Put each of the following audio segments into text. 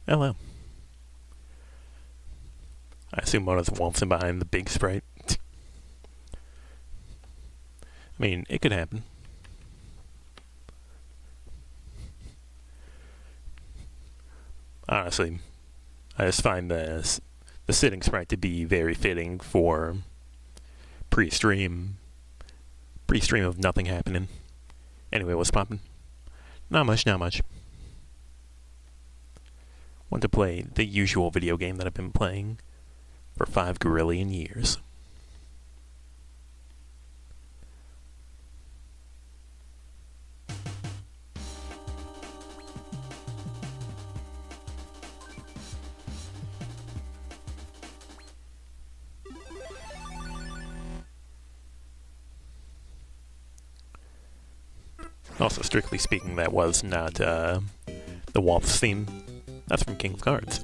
Hello. I assume one of the wolves in behind the big sprite. I mean, it could happen. Honestly, I just find the sitting sprite to be very fitting for pre-stream of nothing happening. Anyway, what's poppin'? Not much, not much. Want to play the usual video game that I've been playing for 5 gorillion years. Also, strictly speaking, that was not the Wolf's theme. That's from King of Cards.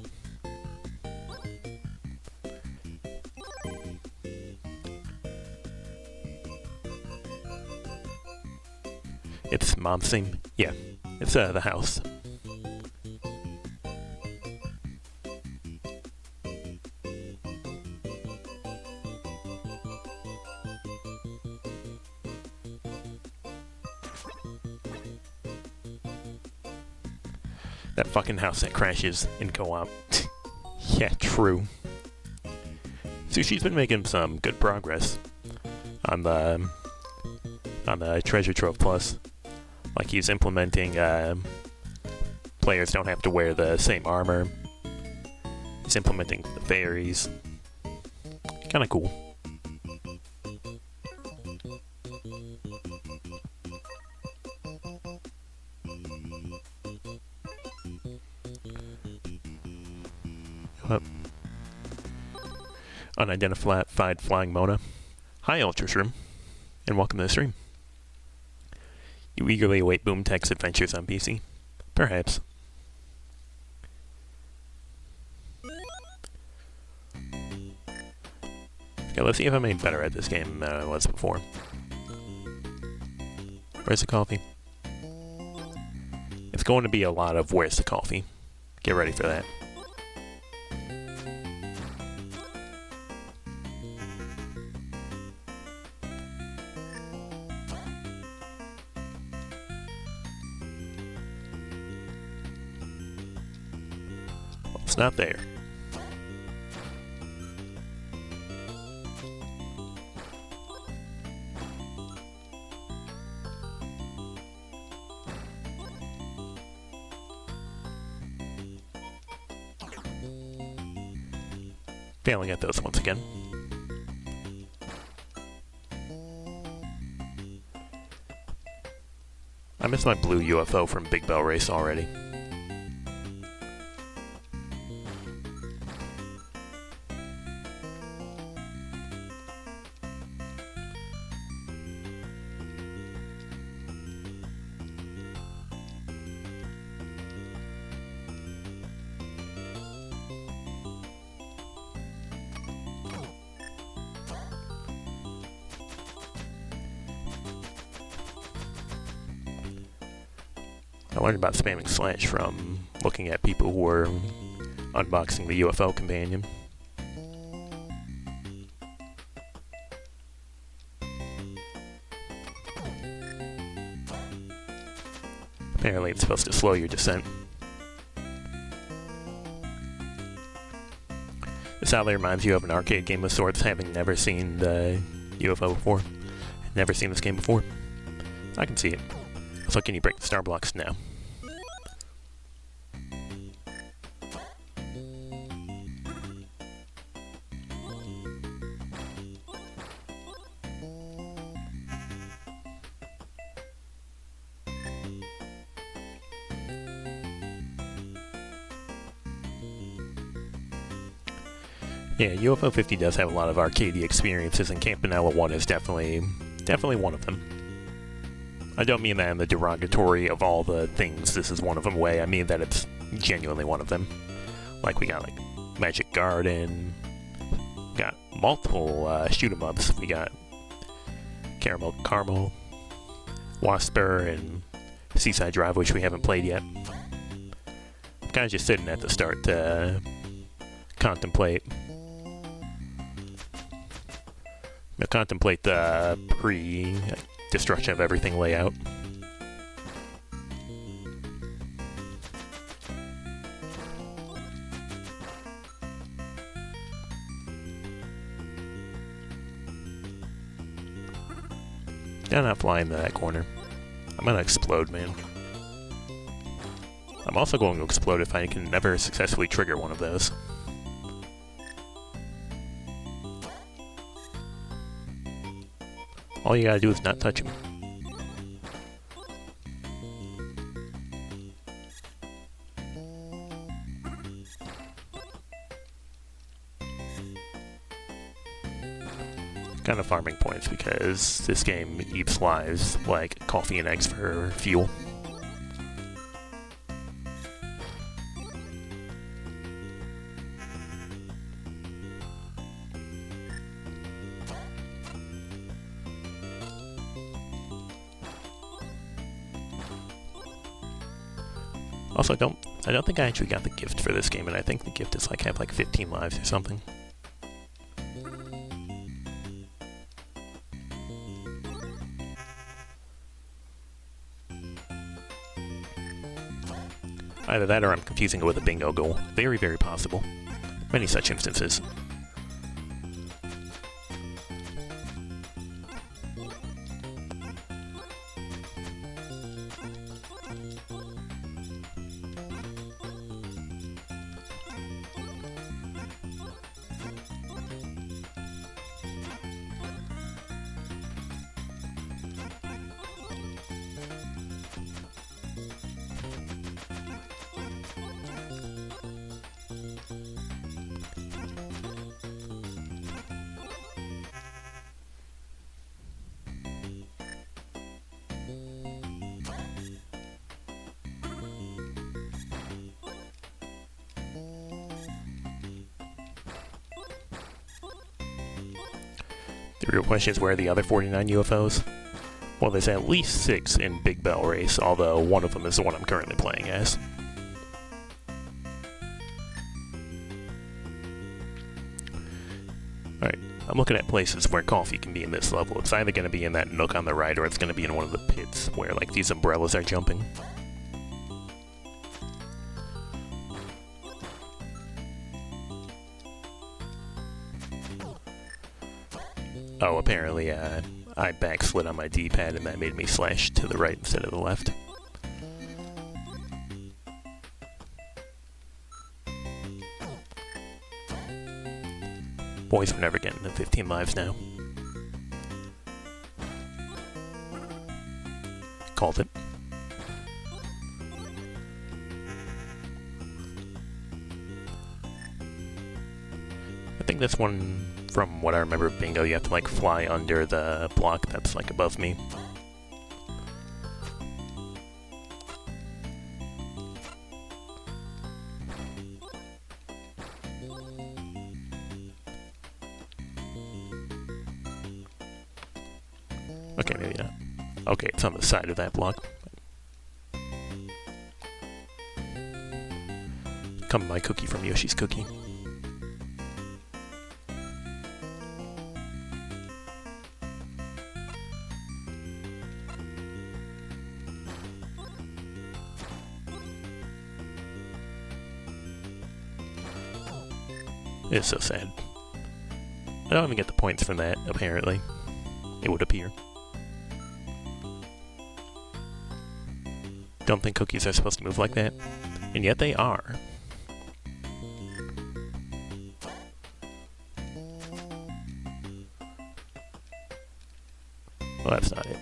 It's Mom's theme? Yeah, it's the house. That fucking house that crashes in co-op. Yeah, true. Sushi's been making some good progress on the Treasure Trove Plus. Like, he's implementing players don't have to wear the same armor. He's implementing the fairies. Kinda cool. Unidentified flying Mona. Hi, Ultra Shroom, and welcome to the stream. You eagerly await Boomtech's adventures on PC? Perhaps. Okay, let's see if I'm any better at this game than I was before. Where's the coffee? It's going to be a lot of where's the coffee. Get ready for that. It's not there. Failing at those once again. I missed my blue UFO from Big Bell Race already. I learned about spamming slash from looking at people who were unboxing the UFO companion. Apparently it's supposed to slow your descent. This oddly reminds you of an arcade game of sorts, having never seen the UFO before. Never seen this game before. I can see it. So can you break the star blocks now? Yeah, UFO 50 does have a lot of arcadey experiences, and Campanella 1 is definitely one of them. I don't mean that in the derogatory of all the things this is one of them way. I mean that it's genuinely one of them. Like, we got, like, Magic Garden, got multiple shoot-em-ups. We got Caramel, Wasper, and Seaside Drive, which we haven't played yet. kind of just sitting at the start to contemplate. Contemplate the pre-destruction of everything layout. I'm not flying to that corner. I'm gonna explode, man. I'm also going to explode if I can never successfully trigger one of those. All you gotta do is not touch him. Kind of farming points because this game eats lives like coffee and eggs for fuel. Also, I don't think I actually got the gift for this game, and I think the gift is like have like 15 lives or something. Either that or I'm confusing it with a bingo goal. Very, very possible. Many such instances. The real question is, where are the other 49 UFOs? Well, there's at least 6 in Big Bell Race, although one of them is the one I'm currently playing as. Alright, I'm looking at places where coffee can be in this level. It's either going to be in that nook on the right, or it's going to be in one of the pits where, like, these umbrellas are jumping. Oh, apparently, I backslid on my D-pad and that made me slash to the right instead of the left. Boys, we're never getting to 15 lives now. Called it. I think this one, from what I remember of Bingo, you have to like fly under the block that's like above me. Okay, maybe not. Okay, it's on the side of that block. Come my cookie from Yoshi's Cookie. It's so sad. I don't even get the points from that, apparently. It would appear. Don't think cookies are supposed to move like that, and yet they are. Well, that's not it.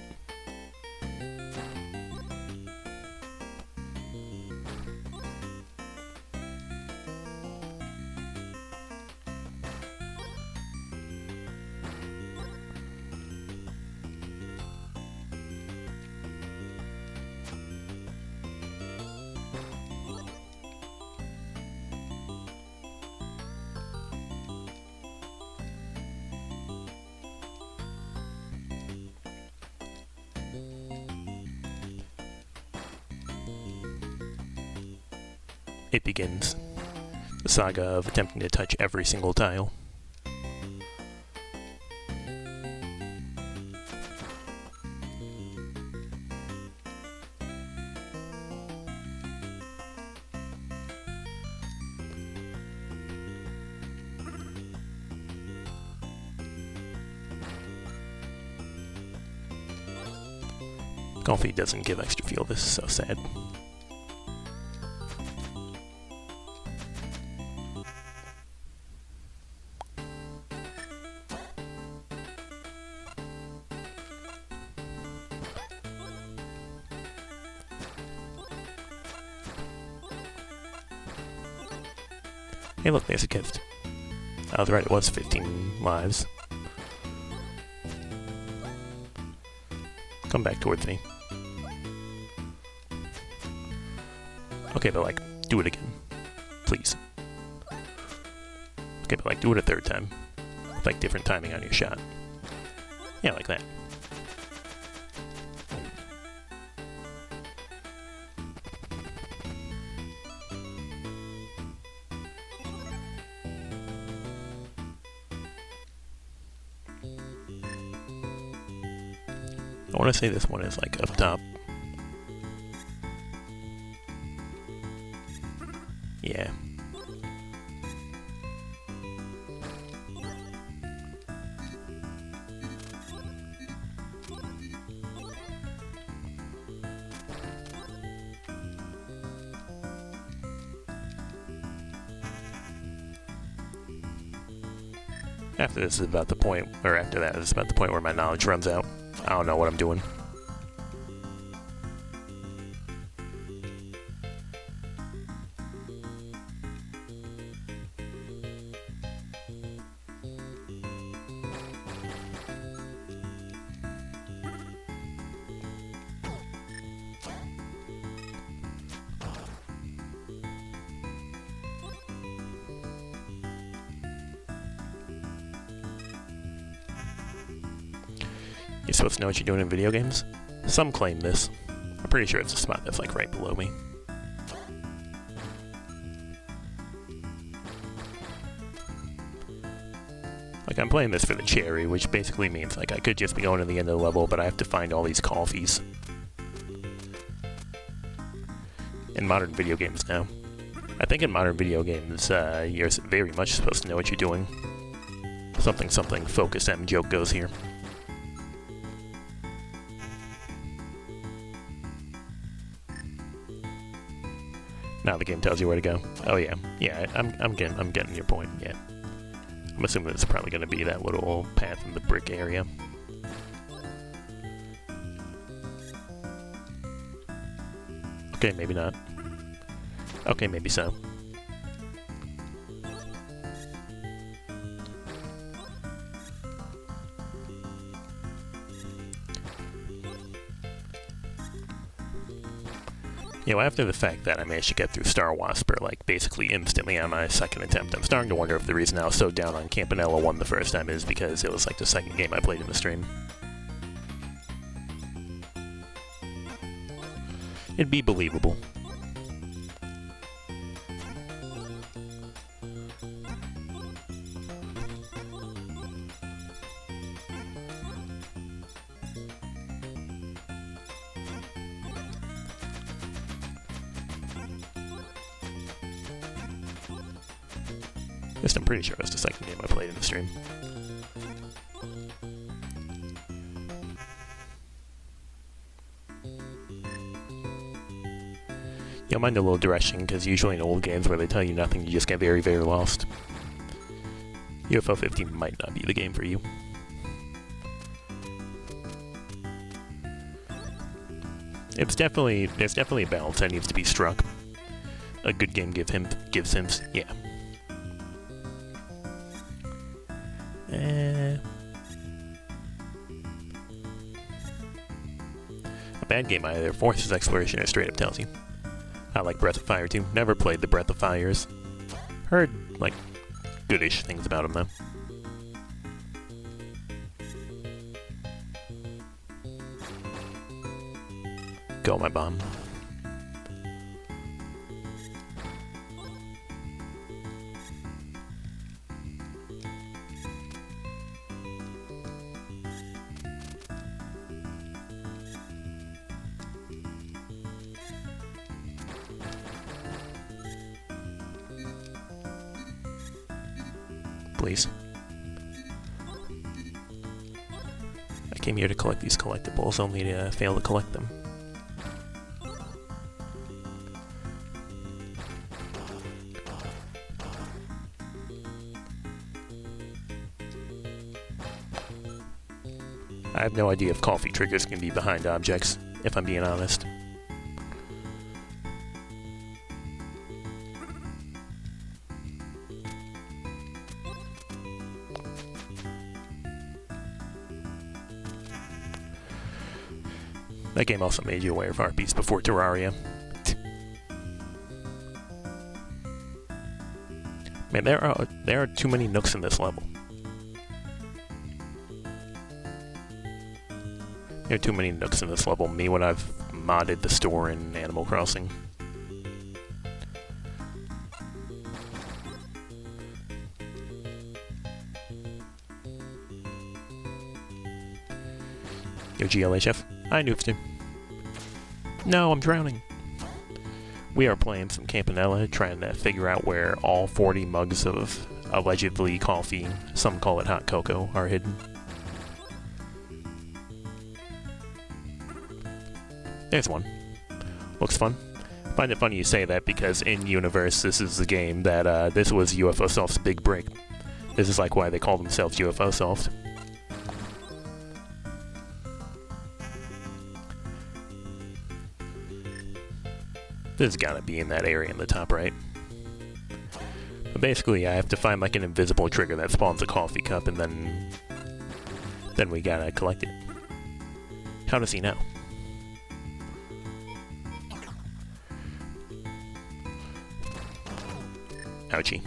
it begins. The saga of attempting to touch every single tile. Coffee doesn't give extra fuel. This is so sad. Hey look, there's a gift. I was right, it was 15 lives. Come back towards me. Okay, but like, do it again. Please. Okay, but like, do it a third time. With like different timing on your shot. Yeah, like that. I want to say this one is like up top. Yeah. After this is about the point, or after that is about the point where my knowledge runs out. I don't know what I'm doing. You're supposed to know what you're doing in video games? Some claim this. I'm pretty sure it's a spot that's like right below me. Like I'm playing this for the cherry, which basically means like I could just be going to the end of the level, but I have to find all these coffees. In modern video games now. I think in modern video games, you're very much supposed to know what you're doing. Something focus M joke goes here. Now the game tells you where to go. Oh yeah, yeah. I'm getting your point. Yeah, I'm assuming it's probably going to be that little path in the brick area. Okay, maybe not. Okay, maybe so. You know, after the fact that I managed to get through Star Wasper, like, basically instantly on my second attempt, I'm starting to wonder if the reason I was so down on Campanella 1 the first time is because it was, like, the second game I played in the stream. It'd be believable. Just I'm pretty sure it was the second game I played in the stream. You'll mind a little direction, because usually in old games where they tell you nothing, you just get very, very lost. UFO 15 might not be the game for you. There's definitely a balance that needs to be struck. A good game gives hints, yeah. A bad game either forces exploration or straight up tells you. I like Breath of Fire too. Never played the Breath of Fires. Heard, like, goodish things about them though. Go, my bomb. please. I came here to collect these collectibles, only to fail to collect them. I have no idea if coffee triggers can be behind objects, if I'm being honest. That game also made you aware of harpies before Terraria. Man, there are too many nooks in this level. There are too many nooks in this level. Me when I've modded the store in Animal Crossing. Yo, GLHF. I noofed him. No, I'm drowning. We are playing some Campanella, trying to figure out where all 40 mugs of allegedly coffee, some call it hot cocoa, are hidden. There's one. Looks fun. I find it funny you say that because in universe, this is the game that, this was UFO Soft's big break. This is like why they call themselves UFO Soft. This has gotta be in that area in the top right. But basically, I have to find like an invisible trigger that spawns a coffee cup, and then we gotta collect it. How does he know? Ouchie.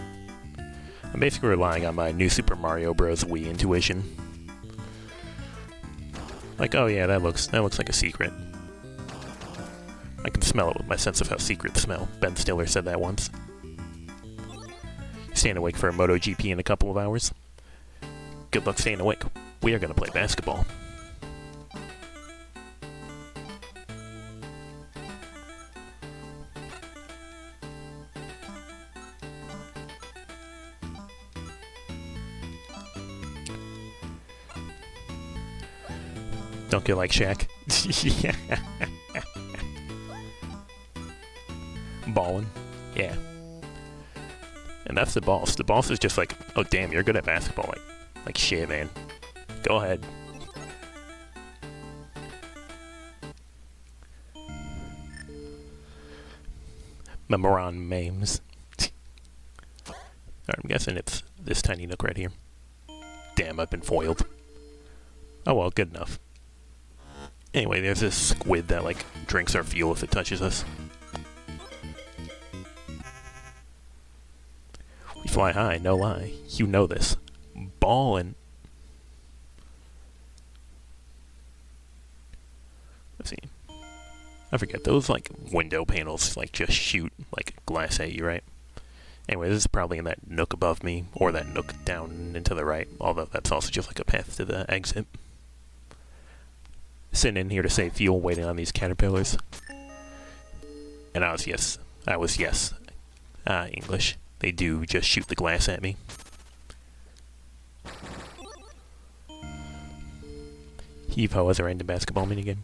I'm basically relying on my new Super Mario Bros. Wii intuition. Like, oh yeah, that looks like a secret. I can smell it with my sense of how secrets smell. Ben Stiller said that once. Staying awake for a MotoGP in a couple of hours? Good luck staying awake. We are going to play basketball. Don't get like Shaq. Ballin'. Yeah. And that's the boss. The boss is just like, oh damn, you're good at basketball. Like shit, man. Go ahead. Memoron memes. Alright, I'm guessing it's this tiny nook right here. Damn, I've been foiled. Oh well, good enough. Anyway, there's this squid that, like, drinks our fuel if it touches us. We fly high, no lie. You know this. Ballin'. Let's see. I forget, those, like, window panels, like, just shoot, like, glass at you, right? Anyway, this is probably in that nook above me, or that nook down and to the right, although that's also just like a path to the exit. Sitting in here to save fuel, waiting on these caterpillars. And I was yes. English. They do just shoot the glass at me. Heave-ho as a random basketball minigame.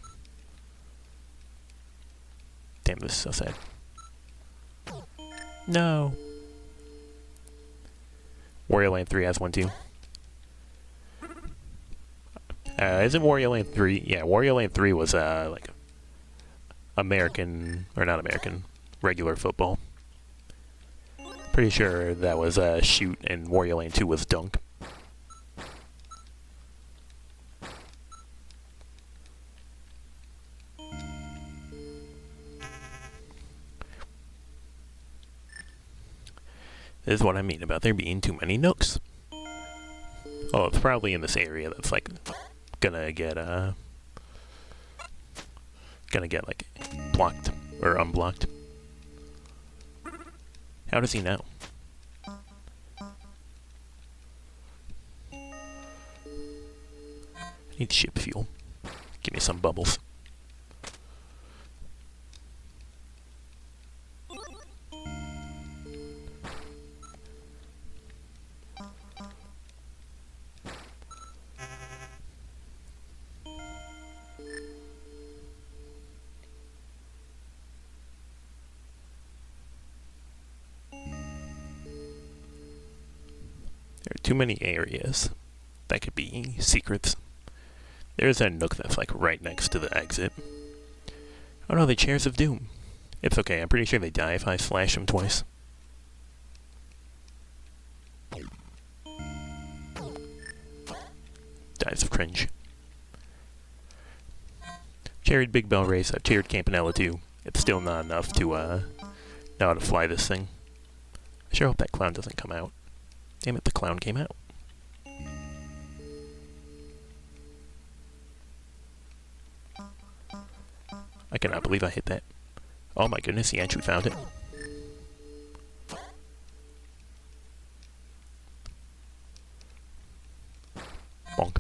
Damn, this is so sad. No. Wario Land 3 has one too. Isn't Wario Land 3? Yeah, Wario Land 3 was, like, American, or not American, regular football. Pretty sure that was, shoot, and Wario Land 2 was dunk. This is what I mean about there being too many nooks. Oh, it's probably in this area that's, like, gonna get like blocked or unblocked. How does he know? I need ship fuel. Give me some bubbles. There are too many areas that could be secrets. There's that nook that's like right next to the exit. Oh no, the chairs of doom. It's okay, I'm pretty sure they die if I slash them twice. Dies of cringe. Cherried Big Bell Race, I've cherried Campanella too. It's still not enough to know how to fly this thing. I sure hope that clown doesn't come out. Damn it, the clown came out. I cannot believe I hit that. Oh my goodness, he actually found it. Bonk.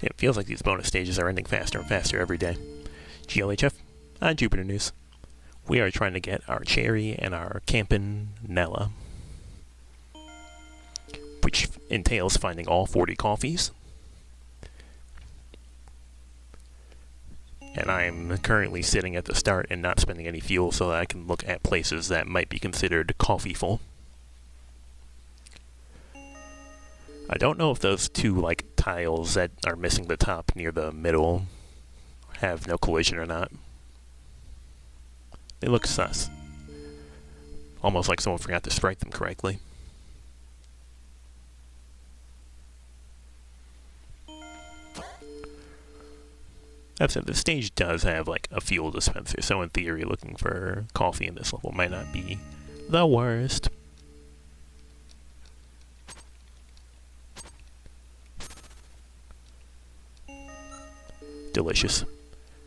It feels like these bonus stages are ending faster and faster every day. GLHF, on Jupiter News. We are trying to get our cherry and our Campanella, which entails finding all 40 coffees. And I'm currently sitting at the start and not spending any fuel so that I can look at places that might be considered coffeeful. I don't know if those two, like, tiles that are missing the top near the middle have no collision or not. They look sus. Almost like someone forgot to sprite them correctly. That said, the stage does have, like, a fuel dispenser, so in theory, looking for coffee in this level might not be the worst. Delicious.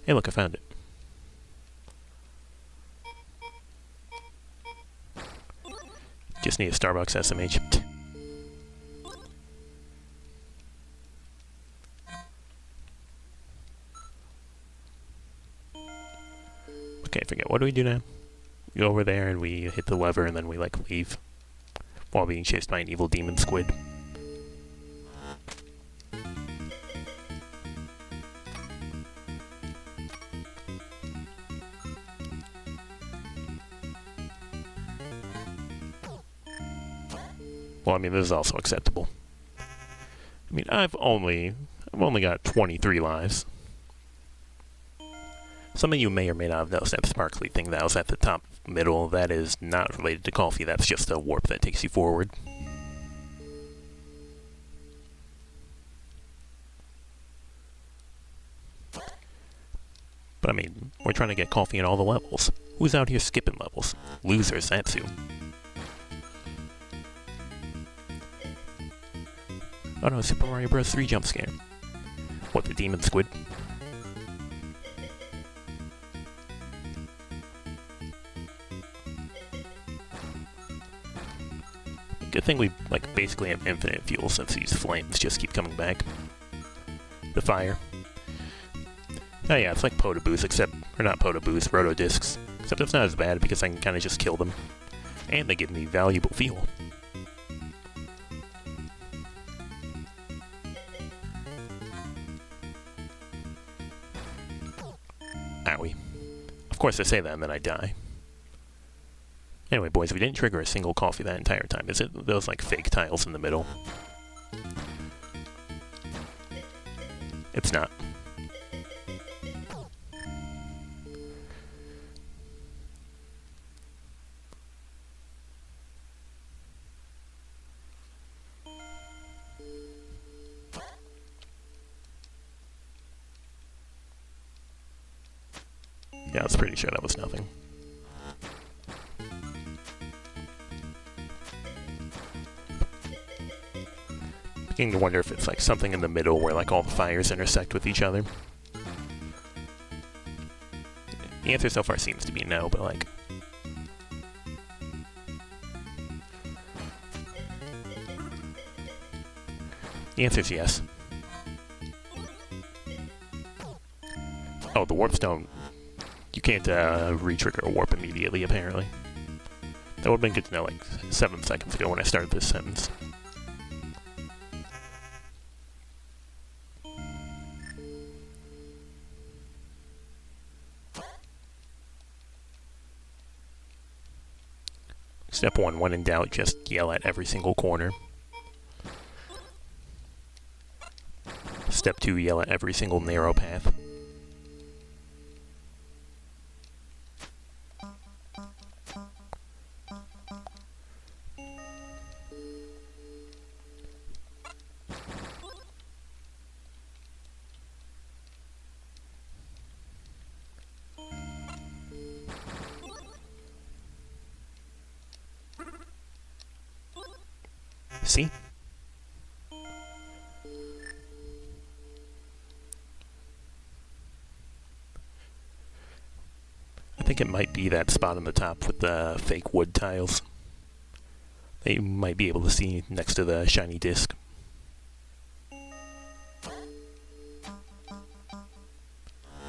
Hey, look, I found it. Just need a Starbucks SMH. Okay, forget. What do we do now? We go over there and we hit the lever and then we, like, leave while being chased by an evil demon squid. Well, I mean, this is also acceptable. I mean, I've only got 23 lives. Some of you may or may not have noticed that sparkly thing that was at the top middle. That is not related to coffee. That's just a warp that takes you forward. But I mean, we're trying to get coffee in all the levels. Who's out here skipping levels? Losers, that's who. Oh no, Super Mario Bros. 3 jump scare. What, the demon squid? Good thing we, like, basically have infinite fuel since these flames just keep coming back. The fire. Oh yeah, it's like Potaboost, except, or not Potaboost, Rotodiscs. Except it's not as bad because I can kind of just kill them. And they give me valuable fuel. Owie. Of course I say that and then I die. Anyway, boys, we didn't trigger a single coffee that entire time. Is it those, like, fake tiles in the middle? It's not. Yeah, I was pretty sure that was nothing. Beginning to wonder if it's like something in the middle where like all the fires intersect with each other. The answer so far seems to be no, but like... The answer's yes. Oh, the warps don't... You can't re-trigger a warp immediately, apparently. That would have been good to know like 7 seconds ago when I started this sentence. Step 1, when in doubt, just yell at every single corner. Step 2, yell at every single narrow path. See? I think it might be that spot on the top with the fake wood tiles that you might be able to see next to the shiny disc.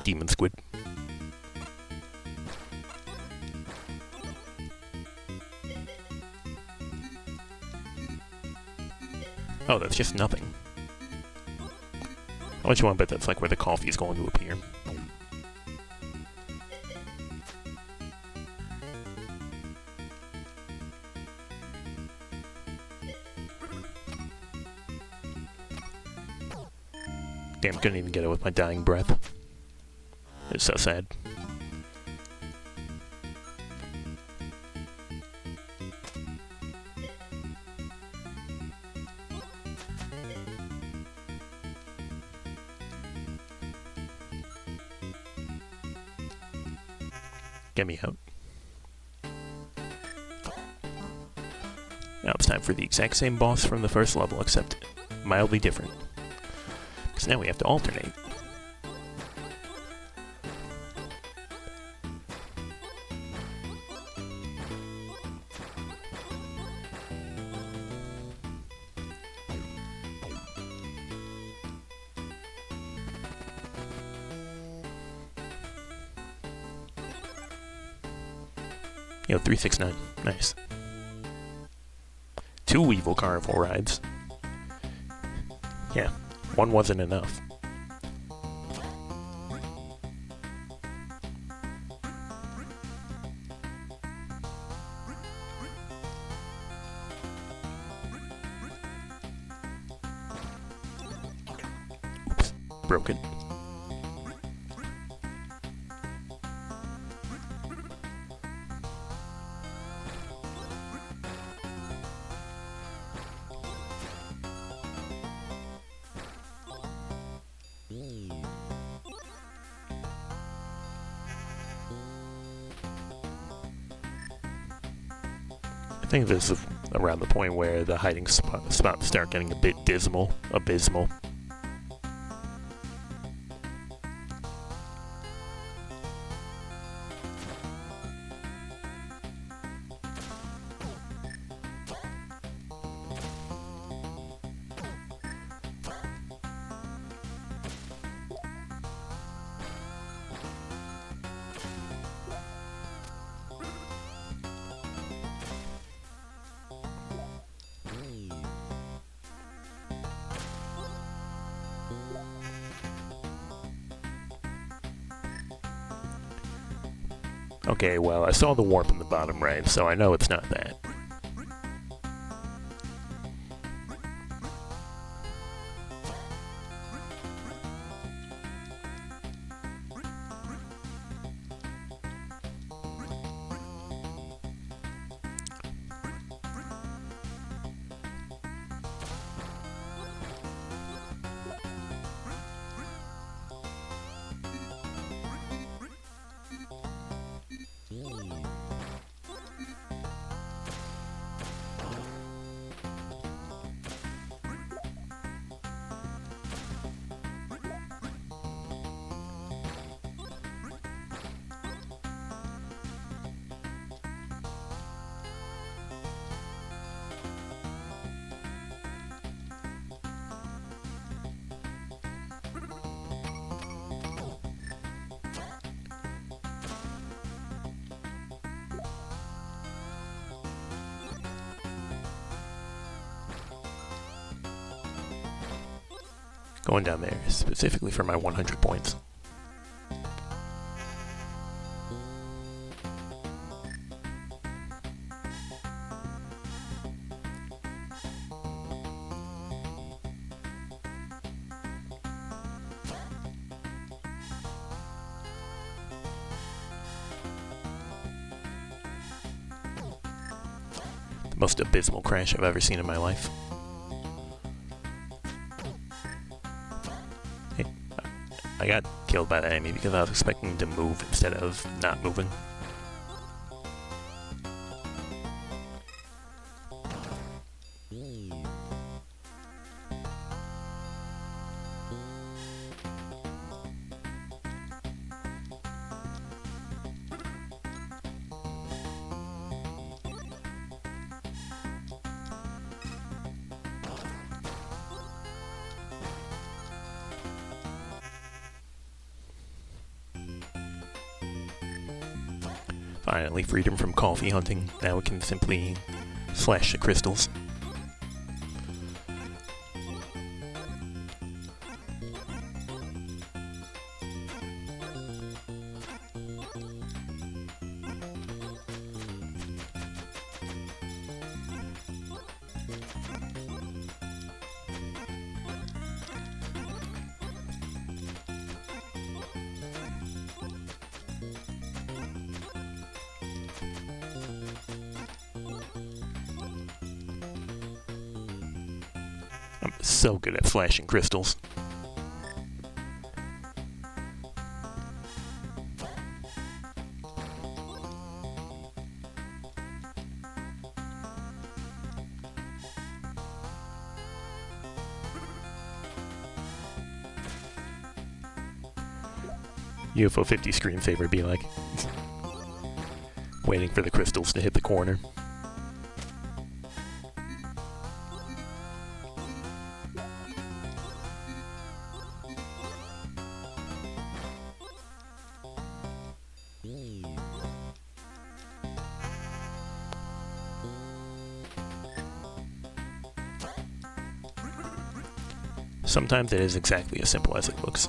Demon squid. Oh, that's just nothing. How much you want to bet that's like where the coffee is going to appear? Damn, couldn't even get it with my dying breath. It's so sad. Get me out. Now it's time for the exact same boss from the first level, except mildly different. Because now we have to alternate. Yo, 369. Nice. 2 evil carnival rides. Yeah, 1 wasn't enough. Oops, broke it. I think this is around the point where the hiding spots start getting a bit abysmal. Okay, well, I saw the warp in the bottom right, so I know it's not that. Going down there specifically for my 100 points. The most abysmal crash I've ever seen in my life. I got killed by the enemy because I was expecting him to move instead of not moving. Finally, freedom from coffee hunting. Now we can simply slash the crystals. I'm so good at flashing crystals. UFO 50 screensaver be like, waiting for the crystals to hit the corner. Sometimes it is exactly as simple as it looks.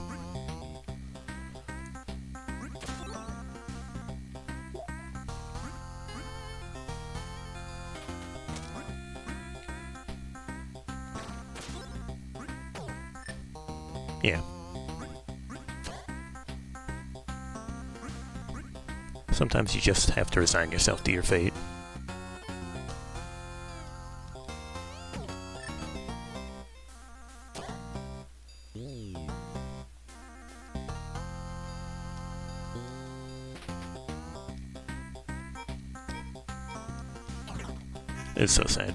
Yeah. Sometimes you just have to resign yourself to your fate. It's so sad.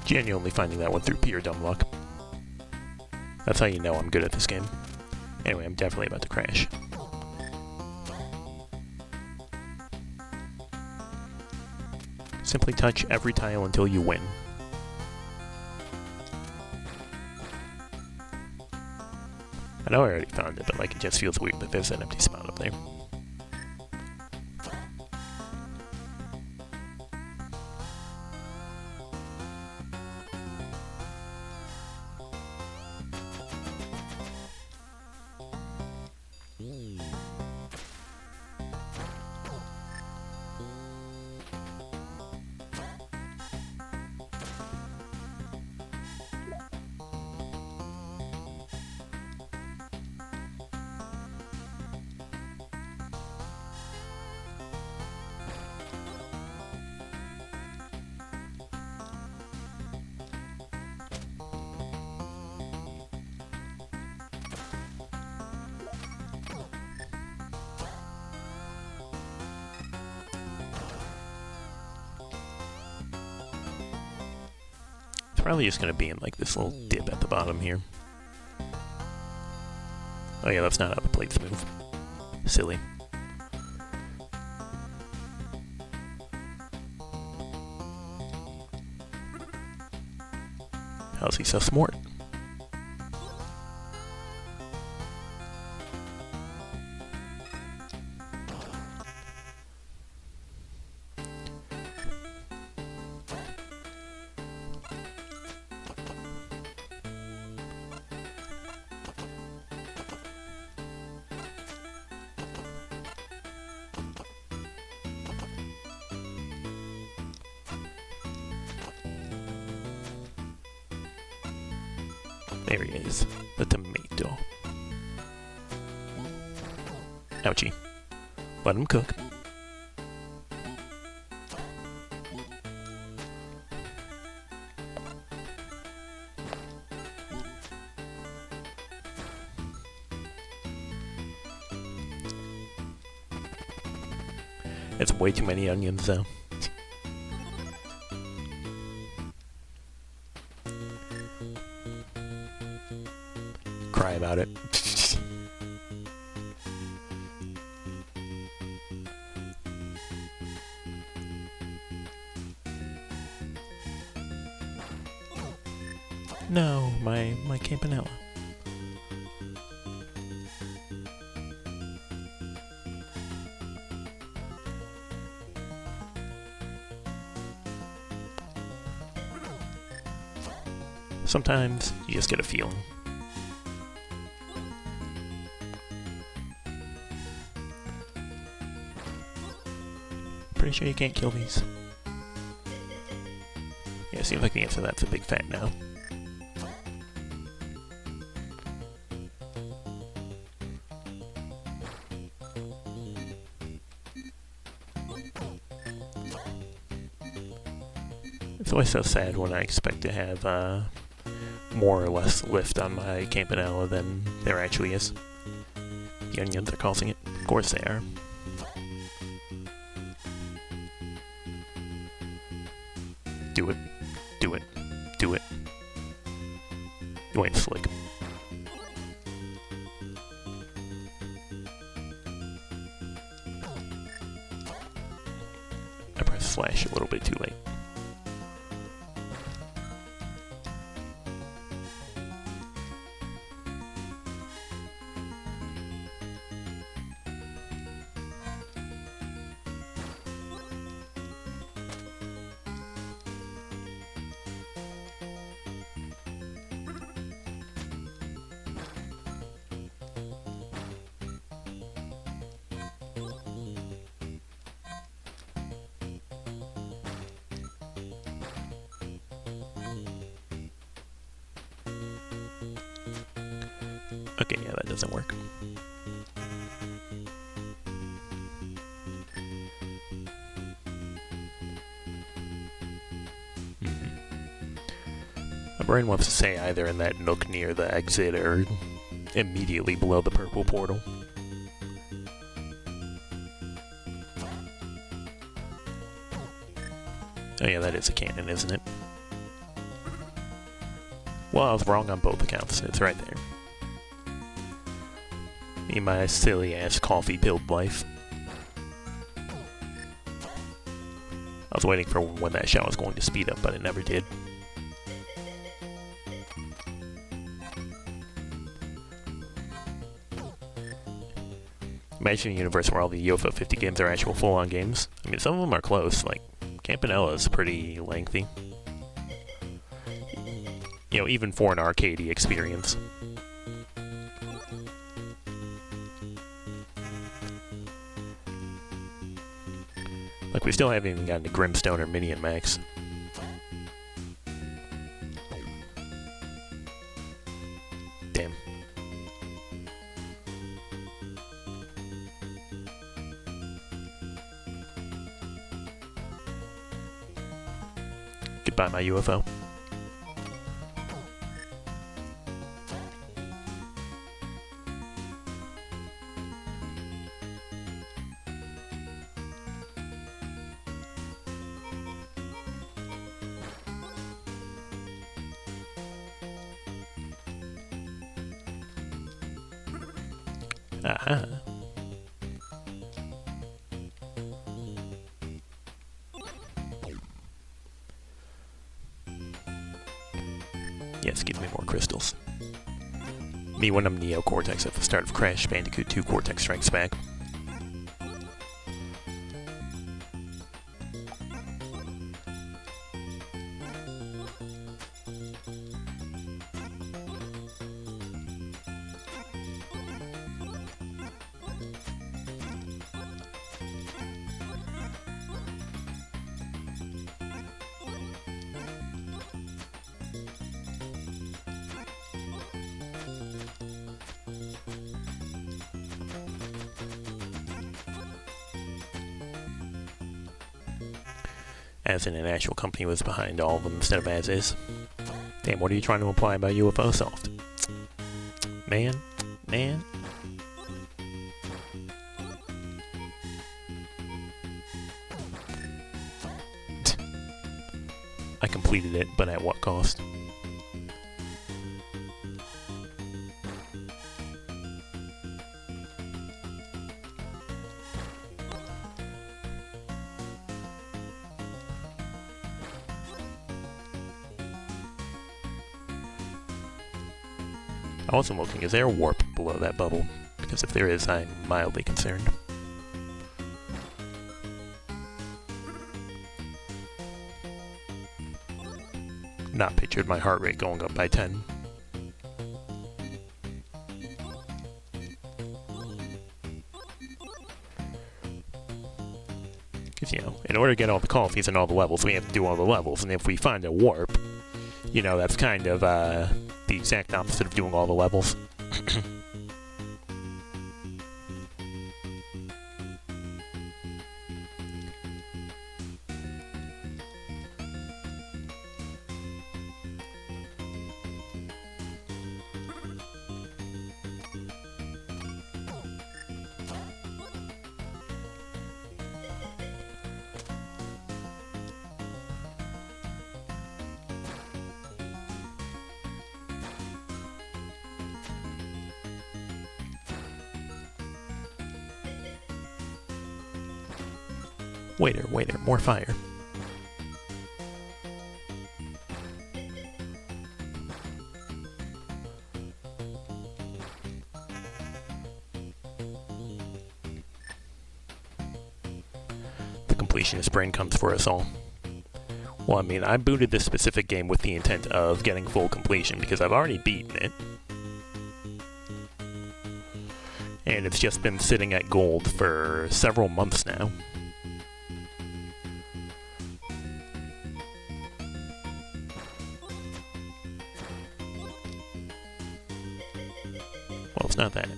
Genuinely finding that one through pure dumb luck. That's how you know I'm good at this game. Anyway, I'm definitely about to crash. Simply touch every tile until you win. I know I already found it, but like it just feels weird that there's an empty spot up there. probably just gonna be in like this little dip at the bottom here. Oh yeah, that's not how the plates move. Silly. How's he so smart? There he is, the tomato. Ouchie. Let him cook. It's way too many onions, though. Cry about it. No, my Campanella. Sometimes you just get a feeling. Pretty sure you can't kill these. Yeah, seems like the answer to that's a big fat no. It's always so sad when I expect to have more or less lift on my Campanella than there actually is. The onions are causing it. Of course they are. Do it. Do it. Do it. You ain't slick. I pressed slash a little bit too late. Okay, yeah, that doesn't work. My brain wants to say either in that nook near the exit or immediately below the purple portal. Oh yeah, that is a cannon, isn't it? Well, I was wrong on both accounts. It's right there. Me and my silly-ass coffee-pilled life. I was waiting for when that shot was going to speed up, but it never did. Imagine a universe where all the UFO 50 games are actual full-on games. I mean, some of them are close, like Campanella is pretty lengthy. You know, even for an arcadey experience. Like, we still haven't even gotten to Grimstone or Minion Max. Damn. Goodbye, my UFO. Aha. Yes, give me more crystals. Me when I'm Neo Cortex at the start of Crash Bandicoot 2 Cortex Strikes Back. As in an actual company was behind all of them instead of as is. Damn, what are you trying to imply about UFO soft? Man. I completed it, but at what cost? Also looking, is there a warp below that bubble? Because if there is, I'm mildly concerned. Not pictured my heart rate going up by 10. Because, you know, in order to get all the coffees and all the levels, we have to do all the levels. And if we find a warp, you know, that's kind of, the exact opposite of doing all the levels. Waiter, more fire. The completionist brain comes for us all. Well, I mean, I booted this specific game with the intent of getting full completion because I've already beaten it. And it's just been sitting at gold for several months now. Well, it's not that.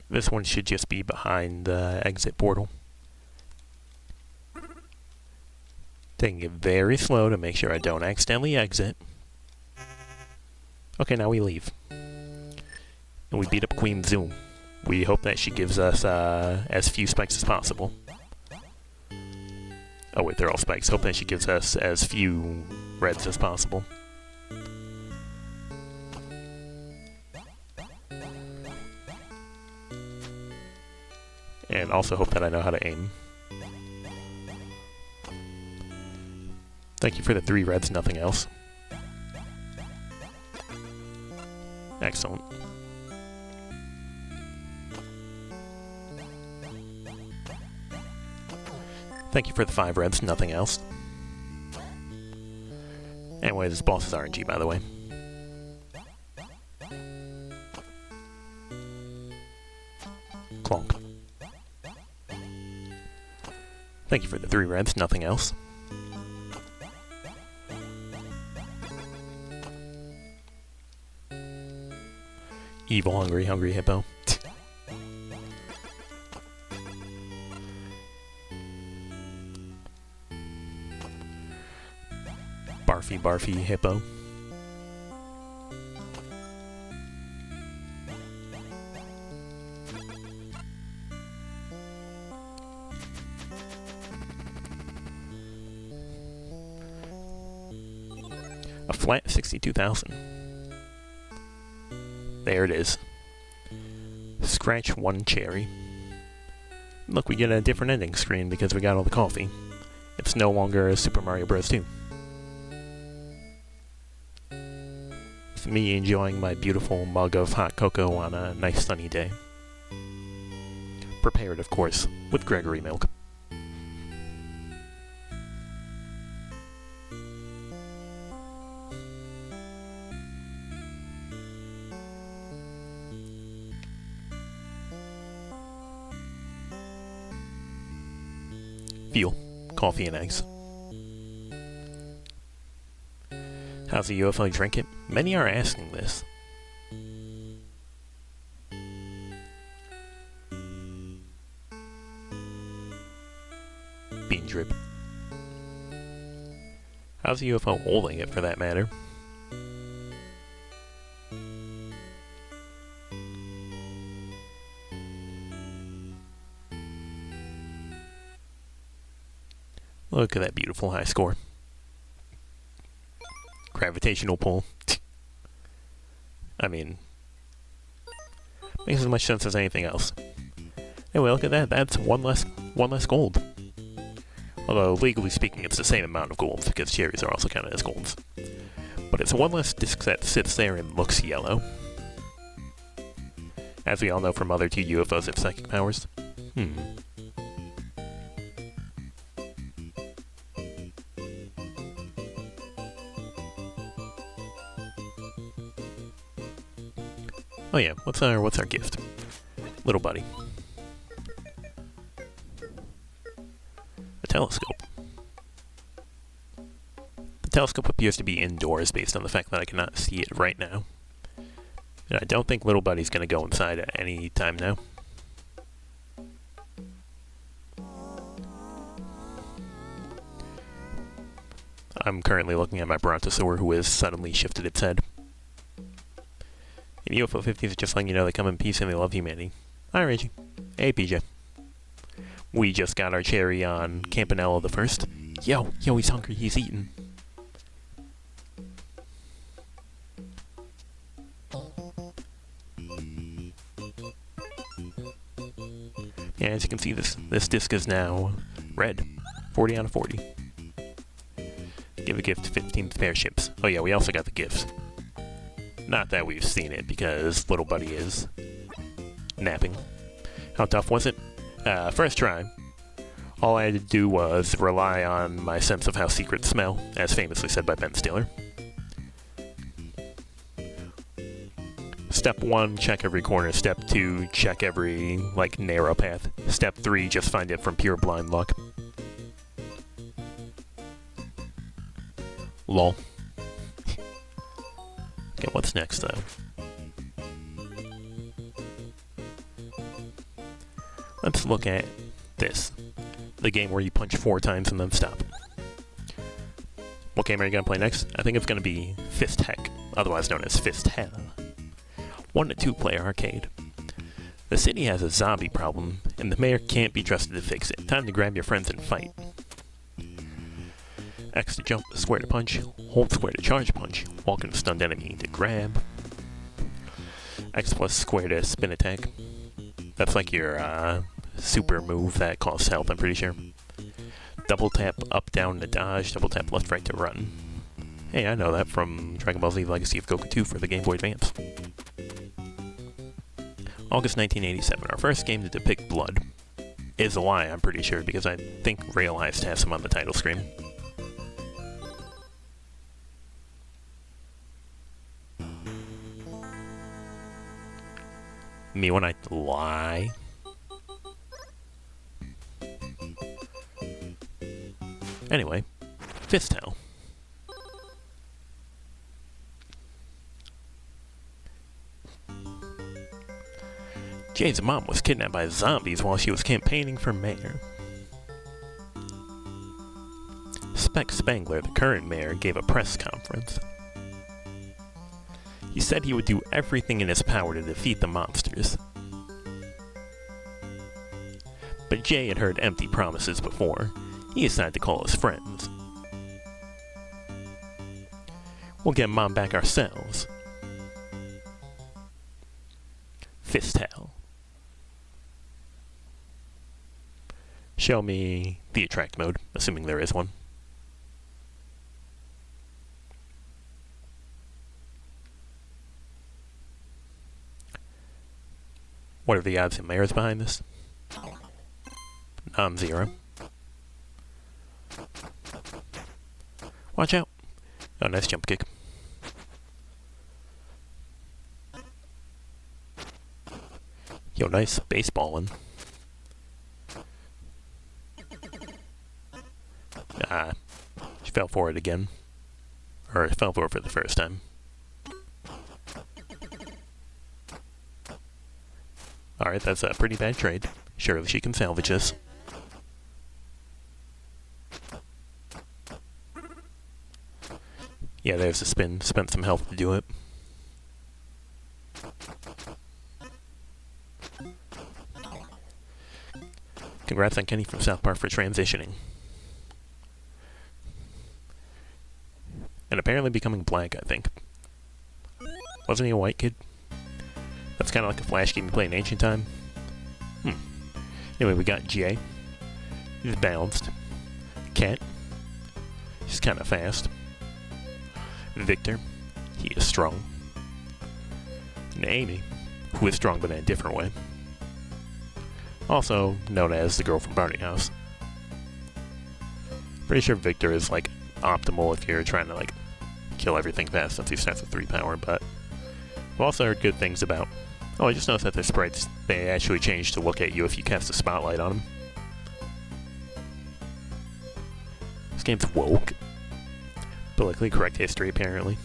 This one should just be behind the exit portal. Taking it very slow to make sure I don't accidentally exit. Okay, now we leave. And we beat up Queen Zoom. We hope that she gives us as few spikes as possible. Oh wait, they're all spikes. Hope that she gives us as few reds as possible. And also hope that I know how to aim. Thank you for the 3 reds, nothing else. Excellent. Thank you for the 5 reds, nothing else. Anyway, this boss is RNG, by the way. Clonk. Thank you for the 3 reds, nothing else. Evil, hungry hippo. Barfy hippo. A flat 62,000. There it is. Scratch one cherry. Look, we get a different ending screen because we got all the coffee. It's no longer Super Mario Bros. 2. It's me enjoying my beautiful mug of hot cocoa on a nice sunny day. Prepared, of course, with Gregory milk. Fuel, coffee and eggs. How's the UFO drink it? Many are asking this. Bean drip. How's the UFO holding it, for that matter? Look at that beautiful high score. Gravitational pull. I mean, makes as much sense as anything else. Anyway, look at that. That's one less gold. Although, legally speaking, it's the same amount of gold, because cherries are also counted as golds. But it's one less disc that sits there and looks yellow. As we all know from other two UFOs have psychic powers. Oh yeah, what's our gift? Little buddy. A telescope. The telescope appears to be indoors based on the fact that I cannot see it right now. And I don't think little buddy's gonna go inside at any time now. I'm currently looking at my brontosaur, who has suddenly shifted its head. And UFO 50 is just letting you know they come in peace and they love humanity. Hi, Reggie. Hey, PJ. We just got our cherry on Campanella the First. Yo, he's hungry. He's eating. Yeah, as you can see, this disc is now red. 40 out of 40. Give a gift to 15 spaceships. Oh yeah, we also got the gifts. Not that we've seen it, because little buddy is napping. How tough was it? First try. All I had to do was rely on my sense of how secrets smell, as famously said by Ben Stiller. Step 1, check every corner. Step 2, check every, narrow path. Step 3, just find it from pure blind luck. Lol. Okay, what's next, though? Let's look at this. The game where you punch 4 times and then stop. What game are you going to play next? I think it's going to be Fist Heck, otherwise known as Fist Hell. 1 to 2 player arcade. The city has a zombie problem, and the mayor can't be trusted to fix it. Time to grab your friends and fight. X to jump, square to punch, hold square to charge punch, walk in a stunned enemy to grab. X plus square to spin attack. That's like your super move that costs health, I'm pretty sure. Double tap up down to dodge, double tap left right to run. Hey, I know that from Dragon Ball Z Legacy of Goku 2 for the Game Boy Advance. August 1987, our first game to depict blood. Is a lie, I'm pretty sure, because I think realized has some on the title screen. Me when I lie. Anyway, Fist Hell. Jay's mom was kidnapped by zombies while she was campaigning for mayor. Spec Spangler, the current mayor, gave a press conference. He said he would do everything in his power to defeat the monsters. But Jay had heard empty promises before. He decided to call his friends. We'll get Mom back ourselves. Fistel. Show me the attract mode, assuming there is one. What are the odds and layers behind this? Non-zero. Watch out. Oh, nice jump kick. Yo, nice baseballing. She fell for it again. Or fell for it for the first time. Alright, that's a pretty bad trade. Surely she can salvage this. Yeah, there's the spin. Spent some health to do it. Congrats on Kenny from South Park for transitioning. And apparently becoming black, I think. Wasn't he a white kid? That's kind of like a Flash game you play in ancient time. Anyway, we got Jay. He's balanced. Cat. He's kind of fast. Victor. He is strong. And Amy, who is strong but in a different way. Also known as the girl from Barney House. Pretty sure Victor is like optimal if you're trying to like kill everything fast since he starts with 3 power, but I've also heard good things about... Oh, I just noticed that their sprites, they actually change to look at you if you cast a spotlight on them. This game's woke. Politically correct history, apparently.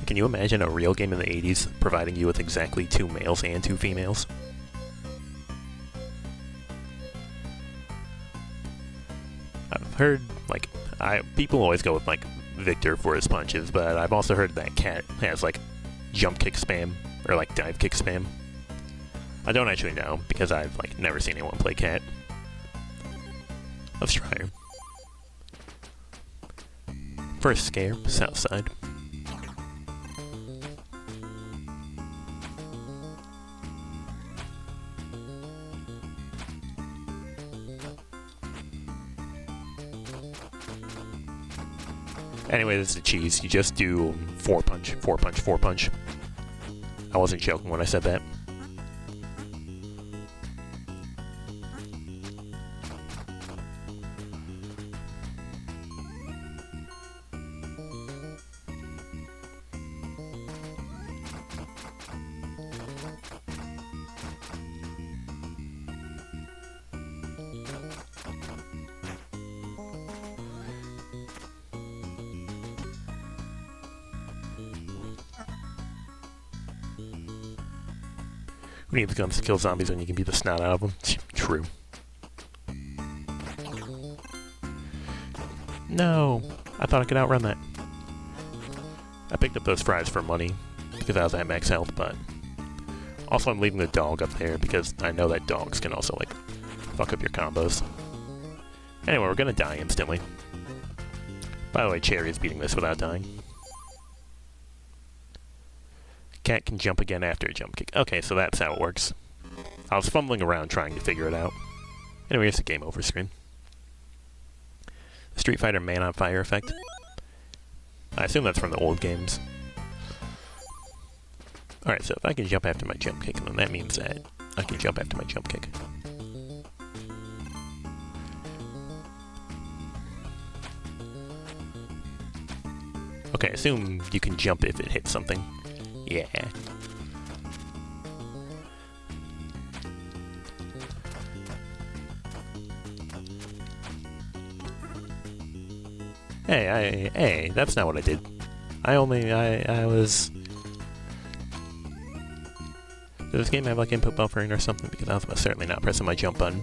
Can you imagine a real game in the 80s providing you with exactly 2 males and 2 females? I've heard, like, people always go with, like, Victor for his punches, but I've also heard that Cat has, like, jump kick spam, or, like, dive kick spam. I don't actually know, because I've, like, never seen anyone play Cat. Let's try her. First scare, south side. Anyway, this is a cheese. You just do 4 punch, 4 punch, 4 punch. I wasn't joking when I said that. Who needs guns to kill zombies when you can beat the snot out of them? True. No! I thought I could outrun that. I picked up those fries for money, because I was at max health, but... Also, I'm leaving the dog up there, because I know that dogs can also, like, fuck up your combos. Anyway, we're gonna die instantly. By the way, Cherry is beating this without dying. Cat can jump again after a jump kick. Okay, so that's how it works. I was fumbling around trying to figure it out. Anyway, here's the game over screen. The Street Fighter Man on Fire effect. I assume that's from the old games. Alright, so if I can jump after my jump kick, then that means that I can jump after my jump kick. Okay, assume you can jump if it hits something. Yeah. Hey, that's not what I did. I was... Does this game have like input buffering or something? Because I was most certainly not pressing my jump button,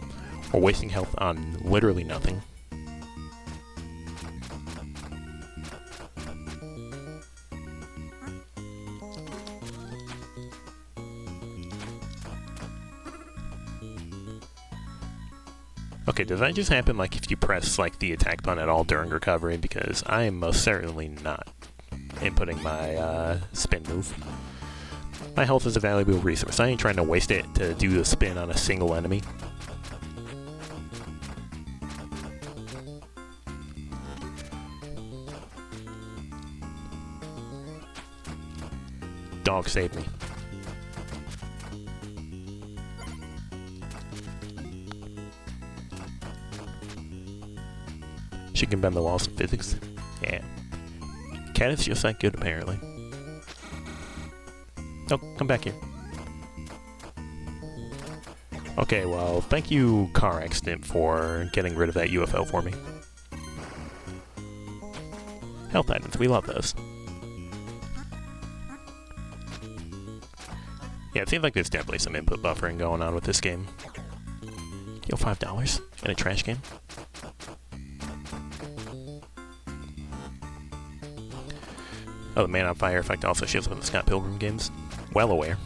or wasting health on literally nothing. Okay, does that just happen like if you press like the attack button at all during recovery? Because I am most certainly not inputting my spin move. My health is a valuable resource. I ain't trying to waste it to do the spin on a single enemy. Dog saved me. She can bend the walls of physics. Yeah. Cat is just that good, apparently. Oh, come back here. Okay, well, thank you, car accident, for getting rid of that UFO for me. Health items, we love those. Yeah, it seems like there's definitely some input buffering going on with this game. Yo, $5 in a trash can? Oh, the Man on Fire effect also shows up in the Scott Pilgrim games. Well aware.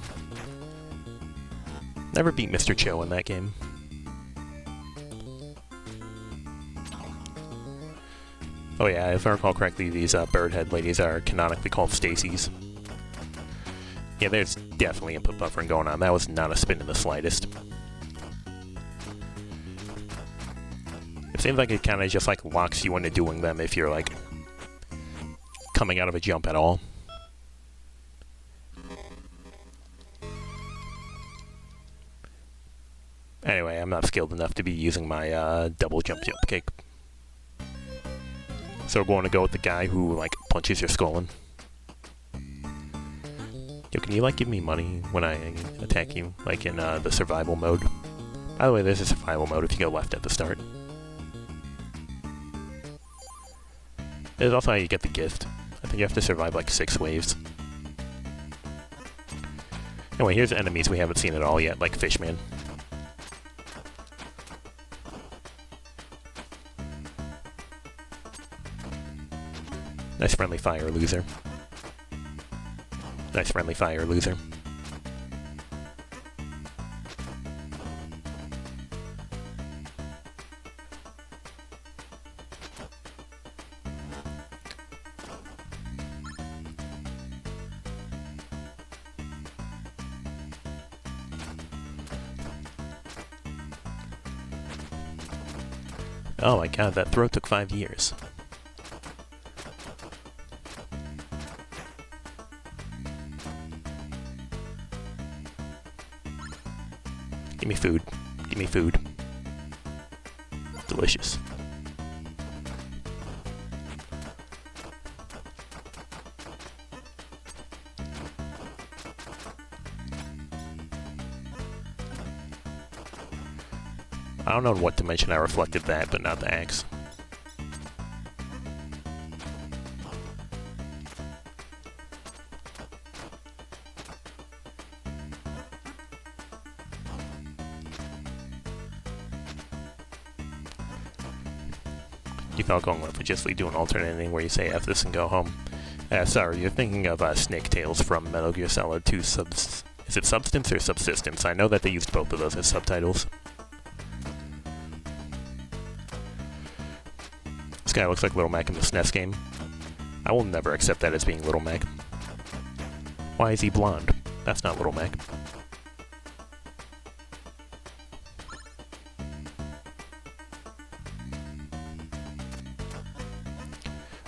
Never beat Mr. Cho in that game. Oh yeah, if I recall correctly, these bird head ladies are canonically called Stacy's. Yeah, there's definitely input buffering going on. That was not a spin in the slightest. It seems like it kind of just like locks you into doing them if you're like coming out of a jump at all. Anyway, I'm not skilled enough to be using my double jump kick. So we're going to go with the guy who like punches your skull in. Yo, can you like give me money when I attack you, like in the survival mode? By the way, there's a survival mode if you go left at the start. There's also how you get the gift. I think you have to survive like 6 waves. Anyway, here's enemies we haven't seen at all yet, like Fishman. Nice friendly fire, loser. Nice friendly fire, loser. Oh my god, that throw took 5 years. Give me food. Give me food. Delicious. I don't know in what dimension I reflected that, but not the axe. You thought going with just do an alternate ending where you say F this and go home. Sorry, you're thinking of Snake Tales from Metal Gear Solid 2 Is it Substance or Subsistence? I know that they used both of those as subtitles. This guy looks like Little Mac in the SNES game. I will never accept that as being Little Mac. Why is he blonde? That's not Little Mac.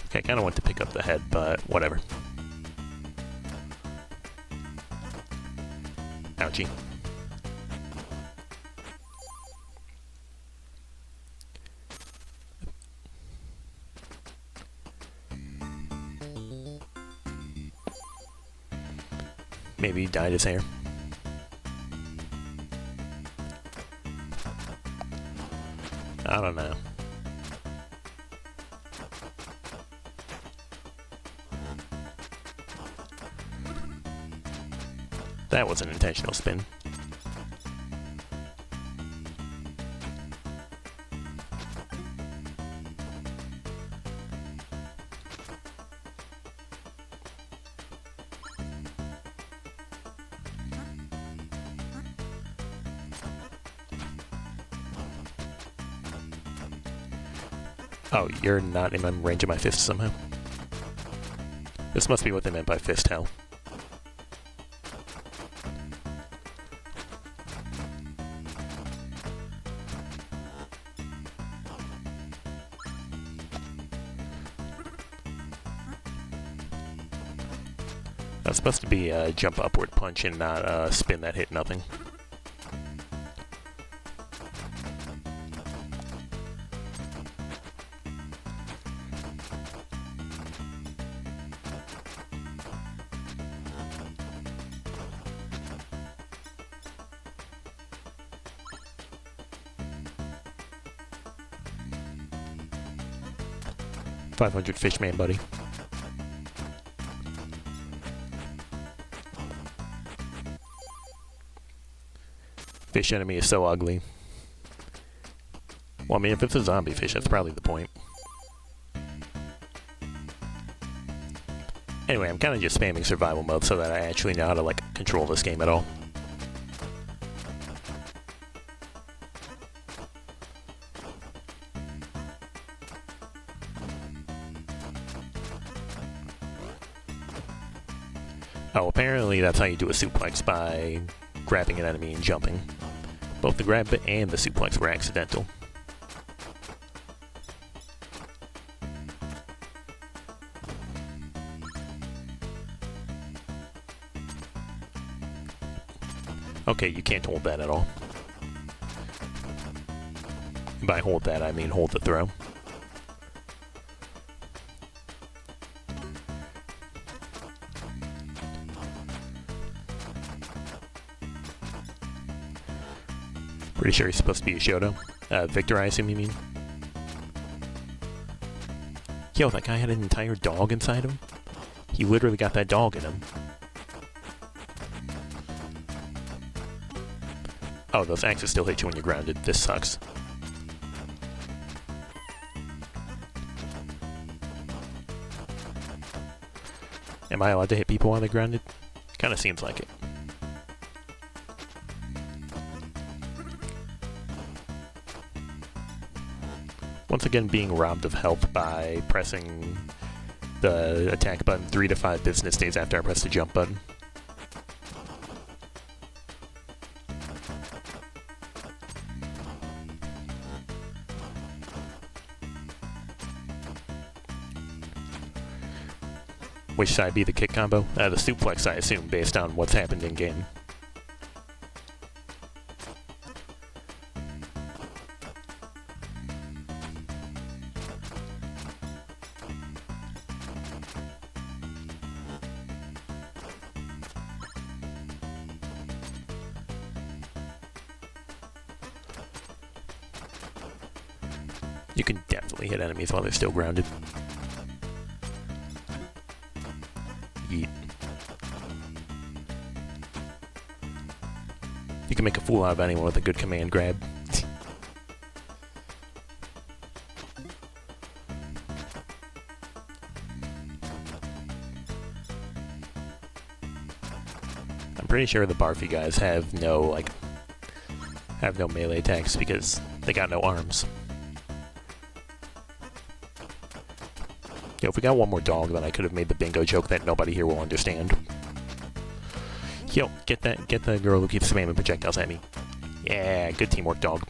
Okay, I kind of want to pick up the head, but whatever. Ouchie. Maybe he dyed his hair. I don't know. That was an intentional spin. Oh, you're not in range of my fist somehow? This must be what they meant by fist hell. That's supposed to be a jump upward punch and not a spin that hit nothing. $500 fish man, buddy. Fish enemy is so ugly. Well, I mean, if it's a zombie fish, that's probably the point. Anyway, I'm kind of just spamming survival mode so that I actually know how to, like, control this game at all. Oh, apparently that's how you do a suplex, by grabbing an enemy and jumping. Both the grab and the suplex were accidental. Okay, you can't hold that at all. And by hold that, I mean hold the throw. Pretty sure he's supposed to be a Shoto. Victor, I assume you mean? Yo, that guy had an entire dog inside him? He literally got that dog in him. Oh, those axes still hit you when you're grounded. This sucks. Am I allowed to hit people while they're grounded? Kinda seems like it. Once again, being robbed of health by pressing the attack button 3 to 5 business days after I press the jump button. Which side be the kick combo? The suplex, I assume, based on what's happened in game. You can definitely hit enemies while they're still grounded. Yeet. You can make a fool out of anyone with a good command grab. I'm pretty sure the Barfy guys have no melee attacks because they got no arms. Yo, if we got one more dog, then I could have made the bingo joke that nobody here will understand. Yo, get the girl who keeps spamming projectiles at me. Yeah, good teamwork, dog.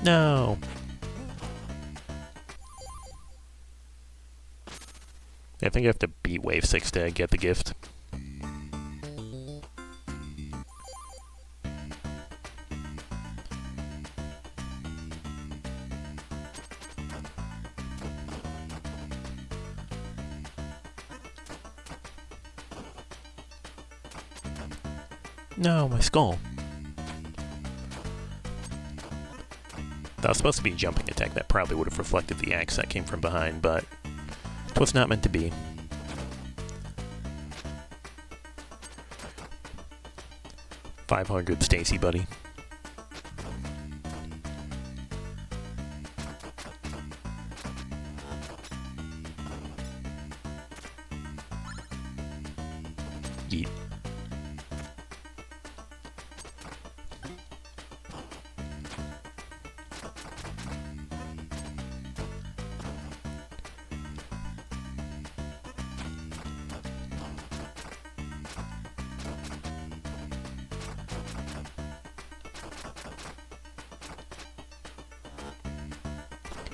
No. I think you have to beat Wave 6 to get the gift. No, my skull. That was supposed to be a jumping attack that probably would have reflected the axe that came from behind, but it was not meant to be. $500 Stacy, buddy. Yeet.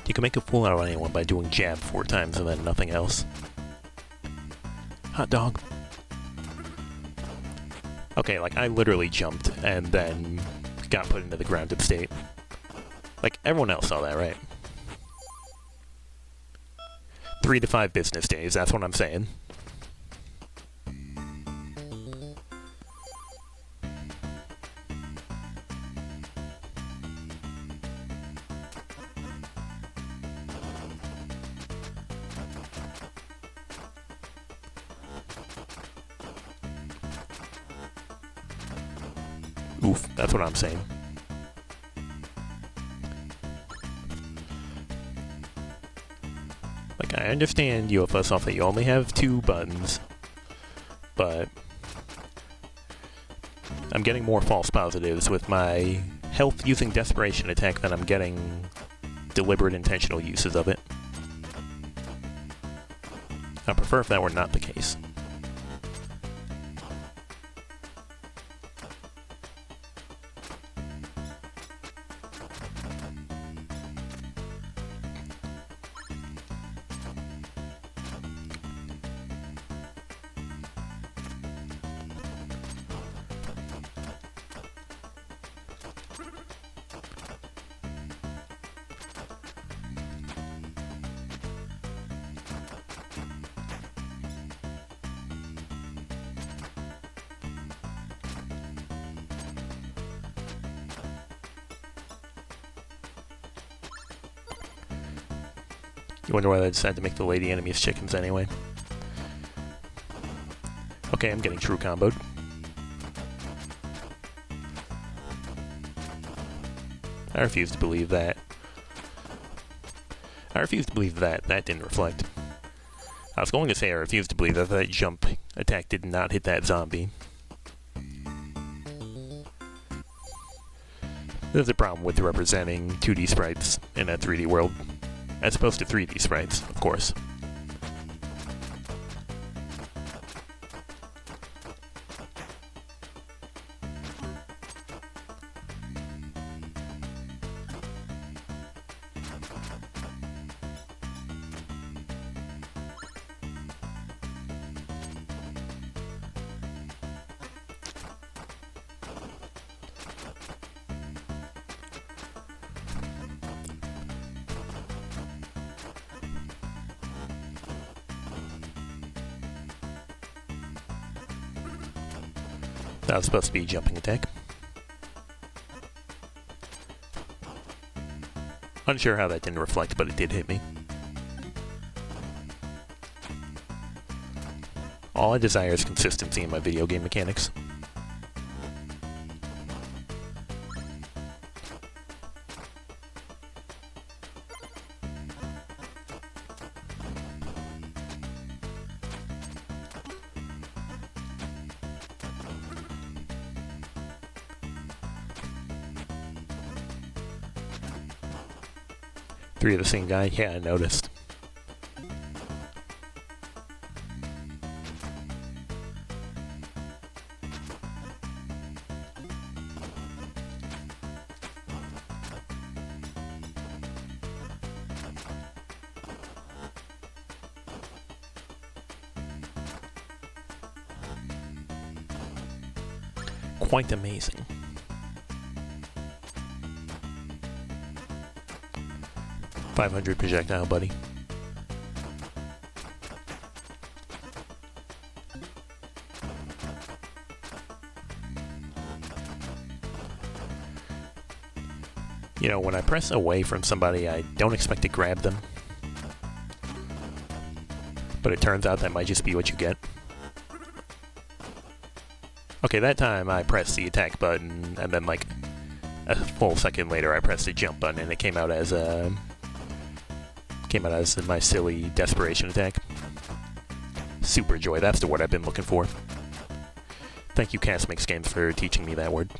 You can make a fool out of anyone by doing jab 4 times and then nothing else. Hot dog. Okay, like, I literally jumped and then got put into the grounded state. Like, everyone else saw that, right? 3 to 5 business days, that's what I'm saying. Oof, that's what I'm saying. Like, I understand UFO stuff that you only have 2 buttons, but I'm getting more false positives with my health using desperation attack than I'm getting deliberate intentional uses of it. I prefer if that were not the case. You wonder why they decided to make the lady enemies chickens anyway. Okay, I'm getting true comboed. I refuse to believe that. I refuse to believe that that didn't reflect. I was going to say I refuse to believe that that jump attack did not hit that zombie. There's a problem with representing 2D sprites in a 3D world, as opposed to 3D sprites, of course. That was supposed to be a jumping attack. Unsure how that didn't reflect, but it did hit me. All I desire is consistency in my video game mechanics. Three of the same guy? Yeah, I noticed. Quite amazing. .500 projectile, buddy. You know, when I press away from somebody, I don't expect to grab them. But it turns out that might just be what you get. Okay, that time I pressed the attack button, and then like a full second later I pressed the jump button, and it came out as my silly desperation attack. Super joy, that's the word I've been looking for. Thank you, Cast Makes Games, for teaching me that word.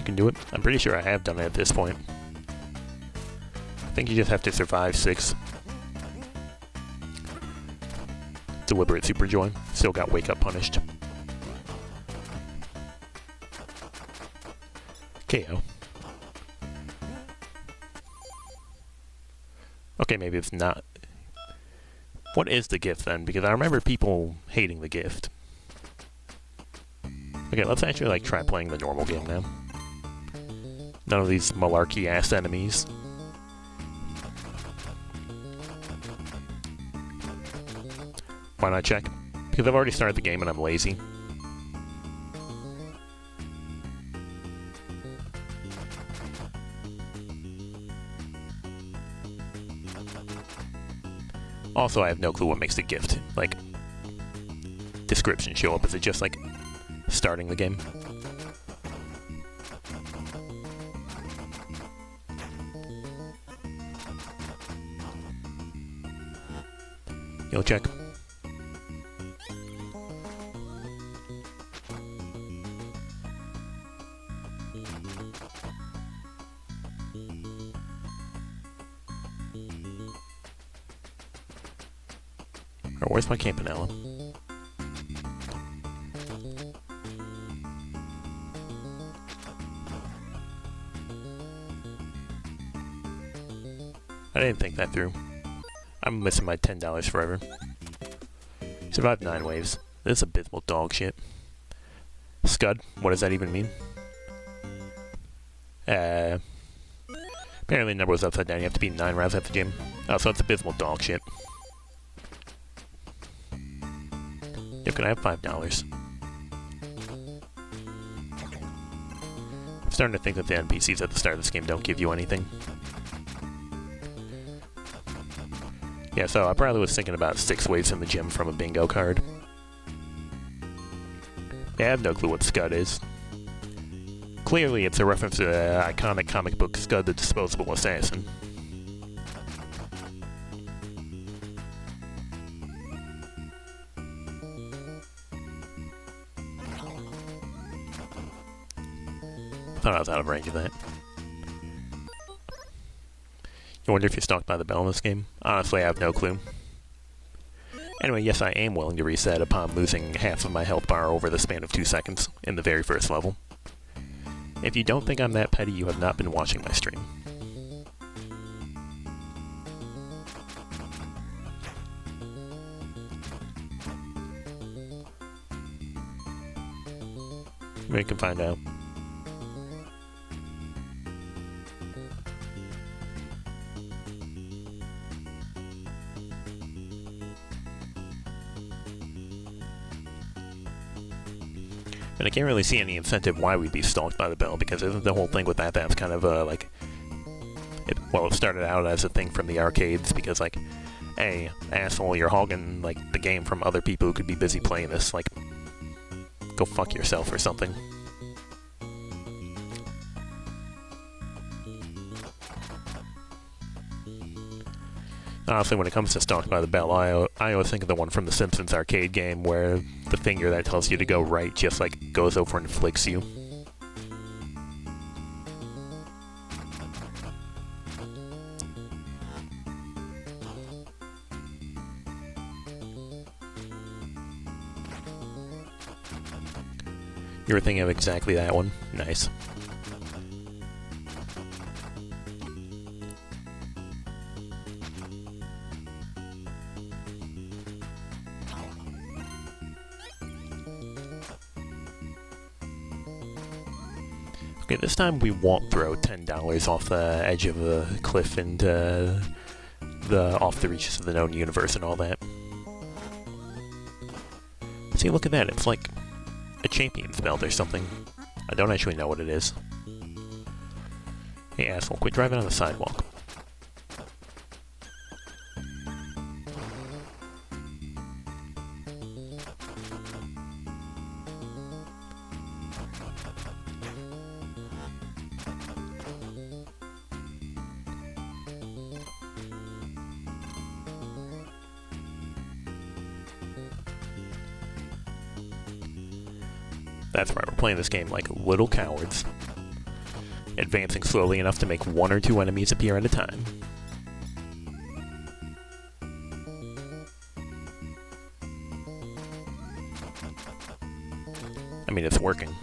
can do it. I'm pretty sure I have done it at this point. I think you just have to survive 6. Deliberate Super Joy. Still got Wake Up punished. KO. Okay, maybe it's not. What is the gift then? Because I remember people hating the gift. Okay, let's actually like try playing the normal game now. None of these malarkey-ass enemies. Why not check? Because I've already started the game and I'm lazy. Also, I have no clue what makes the gift, like, description show up. Is it just, like, starting the game? You'll check. Or where's my Campanella? I didn't think that through. I'm missing my $10 forever. Survived 9 waves. This is abysmal dog shit. Scud? What does that even mean? Apparently the number was upside down. You have to beat 9 rounds at the gym. Oh, so it's abysmal dog shit. Yo, can I have $5? I'm starting to think that the NPCs at the start of this game don't give you anything. Yeah, so I probably was thinking about 6 waves in the gym from a bingo card. Yeah, I have no clue what Scud is. Clearly, it's a reference to the iconic comic book Scud the Disposable Assassin. I thought I was out of range of that. You wonder if you're stalked by the bell in this game? Honestly, I have no clue. Anyway, yes, I am willing to reset upon losing half of my health bar over the span of 2 seconds in the very first level. If you don't think I'm that petty, you have not been watching my stream. We can find out. And I can't really see any incentive why we'd be stalked by the bell, because isn't the whole thing with that that's kind of, like... it started out as a thing from the arcades, because, like, hey, asshole, you're hogging, like, the game from other people who could be busy playing this, like, go fuck yourself or something. Honestly, when it comes to Stalked by the Bell, I always think of the one from the Simpsons arcade game where the finger that tells you to go right just, like, goes over and flicks you. You were thinking of exactly that one? Nice. Okay, this time we won't throw $10 off the edge of a cliff and off the reaches of the known universe and all that. See, look at that, it's like a champion's belt or something. I don't actually know what it is. Hey asshole, quit driving on the sidewalk. That's right, we're playing this game like little cowards. advancing slowly enough to make 1 or 2 enemies appear at a time. I mean, it's working.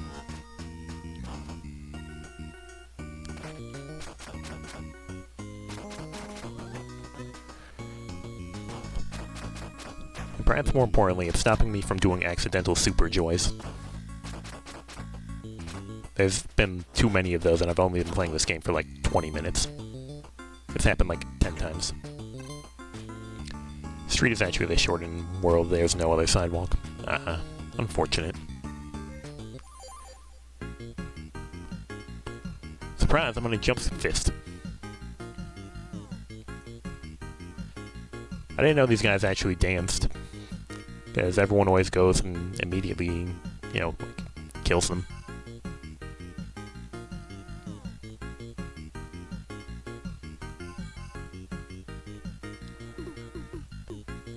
And perhaps more importantly, it's stopping me from doing accidental super joys. There's been too many of those, and I've only been playing this game for like 20 minutes. It's happened like 10 times. Street is actually this short in world, there's no other sidewalk. Unfortunate. Surprise, I'm gonna jump fist. I didn't know these guys actually danced. Because everyone always goes and immediately, you know, like, kills them.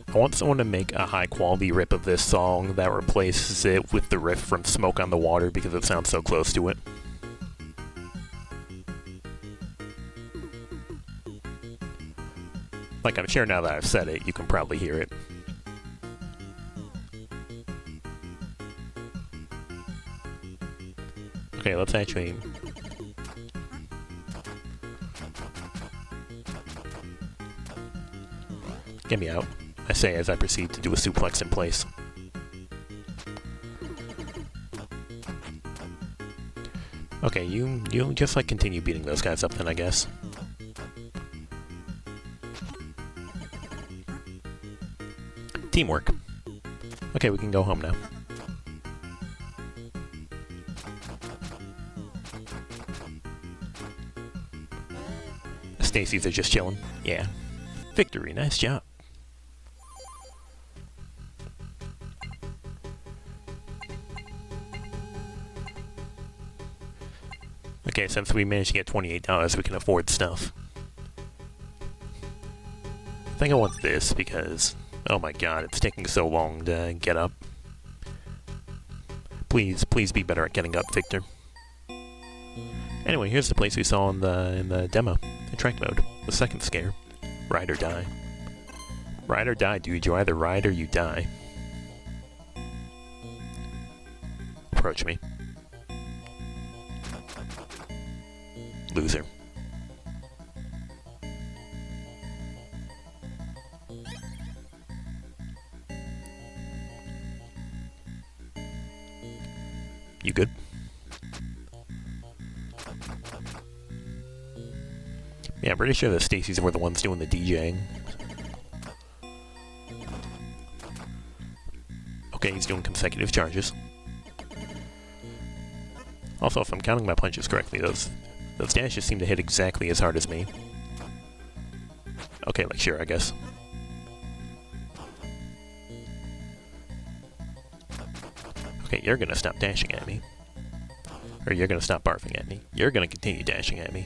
I want someone to make a high-quality rip of this song that replaces it with the riff from Smoke on the Water because it sounds so close to it. Like, I'm sure now that I've said it, you can probably hear it. Okay, let's actually... Get me out, I say as I proceed to do a suplex in place. Okay, you just like continue beating those guys up then, I guess. Teamwork. Okay, we can go home now. Stacy's are just chilling. Yeah. Victory, nice job. Okay, since we managed to get $28, we can afford stuff. I think I want this because, oh my god, it's taking so long to get up. Please be better at getting up, Victor. Anyway, here's the place we saw in the demo, in track mode, the second scare. Ride or die. Ride or die, dude. You either ride or you die. Approach me. Loser. You good? Yeah, I'm pretty sure the Stacys were the ones doing the DJing. Okay, he's doing consecutive charges. Also, if I'm counting my punches correctly, those dashes seem to hit exactly as hard as me. Okay, like, sure, I guess. Okay, you're gonna stop dashing at me. Or you're gonna stop barfing at me. You're gonna continue dashing at me.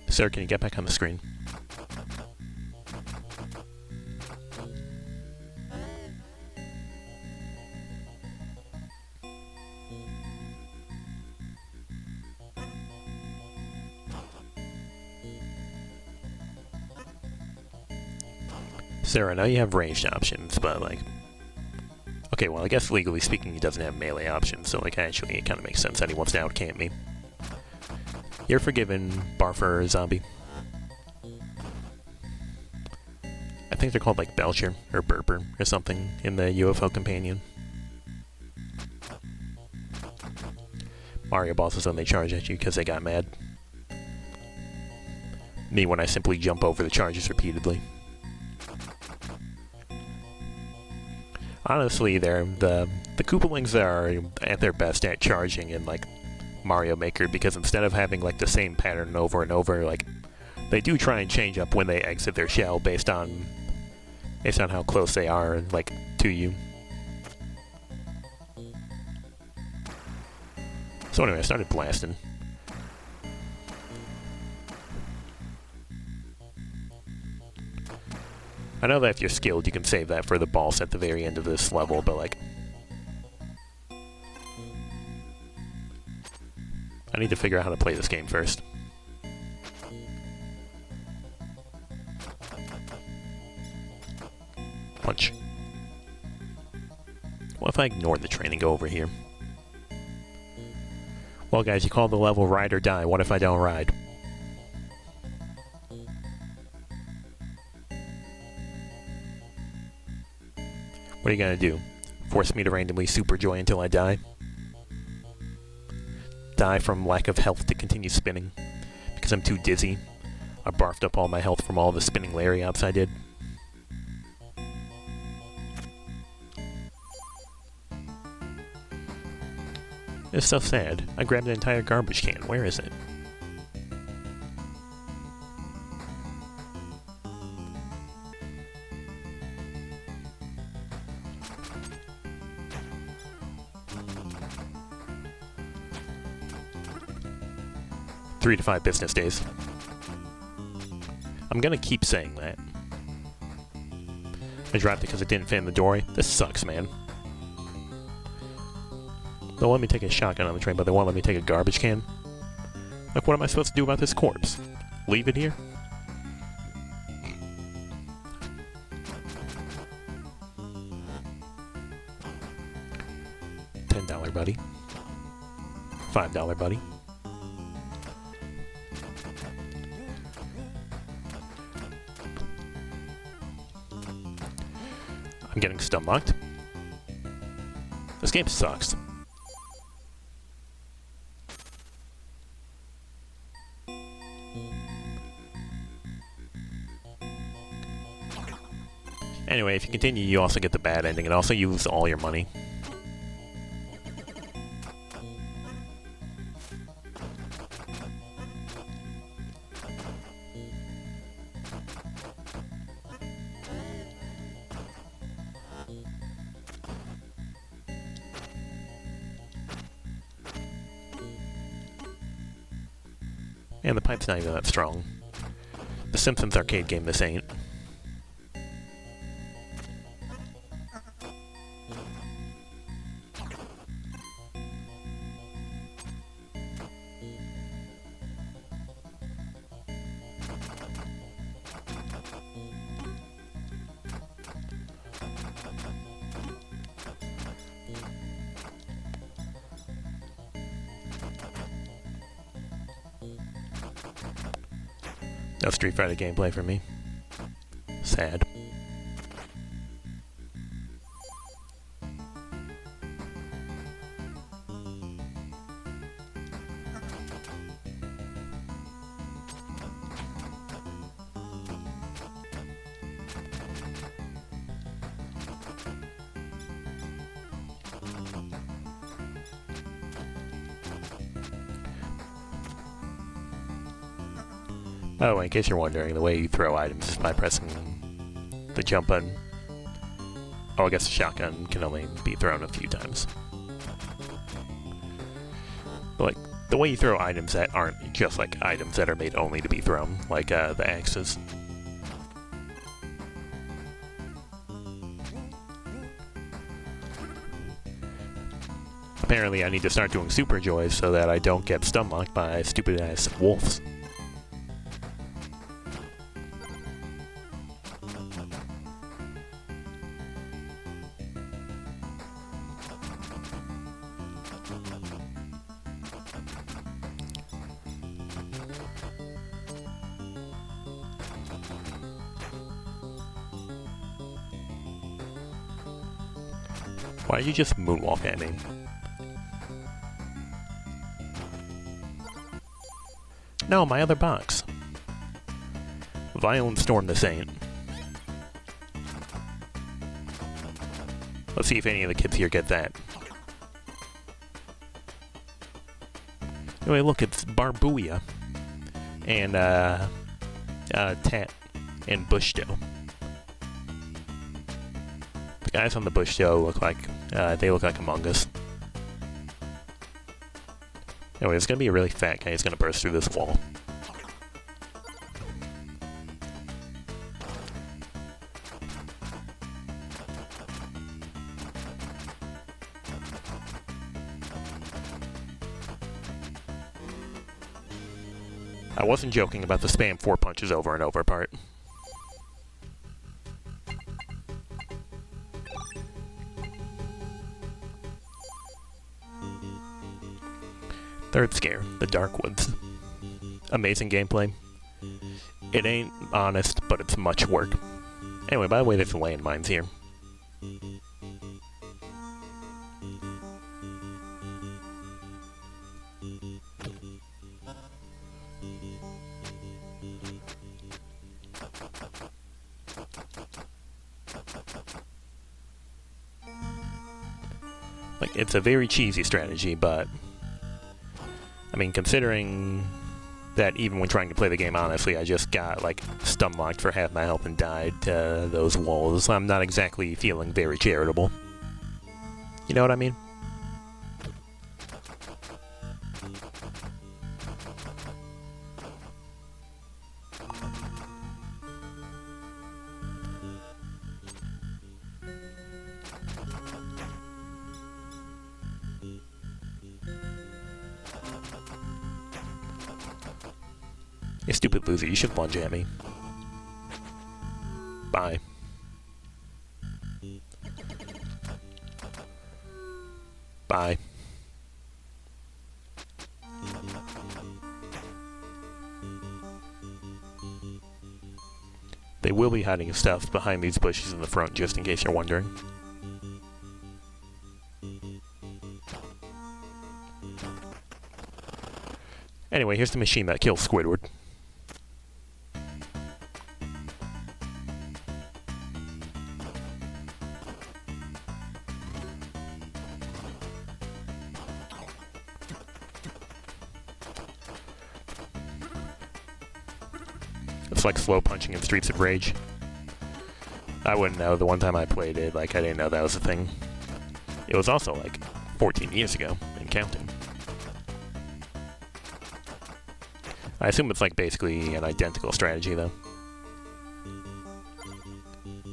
Sir, can you get back on the screen? Sir, I know you have ranged options, but like... Okay, well, I guess legally speaking he doesn't have melee options, so like actually it kind of makes sense that he wants to out-camp me. You're forgiven, Barfer Zombie. I think they're called like Belcher or Burper or something in the UFO companion. Mario bosses when they charge at you because they got mad. Me when I simply jump over the charges repeatedly. Honestly, the Koopalings are at their best at charging in like Mario Maker because instead of having like the same pattern over and over, like they do try and change up when they exit their shell based on how close they are like to you. So anyway, I started blasting. I know that if you're skilled, you can save that for the boss at the very end of this level, but like... I need to figure out how to play this game first. Punch. What if I ignore the train and go over here? Well, guys, you call the level Ride or Die. What if I don't ride? What are you gonna do? Force me to randomly super joy until I die? Die from lack of health to continue spinning because I'm too dizzy. I barfed up all my health from all the spinning lariats I did. This stuff's sad. I grabbed an entire garbage can. Where is it? Three to 5 business days. I'm gonna keep saying that. I dropped it because it didn't fit in the doorway. This sucks, man. They'll let me take a shotgun on the train, but they won't let me take a garbage can. Like, what am I supposed to do about this corpse? Leave it here? $10 buddy. $5 buddy. I'm getting stun-locked. This game sucks. Anyway, if you continue, you also get the bad ending, and also you lose all your money. And the pipe's not even that strong. The Simpsons arcade game this ain't. No Street Fighter gameplay for me. Sad. Oh, in case you're wondering, the way you throw items is by pressing the jump button. Oh, I guess the shotgun can only be thrown a few times. But, like, the way you throw items that aren't just, like, items that are made only to be thrown, like, the axes. Apparently, I need to start doing super joys so that I don't get stun-locked by stupid-ass wolves. Why did you just moonwalk at me? No, my other box. Violent Storm this ain't. Let's see if any of the kids here get that. Anyway, look, it's Barbuia. And, Tat and Bush Doe. The guys on the Bush Doe look like, they look like Among Us. Anyway, it's gonna be a really fat guy who's gonna burst through this wall. I wasn't joking about the spam 4 punches over and over part. Third scare, the Dark Woods. Amazing gameplay. It ain't honest, but it's much work. Anyway, by the way, there's landmines here. Like, it's a very cheesy strategy, but I mean, considering that even when trying to play the game honestly, I just got, like, stun-locked for half my health and died to those walls, I'm not exactly feeling very charitable. You know what I mean? You stupid loser, you should lunge at me. Bye. Bye. They will be hiding stuff behind these bushes in the front, just in case you're wondering. Anyway, here's the machine that kills Squidward. It's like slow punching in Streets of Rage. I wouldn't know. The one time I played it, like, I didn't know that was a thing. It was also, like, 14 years ago, and counting. I assume it's, like, basically an identical strategy, though.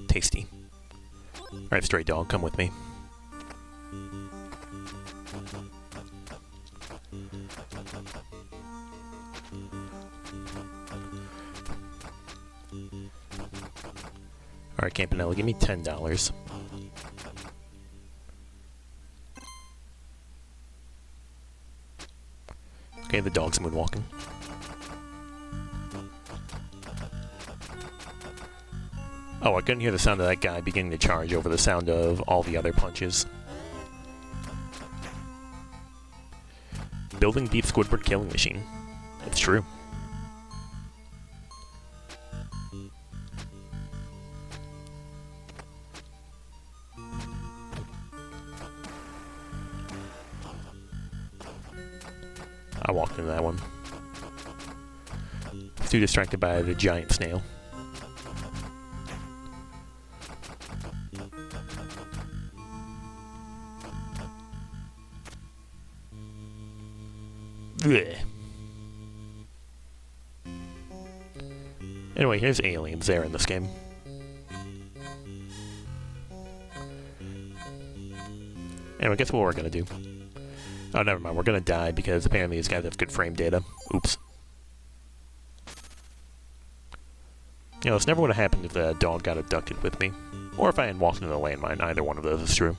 Tasty. Alright, stray dog, come with me. Alright, Campanella, give me $10. Okay, the dog's moonwalking. Oh, I couldn't hear the sound of that guy beginning to charge over the sound of all the other punches. Building Deep Squidward killing machine. It's true. I walked into that one. Too distracted by the giant snail. Blech. Anyway, here's aliens there in this game. Anyway, guess what we're gonna do? Oh, never mind. We're gonna die because apparently these guys have good frame data. Oops. You know, this never would have happened if the dog got abducted with me. Or if I had walked into the landmine. Either one of those is true.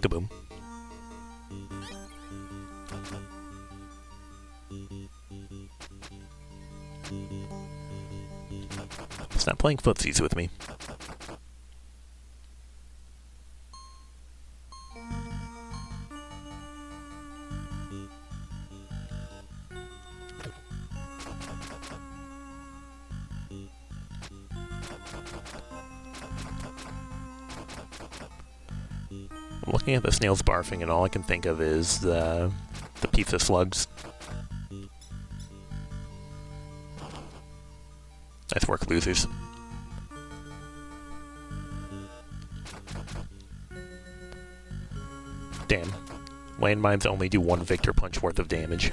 Kaboom. Stop playing footsies with me. I'm looking at the snails barfing, and all I can think of is the pizza slugs. Nice work, losers. Damn. Landmines only do 1 Victor Punch worth of damage.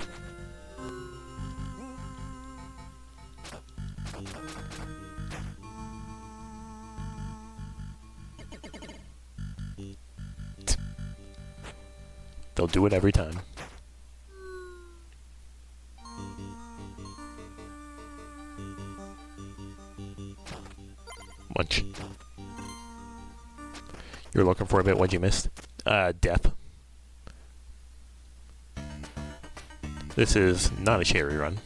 They'll do it every time. Munch. You were looking for a bit, what'd you miss? Death. This is not a cherry run.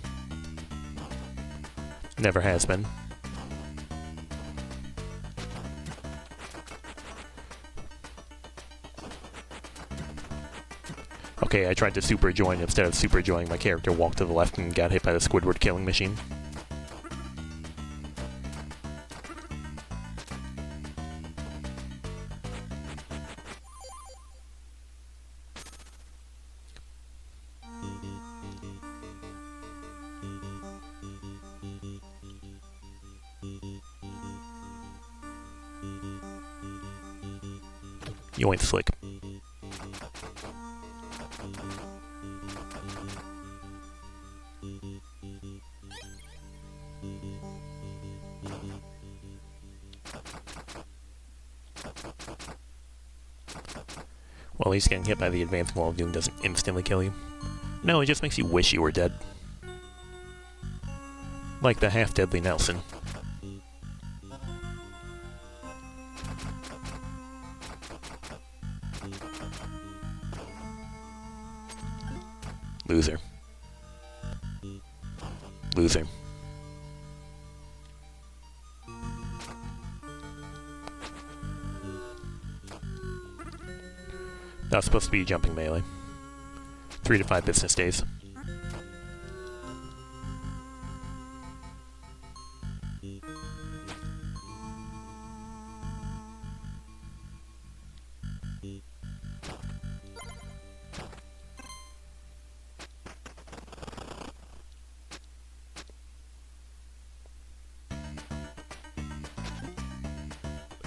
Never has been. Okay, I tried to super join. Instead of super joining, my character walked to the left and got hit by the Squidward killing machine. You ain't slick. Well, at least getting hit by the advanced wall of doom doesn't instantly kill you. No, it just makes you wish you were dead. Like the half-deadly Nelson. Loser. Loser. That's supposed to be jumping melee. 3 to 5 business days.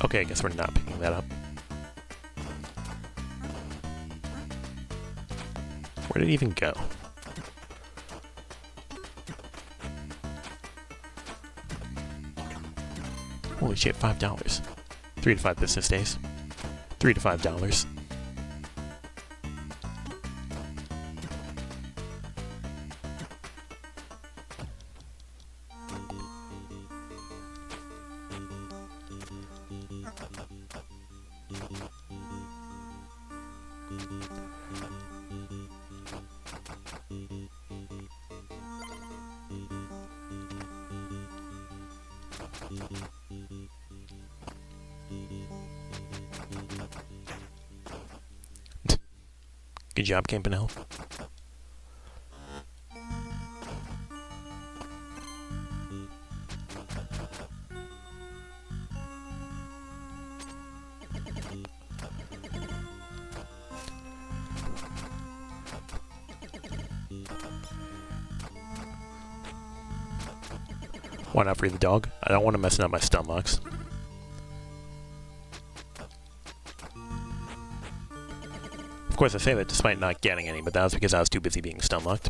Okay, I guess we're not picking that up. Where did it even go? Holy shit, $5. 3 to 5 business days. $3 to $5. Good job, Campanella. Why not free the dog? I don't want to mess up my stun locks. Of course, I say that despite not getting any, but that was because I was too busy being stun locked.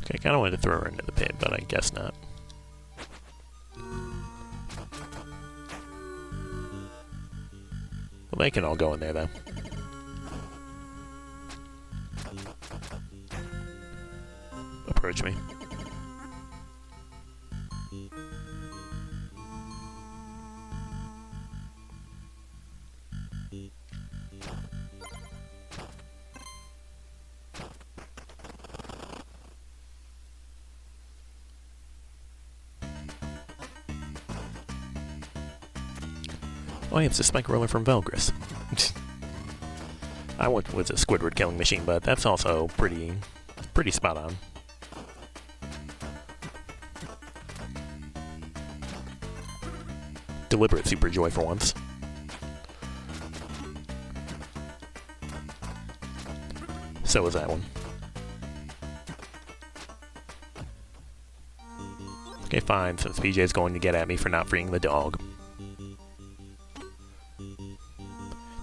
Okay, I kind of wanted to throw her into the pit, but I guess not. Well, they can all go in there, though. Approach me. Oh, yeah, it's the spike roller from Velgris. I went with a Squidward killing machine, but that's also pretty spot on. Deliberate super joy for once. So was that one. Okay, fine, since PJ's going to get at me for not freeing the dog.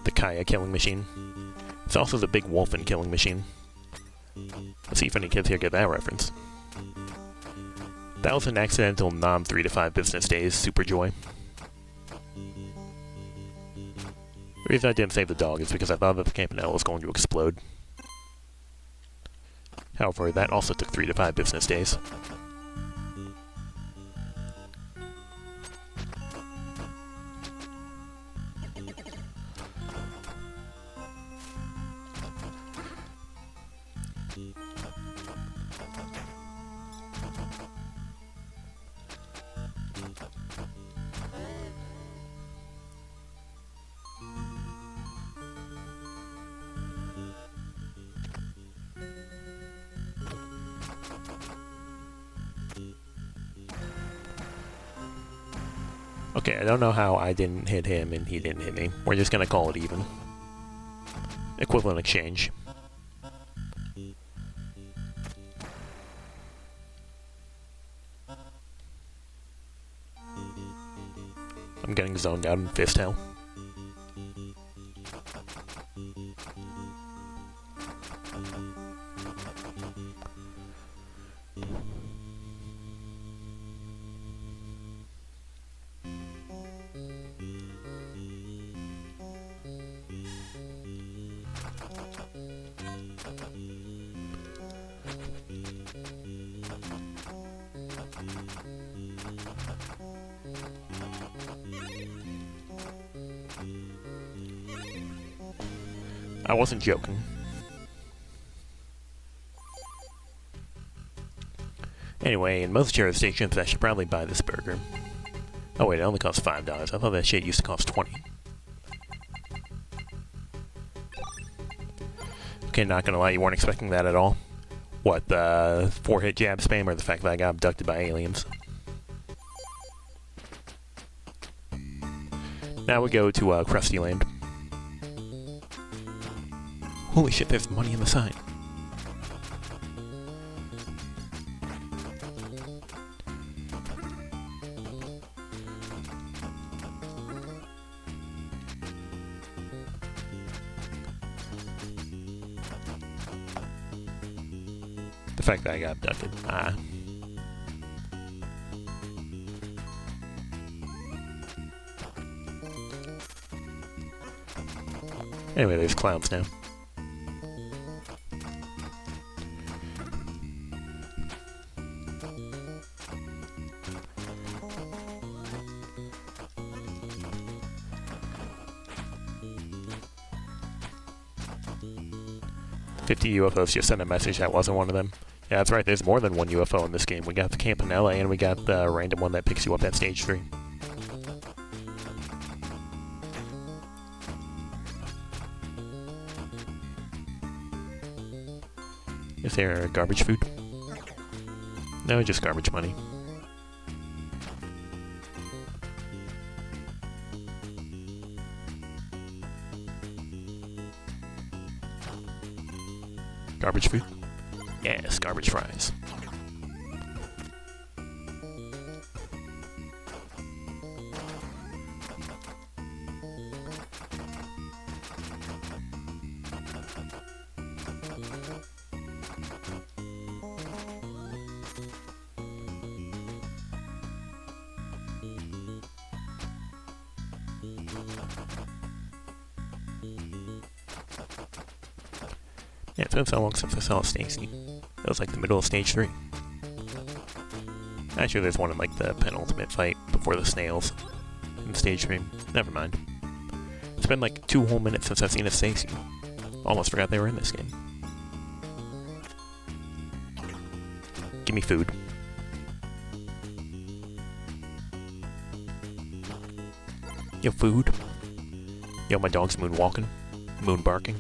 The Kaya killing machine. It's also the big Wolfen killing machine. Let's see if any kids here get that reference. That was an accidental non-3 to 5 business days super joy. The reason I didn't save the dog is because I thought that the Campanella was going to explode. However, that also took 3 to 5 business days. Okay, I don't know how I didn't hit him and he didn't hit me. We're just gonna call it even. Equivalent exchange. I'm getting zoned out in fist hell. I wasn't joking. Anyway, in most cherry stations, I should probably buy this burger. Oh wait, it only costs $5. I thought that shit used to cost $20. Okay, not gonna lie, you weren't expecting that at all. What, the 4-hit jab spam or the fact that I got abducted by aliens? Now we go to Krusty Land. Holy shit, there's money in the sign. The fact that I got abducted. Anyway, there's clowns now. UFOs just sent a message that wasn't one of them. Yeah, that's right, there's more than one UFO in this game. We got the Campanella and we got the random one that picks you up at stage 3. Is there garbage food? No, just garbage money. Garbage food? Yes, garbage fries. Yeah, it's been so long since I saw Stacy. That was like the middle of stage 3. Actually, there's one in like the penultimate fight before the snails in stage 3. Never mind. It's been like 2 whole minutes since I've seen a Stacy. Almost forgot they were in this game. Give me food. Yo, food. Yo, my dog's moonwalking. Moon barking.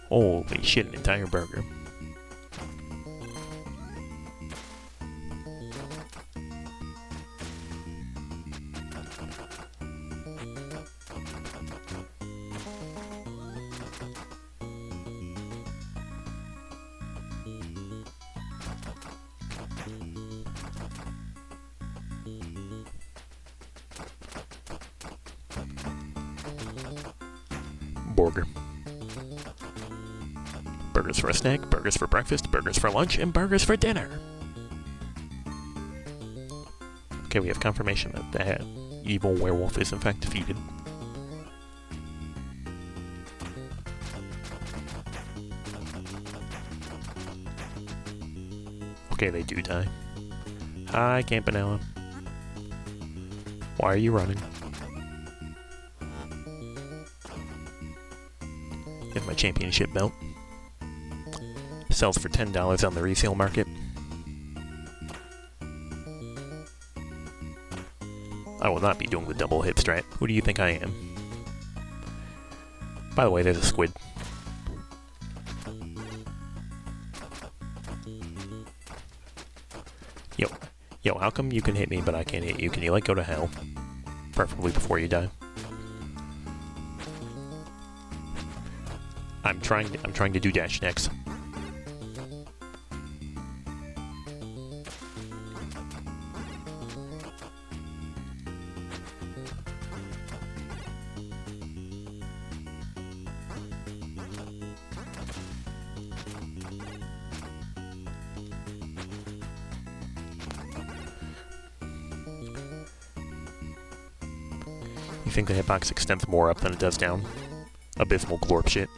Holy shit, an entire burger. Burger. Burgers for a snack, burgers for breakfast, burgers for lunch, and burgers for dinner. Okay, we have confirmation that that evil werewolf is in fact defeated. Okay, they do die. Hi, Campanella. Why are you running? Get my championship belt. Sells for $10 on the resale market. I will not be doing the double hip strat. Who do you think I am? By the way, there's a squid. Yo, how come you can hit me but I can't hit you? Can you like go to hell? Preferably before you die. I'm trying to do dash next. You think the hitbox extends more up than it does down? Abysmal glorp shit.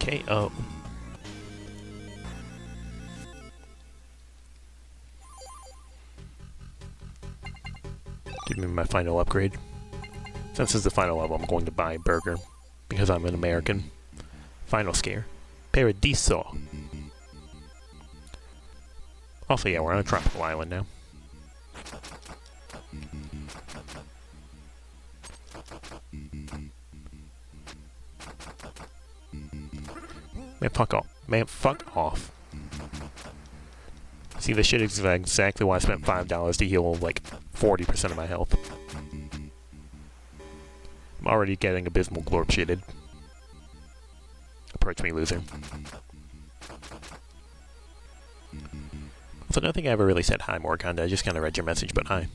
KO. Give me my final upgrade. Since this is the final level, I'm going to buy a burger because I'm an American. Final scare. Paradiso. Also, yeah, we're on a tropical island now. Man, fuck off. Man, fuck off. See, this shit is exactly why I spent $5 to heal, like, 40% of my health. I'm already getting abysmal glorp shitted. Approach me, loser. So I don't think I ever really said hi, Morganda. I just kind of read your message, but hi.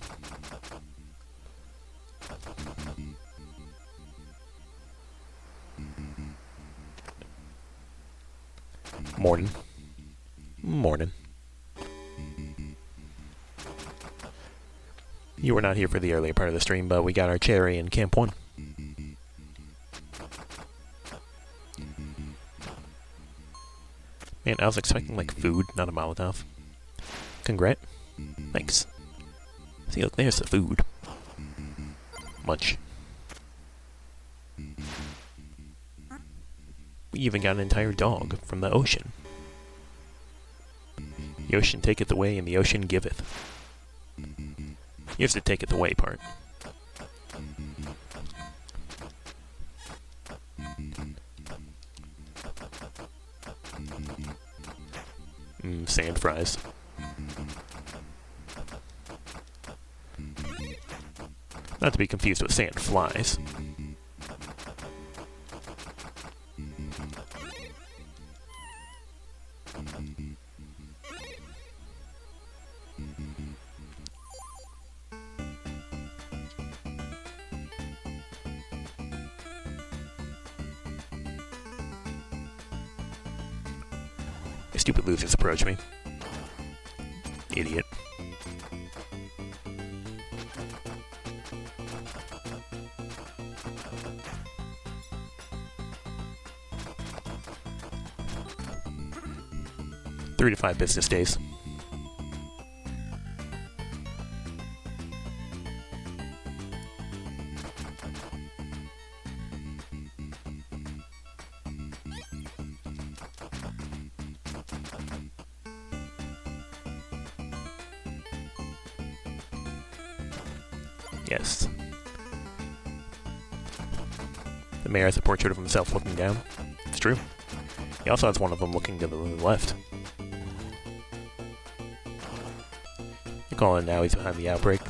Morning. Morning. You were not here for the earlier part of the stream, but we got our cherry in Camp 1. Man, I was expecting, like, food, not a Molotov. Congrats. Thanks. See, look, there's the food. Munch. We even got an entire dog from the ocean. The ocean taketh away, and the ocean giveth. Here's the taketh away part. Sand fries. Not to be confused with sand flies. Stupid losers approach me. Idiot. 3 to 5 business days. Yes. The mayor has a portrait of himself looking down. It's true. He also has one of them looking to the left. You call it now, he's behind the outbreak.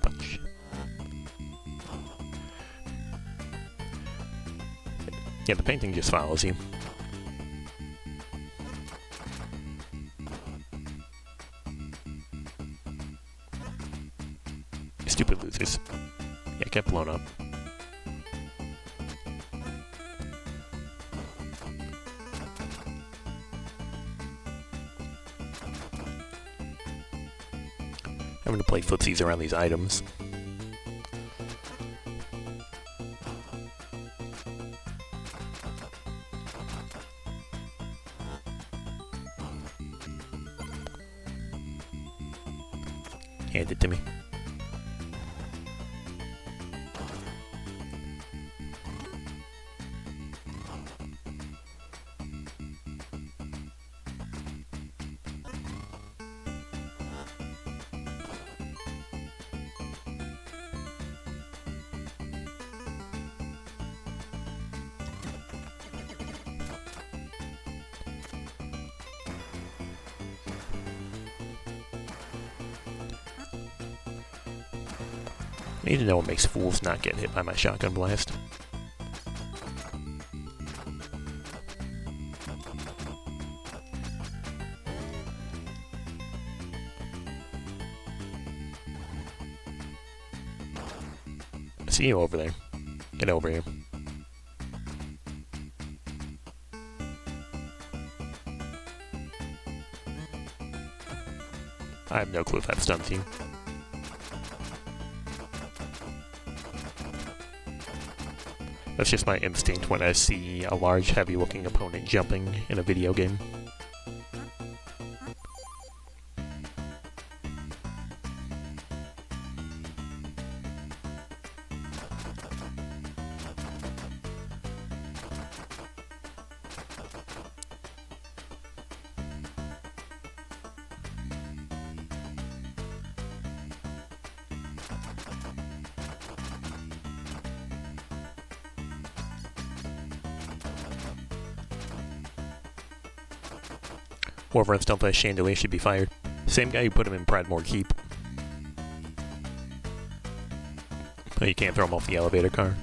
Punch. Yeah, the painting just follows you. Stupid losers. Yeah, get blown up. I'm gonna play footsies around these items. Hand it to me. I need to know what makes fools not get hit by my shotgun blast. I see you over there. Get over here. I have no clue if that stuns you. That's just my instinct when I see a large, heavy-looking opponent jumping in a video game. Whoever installed that chandelier should be fired. Same guy who put him in Pradmore Keep. Oh, you can't throw him off the elevator car?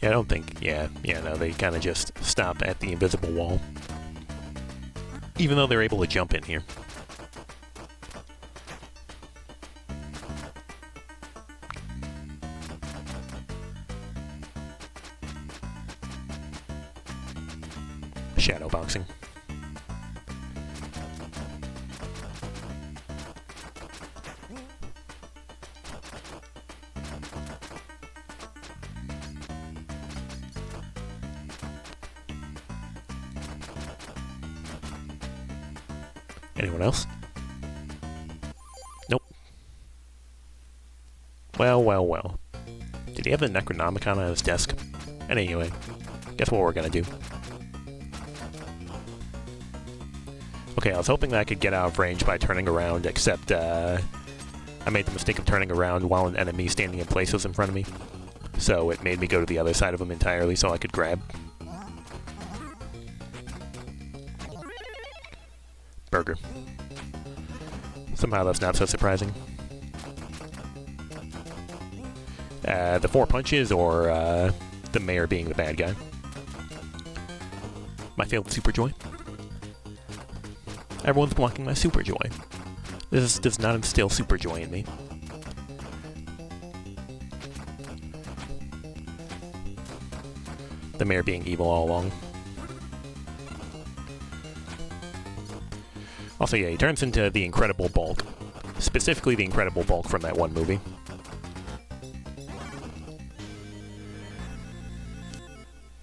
Yeah, I don't think... Yeah, no, they kind of just stop at the invisible wall. Even though they're able to jump in here. Shadow boxing. Anyone else? Nope. Well. Did he have the Necronomicon on his desk? Anyway, guess what we're gonna do. Okay, I was hoping that I could get out of range by turning around, except I made the mistake of turning around while an enemy standing in place was in front of me. So it made me go to the other side of him entirely so I could grab. Burger. Somehow that's not so surprising. The 4 punches or the mayor being the bad guy. My failed Super Joy. Everyone's blocking my Super Joy. This does not instill Super Joy in me. The mayor being evil all along. Also, yeah, he turns into the Incredible Bulk. Specifically the Incredible Bulk from that one movie.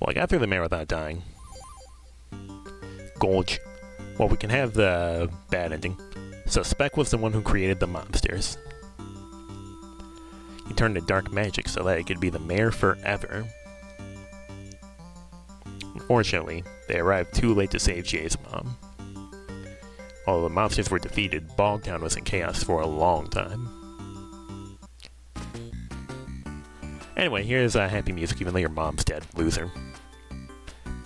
Well, I got through the mayor without dying. Gorge. Well, we can have the bad ending. So Speck was the one who created the mobsters. He turned to dark magic so that he could be the mayor forever. Unfortunately, they arrived too late to save Jay's mom. Although the mobsters were defeated, Bogtown was in chaos for a long time. Anyway, here's happy music even though your mom's dead, loser.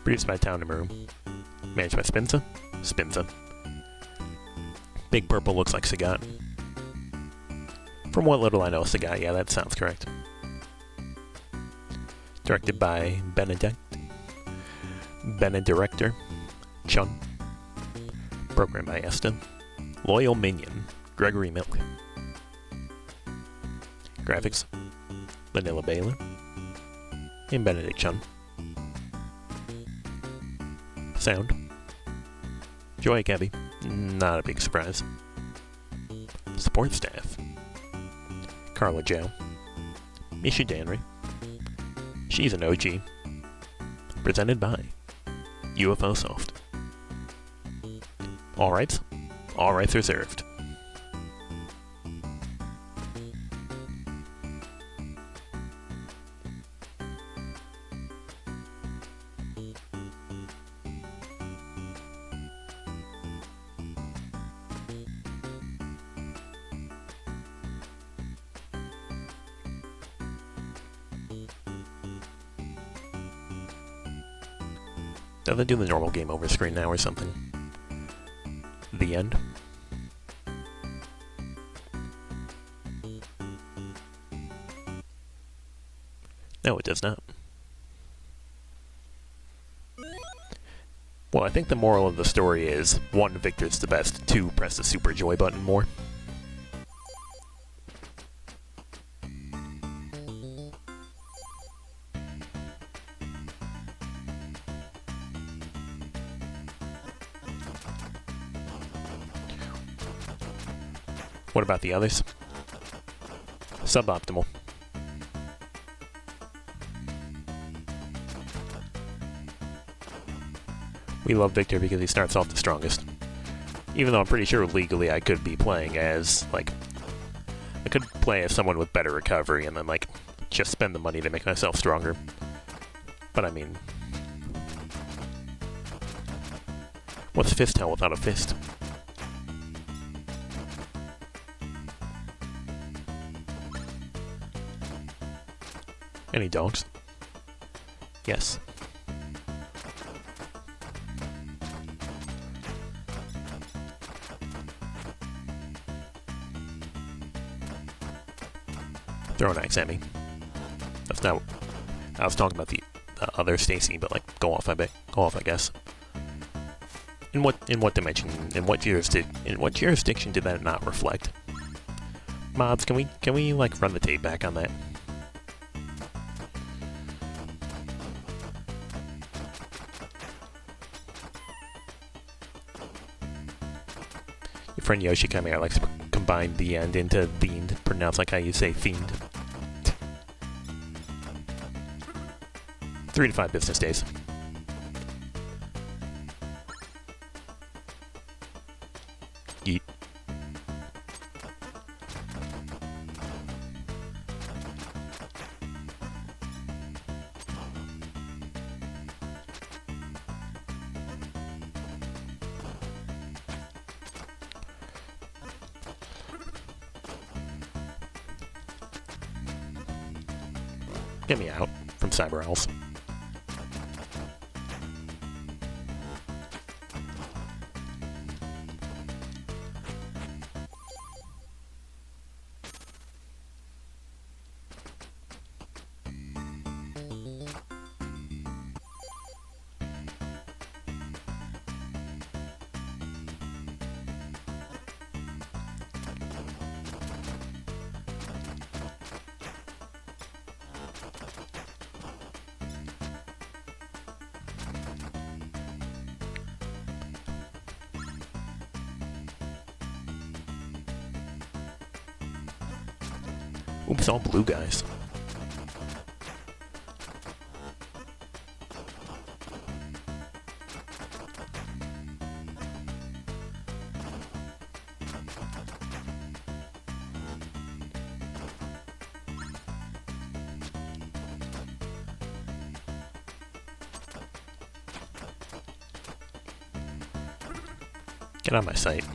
Produced by Town and Maru. Managed by Spinza. Big Purple looks like Sagat. From what little I know, Sagat, yeah, that sounds correct. Directed by Benedirector Chun. Programmed by Esta. Loyal Minion, Gregory Milk. Graphics, Vanilla Baylor. And Benedict Chun. Sound, Joy Cabby, not a big surprise. Support staff, Carla Jow, Misha Danry, she's an OG. Presented by UFO Soft. All rights reserved. Does it do the normal game over screen now or something? The end. No, it does not. Well, I think the moral of the story is 1. Victor's the best, 2. Press the Super Joy button more. What about the others? Suboptimal. We love Victor because he starts off the strongest. Even though I'm pretty sure legally I could be playing as, like, I could play as someone with better recovery and then, like, just spend the money to make myself stronger. But I mean, what's Fist Hell without a fist? Any dogs? Yes. Throw an axe at me. That's not. I was talking about the other Stacy, but like, go off. I guess. In what dimension? In what jurisdiction did that not reflect? Mods, can we like run the tape back on that? Your friend Yoshi coming out likes to combine the end into fiend, pronounce like how you say fiend. 3 to 5 business days. Yeet. Get me out from Cyber Owls. Oops, all blue guys. Get on my site.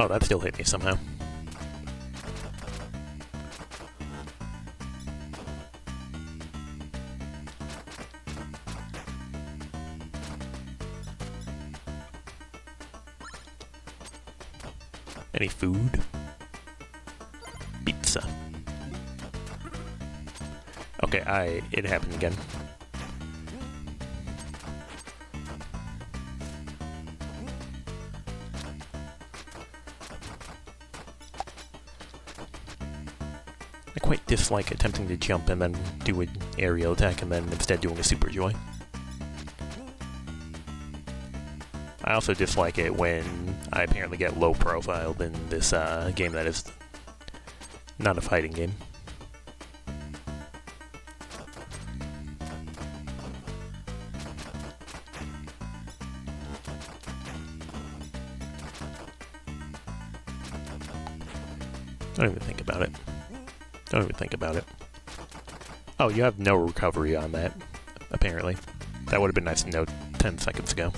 Oh, that still hit me somehow. Any food? Pizza. Okay, it happened again. I quite dislike attempting to jump and then do an aerial attack and then instead doing a super joy. I also dislike it when I apparently get low profiled in this game that is not a fighting game. Don't even think about it. Don't even think about it. Oh, you have no recovery on that, apparently. That would have been nice to know 10 seconds ago.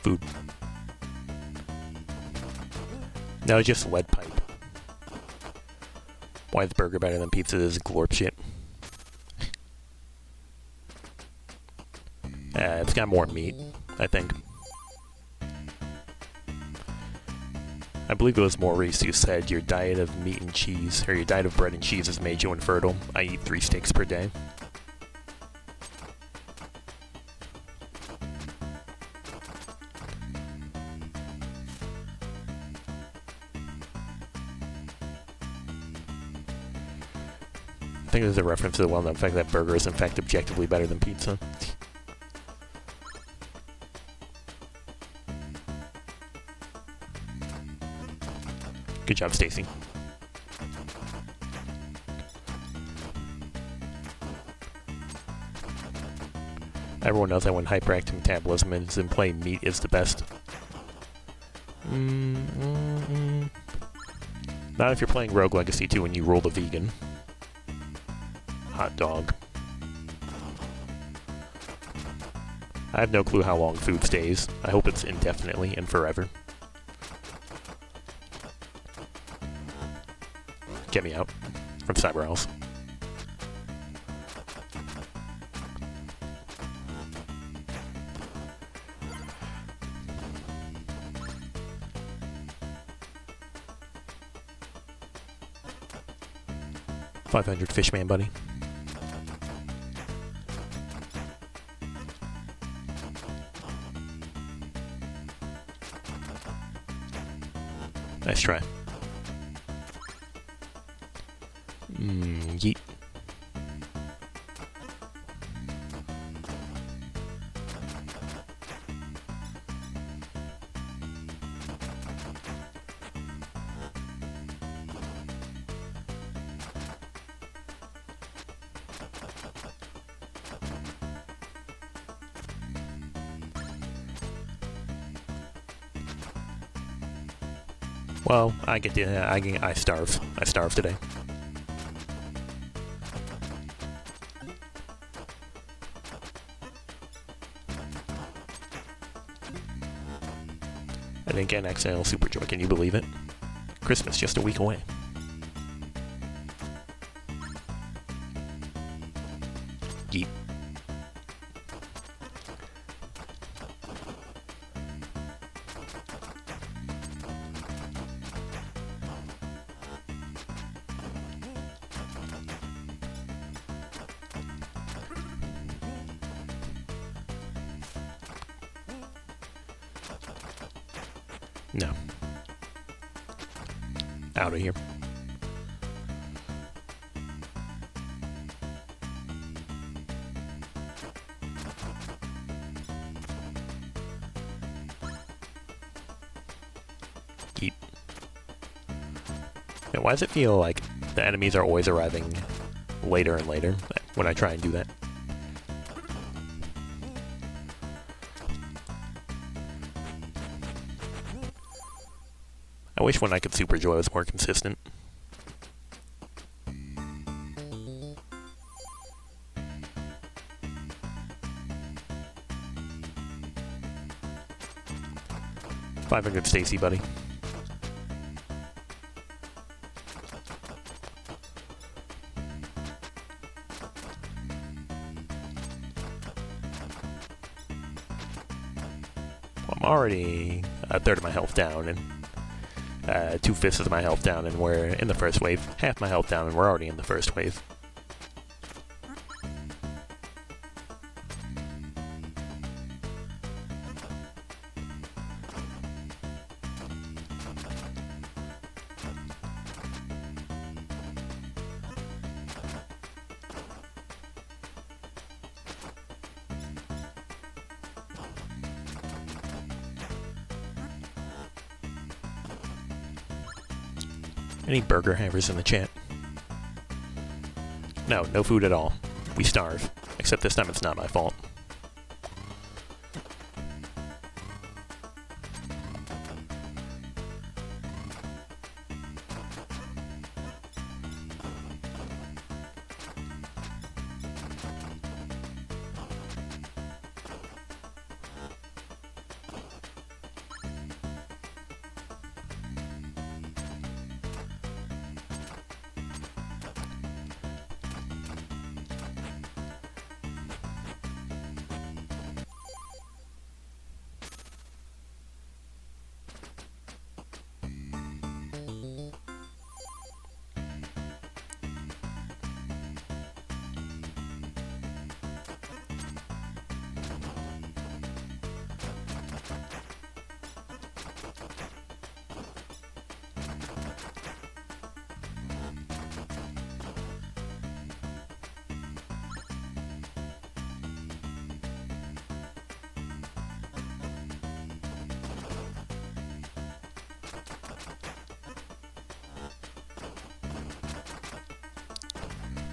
Food. No, just lead pipe. Why is burger better than pizza is glorp shit. It's got more meat, I think. I believe it was Maurice who said your diet of meat and cheese, or your diet of bread and cheese has made you infertile. I eat 3 steaks per day. I think there's a reference to the well-known fact that burger is in fact objectively better than pizza. Good job, Stacy. Everyone knows that when hyperactive metabolism is in play, meat is the best. Not if you're playing Rogue Legacy 2 and you roll the vegan. Hot dog. I have no clue how long food stays. I hope it's indefinitely and forever. Get me out from Cyber House. $500 Fishman, buddy. Nice try. Yeet. Well, I starve. I starve today. I didn't get an XL Superjoy, can you believe it? Christmas just a week away. Yeet. No. Out of here. Yeet. Now, why does it feel like the enemies are always arriving later and later when I try and do that? I wish when I could Super Joy was more consistent. $500 Stacy, buddy. Well, I'm already a third of my health down, and 2/5 of my health down, and we're in the first wave. Half my health down, and we're already in the first wave. Any burger havers in the chat? No, no food at all. We starve. Except this time it's not my fault.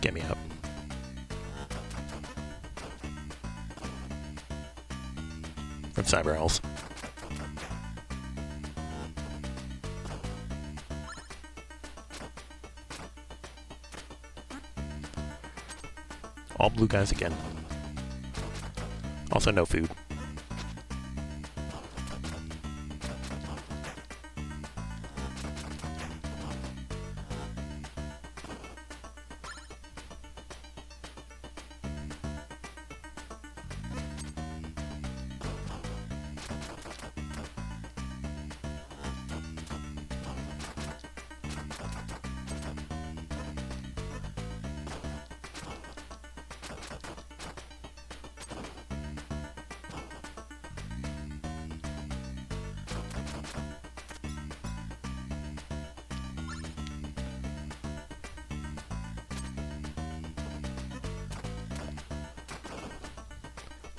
Get me up. From Cyber Owls. All blue guys again. Also no food.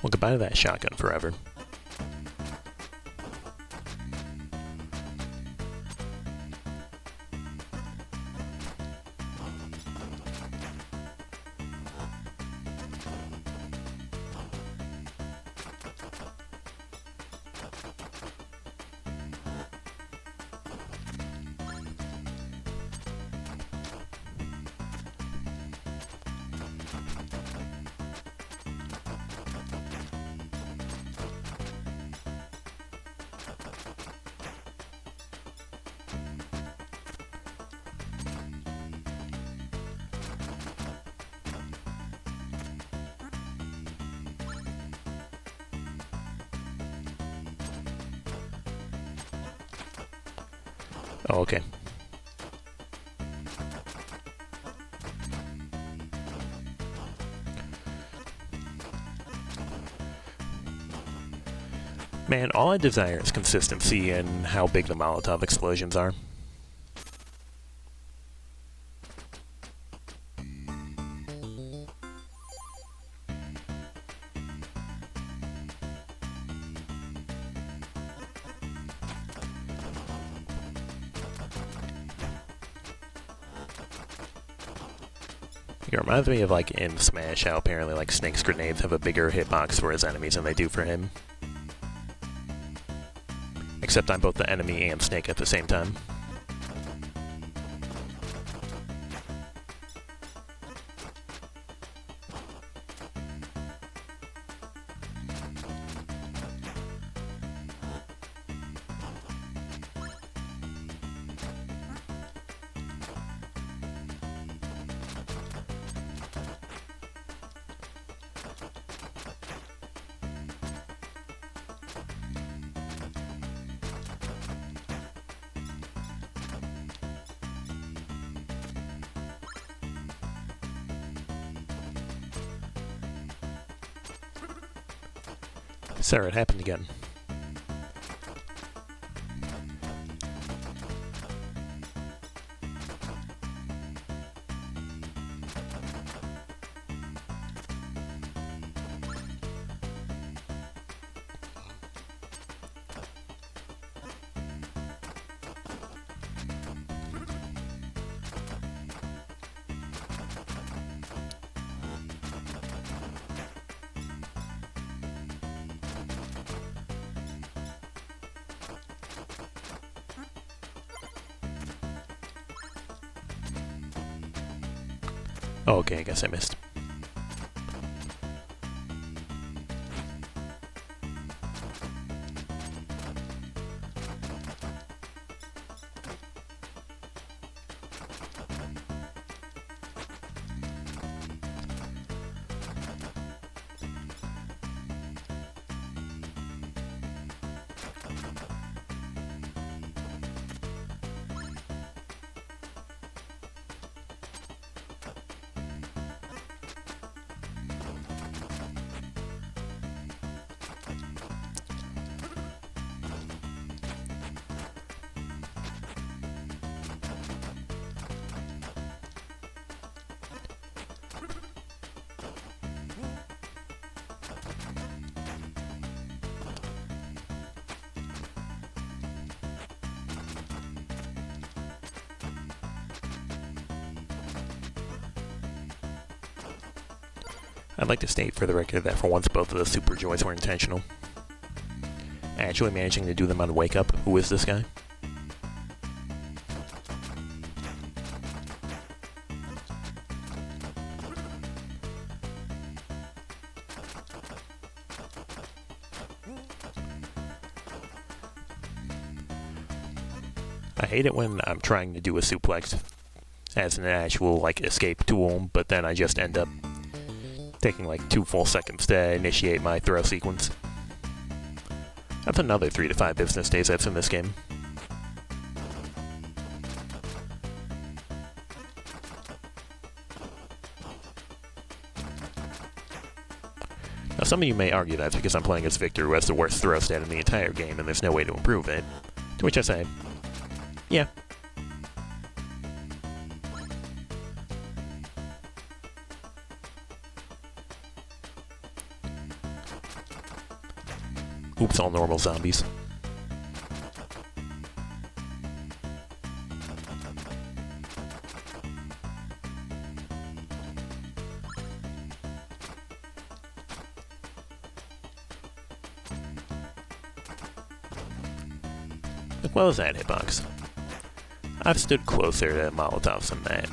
Well, goodbye to that shotgun forever. Oh, okay. Man, all I desire is consistency in how big the Molotov explosions are. It reminds me of, like, in Smash, how apparently, like, Snake's grenades have a bigger hitbox for his enemies than they do for him. Except I'm both the enemy and Snake at the same time. Sarah, it happened again. Oh, okay, I guess I missed. I'd like to state for the record that for once both of the super joys were intentional. Actually managing to do them on Wake Up. Who is this guy? I hate it when I'm trying to do a suplex as an actual, like, escape tool, but then I just end up taking like 2 full seconds to initiate my throw sequence. That's another 3 to 5 business days that's in this game. Now some of you may argue that's because I'm playing as Victor, who has the worst throw stat in the entire game and there's no way to improve it. To which I say, yeah. Oops, all normal zombies. Look, what was that hitbox? I've stood closer to Molotovs than that.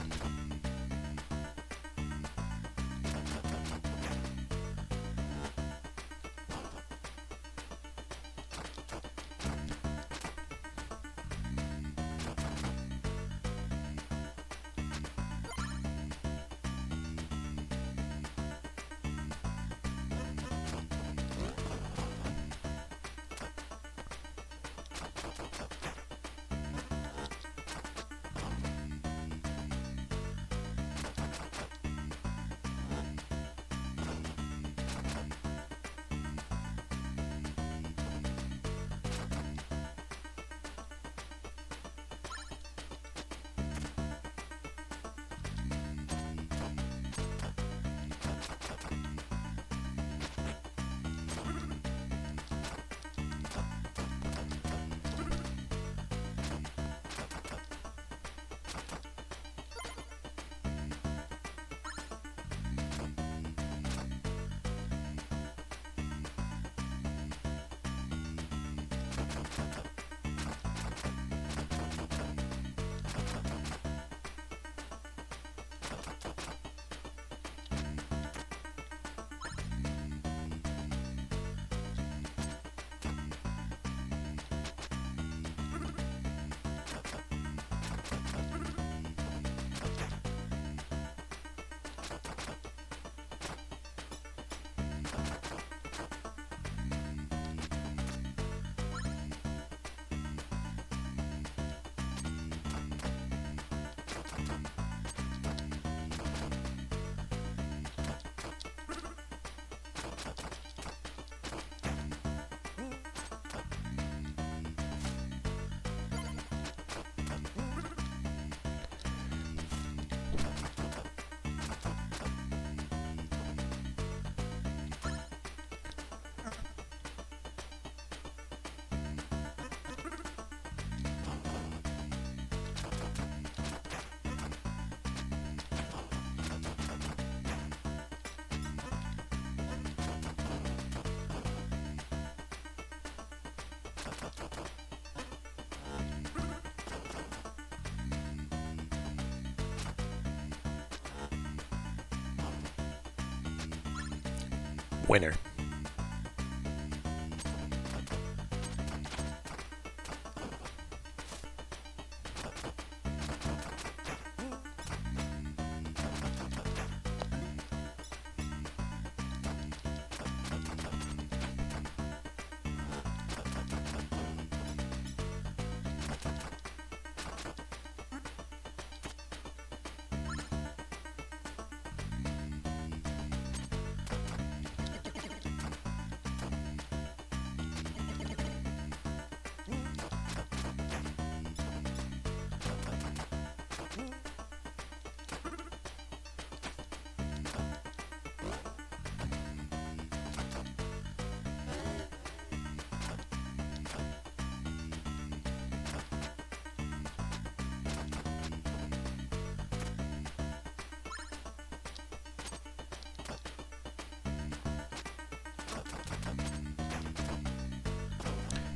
Winner.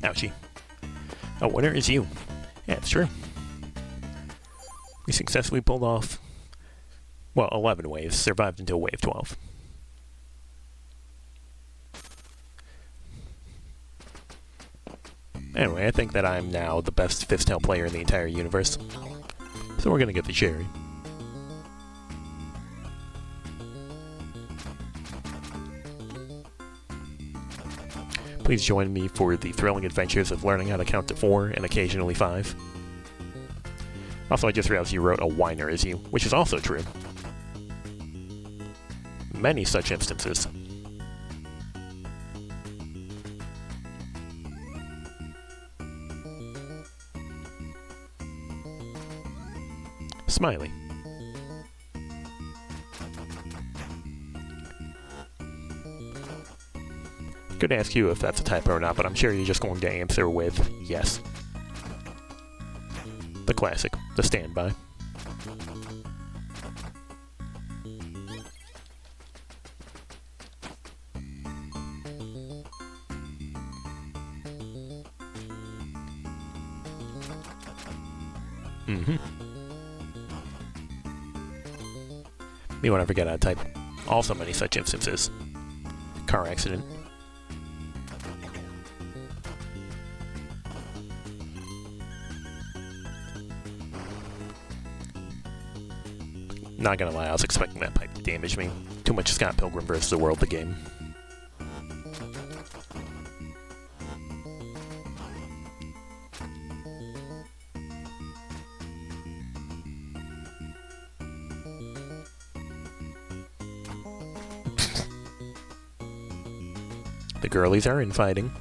Ouchie. A winner is you. Yeah, it's true. We successfully pulled off, well, 11 waves, survived until wave 12. Anyway, I think that I'm now the best fifth-tail player in the entire universe. So we're gonna get the cherry. Please join me for the thrilling adventures of learning how to count to 4 and occasionally 5. Also, I just realized you wrote a whiner as you, which is also true. Many such instances. Smiley. Could ask you if that's a typo or not, but I'm sure you're just going to answer with yes. The classic, the standby. Me when I forget how to type. Also many such instances. Car accident. Not gonna lie, I was expecting that pipe to damage me. Too much Scott Pilgrim vs. the World, the game. The girlies are infighting.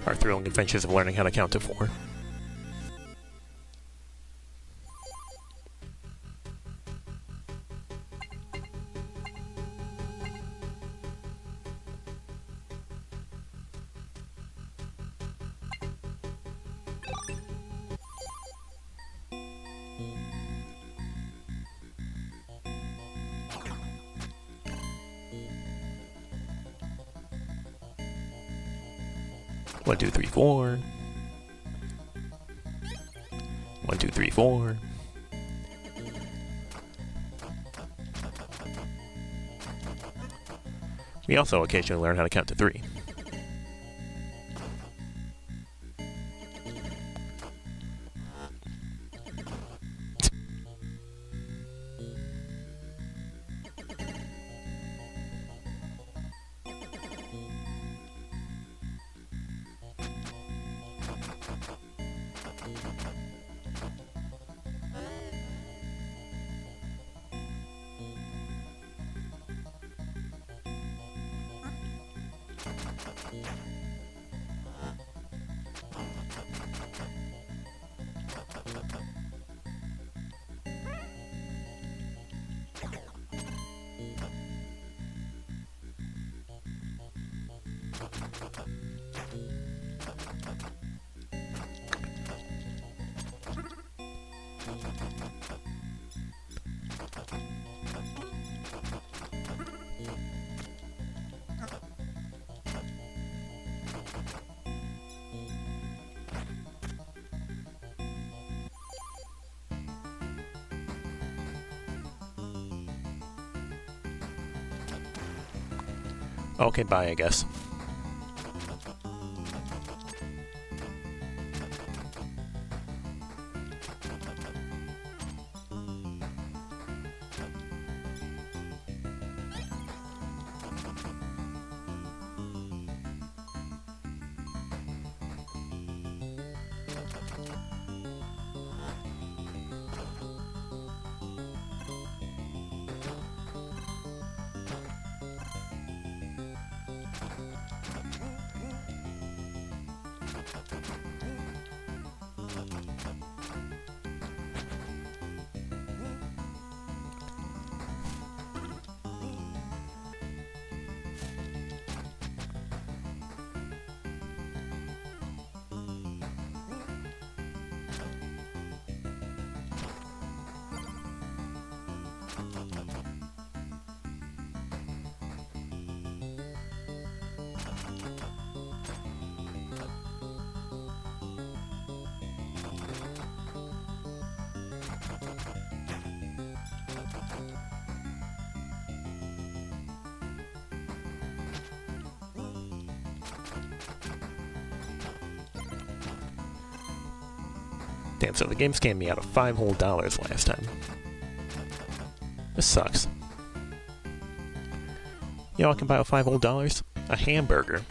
Our thrilling adventures of learning how to count to 4. One, two, three, four. 1, 2, 3, 4. We also occasionally learn how to count to 3. Okay, bye, I guess. Damn, so the game scammed me out of $5 whole last time. This sucks. You know what I can buy with $5 whole? A hamburger.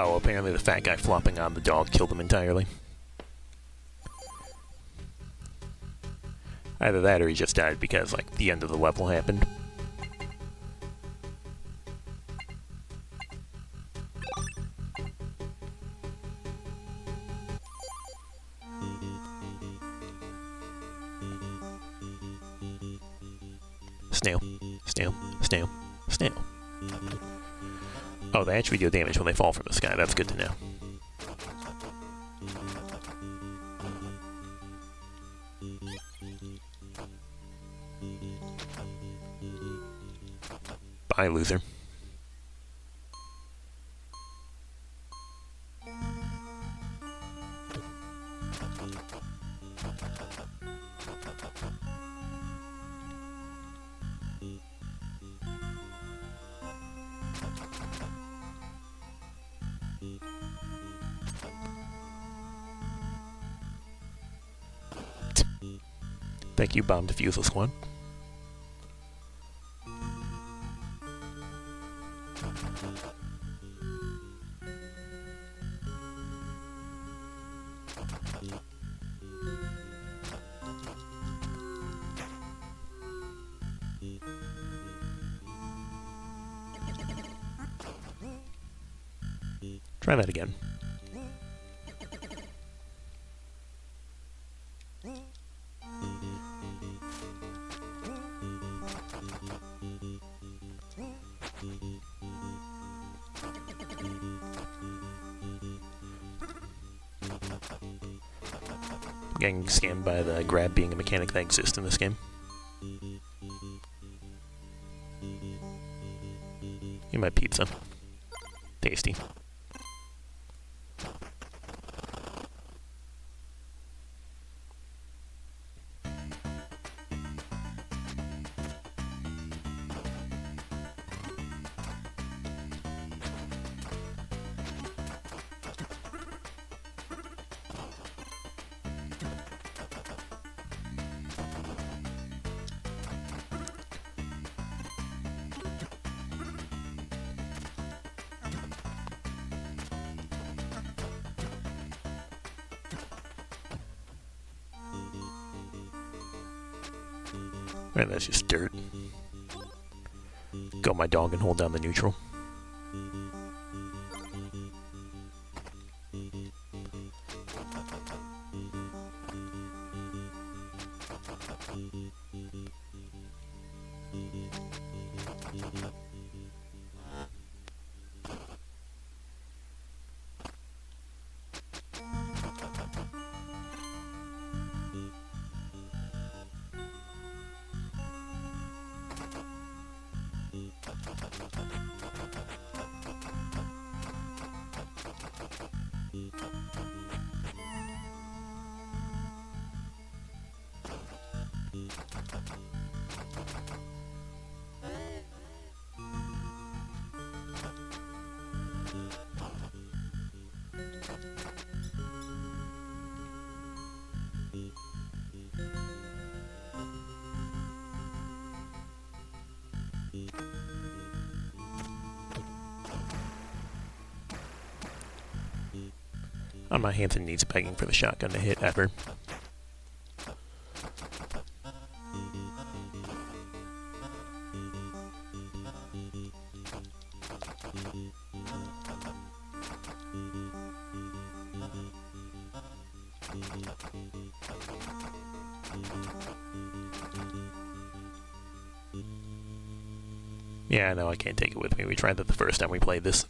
Oh, apparently the fat guy flopping on the dog killed him entirely. Either that or he just died because, like, the end of the level happened. Snail, snail, snail, snail. Oh, they actually deal damage when they fall from the sky. That's good to know. Bye, loser. Thank you, Bomb Defusal Squad. Try that again. getting scammed by the grab being a mechanic that exists in this game. Eat my pizza. Tasty. And that's just dirt. Go my dog and hold down the neutral. On my hands and knees begging for the shotgun to hit ever. Yeah, no, I can't take it with me. We tried that the first time we played this.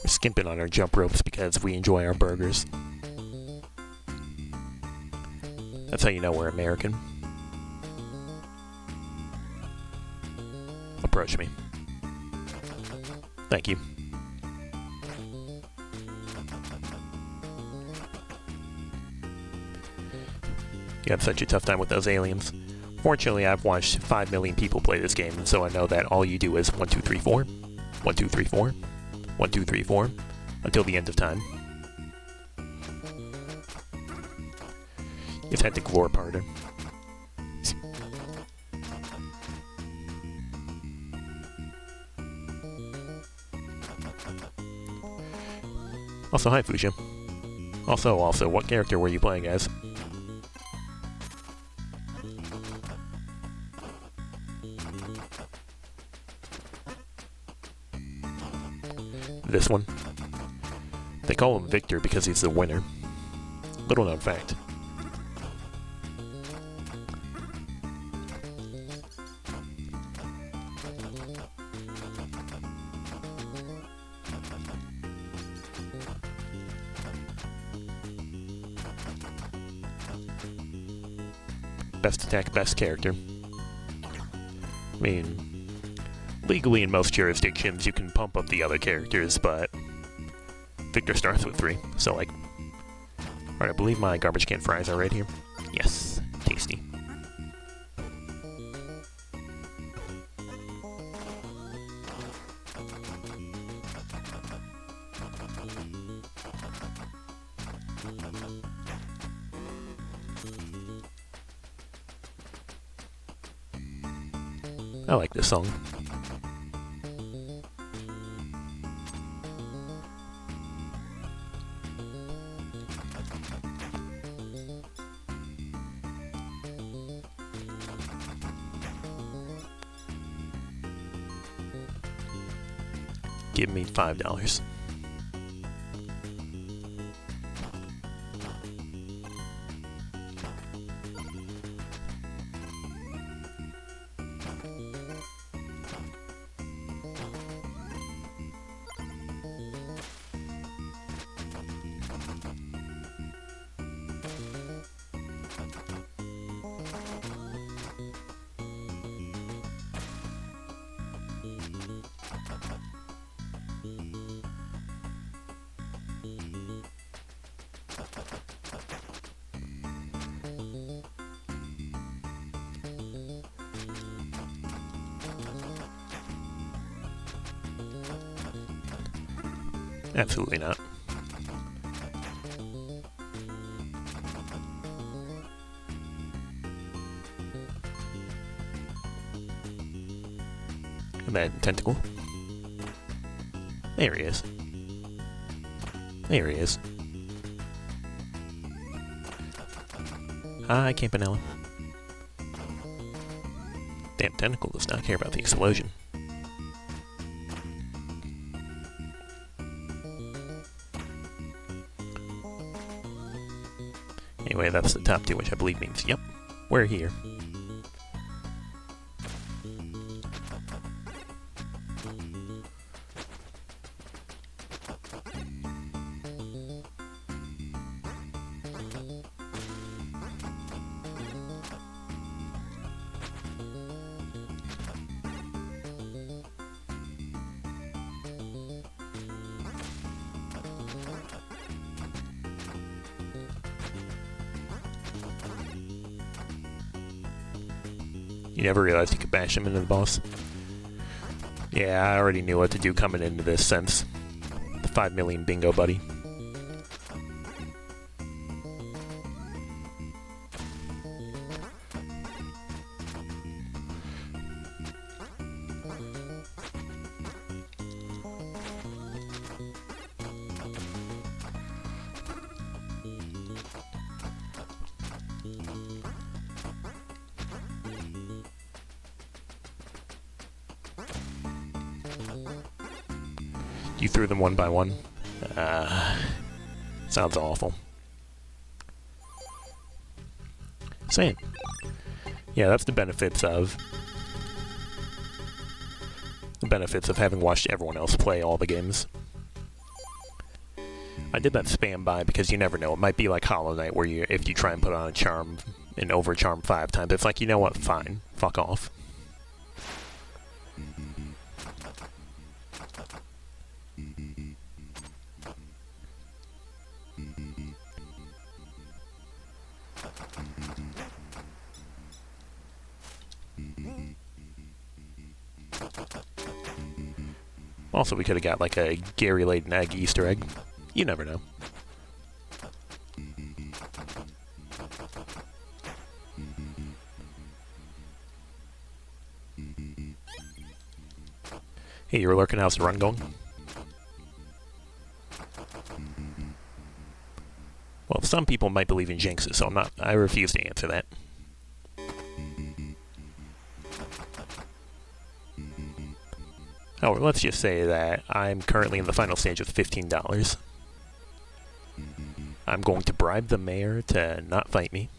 We're skimping on our jump ropes because we enjoy our burgers. That's how you know we're American. Approach me. Thank you. You had such a tough time with those aliens. Fortunately, I've watched 5 million people play this game, and so I know that all you do is 1, 2, 3, 4, 1, 2, 3, 4, 1, 2, 3, 4, until the end of time. You've had to glore harder. Also, hi Fuchsia. Also, what character were you playing as? This one. They call him Victor because he's the winner. Little known fact. Best attack, best character. I mean, legally in most jurisdictions you can pump up the other characters, but Victor starts with 3, so like... Alright, I believe my garbage can fries are right here. Yes, tasty. I like this song. Give me $5. Absolutely not. And that tentacle. There he is. There he is. Hi, Campanella. Damn tentacle does not care about the explosion. Anyway, that's the top two, which I believe means, yep, we're here. You never realized you could bash him into the boss? Yeah, I already knew what to do coming into this since the 5 million bingo buddy. You threw them one by one? Sounds awful. Same. Yeah, that's the benefits of having watched everyone else play all the games. I did that spam by because you never know. It might be like Hollow Knight where if you try and put on a charm and over charm 5 times, it's like, you know what, fine. Fuck off. Also, we could have got like a Gary laid an egg Easter egg. You never know. Hey, you were lurking. How's the run going? Well, some people might believe in jinxes, so I refuse to answer that. Oh, let's just say that I'm currently in the final stage with $15. I'm going to bribe the mayor to not fight me.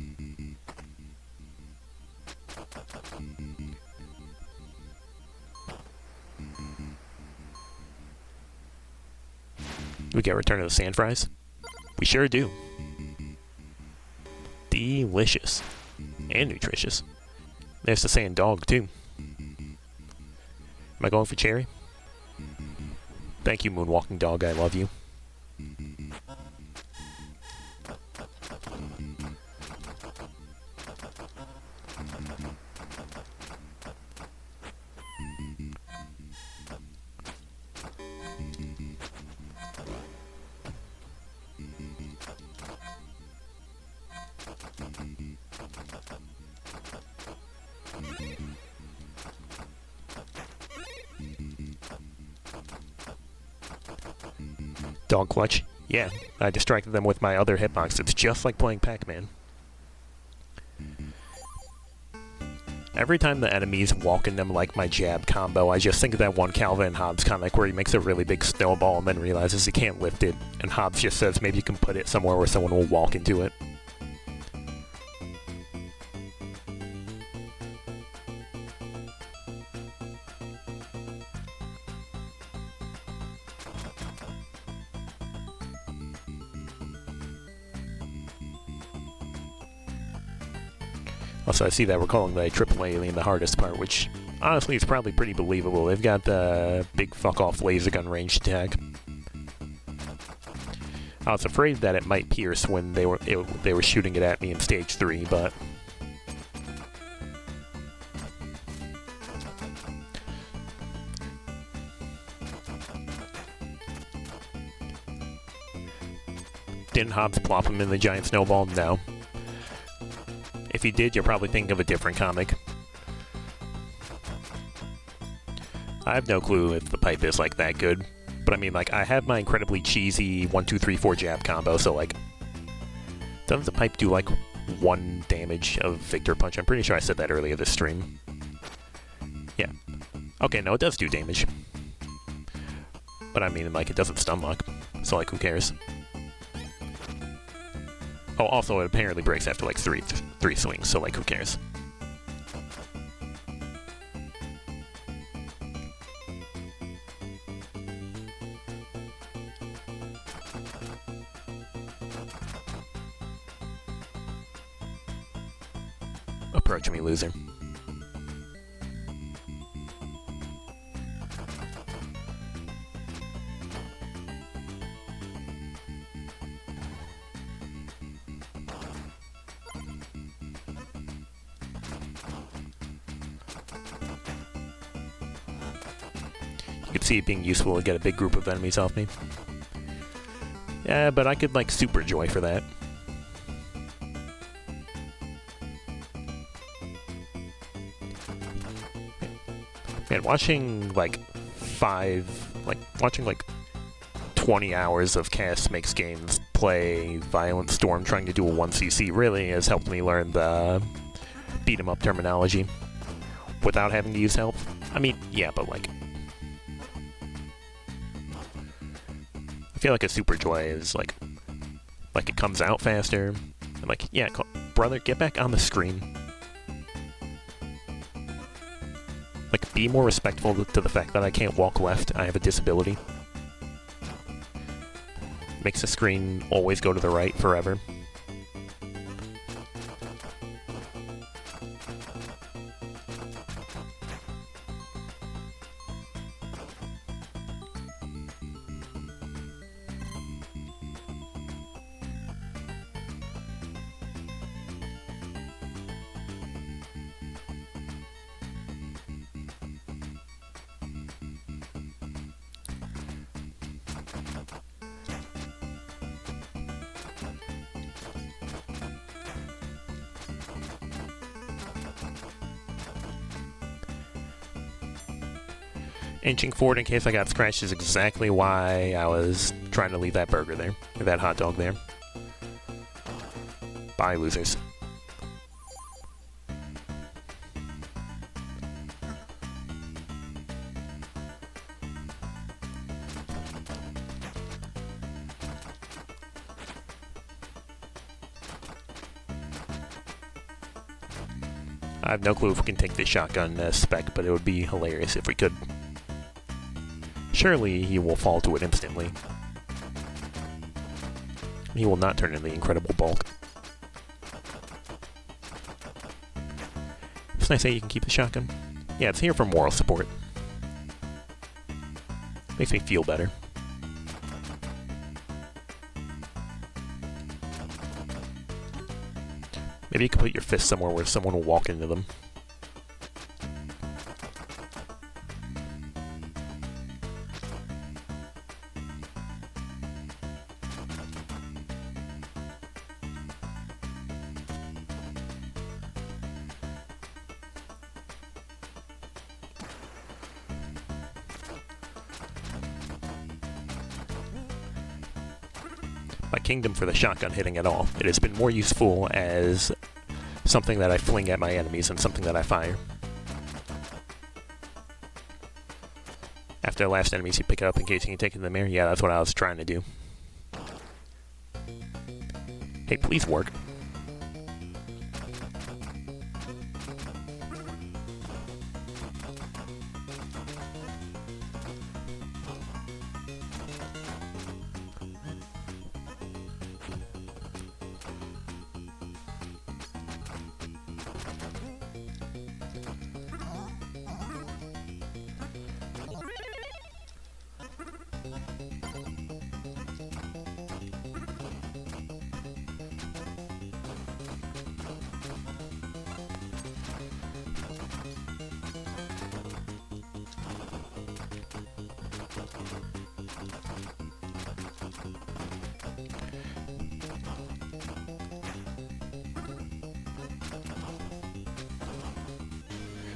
We get Return of the Sand Fries? We sure do. Delicious. And nutritious. There's the sand dog, too. Am I going for cherry? Thank you, moonwalking dog. I love you. Dog clutch? Yeah, I distracted them with my other hitbox. It's just like playing Pac-Man. Every time the enemies walk into like my jab combo, I just think of that one Calvin and Hobbes comic where he makes a really big snowball and then realizes he can't lift it, and Hobbes just says maybe you can put it somewhere where someone will walk into it. Also, I see that we're calling the triple alien the hardest part, which honestly is probably pretty believable. They've got the big fuck-off laser gun range attack. I was afraid that it might pierce when they were shooting it at me in stage 3, but didn't Hobbes plop him in the giant snowball? No. If he did, you're probably thinking of a different comic. I have no clue if the pipe is, like, that good. But I mean, like, I have my incredibly cheesy 1, 2, 3, 4 jab combo, so, like, doesn't the pipe do, like, 1 damage of Victor Punch? I'm pretty sure I said that earlier this stream. Yeah. Okay, no, it does do damage. But I mean, like, it doesn't stun lock, so, like, who cares? Oh, also, it apparently breaks after, like, three swings, so, like, who cares? Approach me, loser. You could see it being useful to get a big group of enemies off me. Yeah, but I could, like, Super Joy for that. Man, watching, like, 20 hours of Cast Makes Games play Violent Storm trying to do a 1cc really has helped me learn the beat-em-up terminology without having to use help. I mean, yeah, but, like, I feel like a Super Joy is, like it comes out faster. And, like, yeah, brother, get back on the screen. Like, be more respectful to the fact that I can't walk left. I have a disability. Makes the screen always go to the right forever. Inching forward in case I got scratched is exactly why I was trying to leave that burger there, or that hot dog there. Bye, losers. I have no clue if we can take this shotgun spec, but it would be hilarious if we could. Surely he will fall to it instantly. He will not turn into the Incredible Bulk. It's nice that you can keep the shotgun. Yeah, it's here for moral support. Makes me feel better. Maybe you can put your fist somewhere where someone will walk into them. My kingdom for the shotgun hitting at all. It has been more useful as Something that I fling at my enemies and something that I fire. After the last enemies, you pick it up in case you can take it in the mirror. Yeah, that's what I was trying to do. Hey, please work.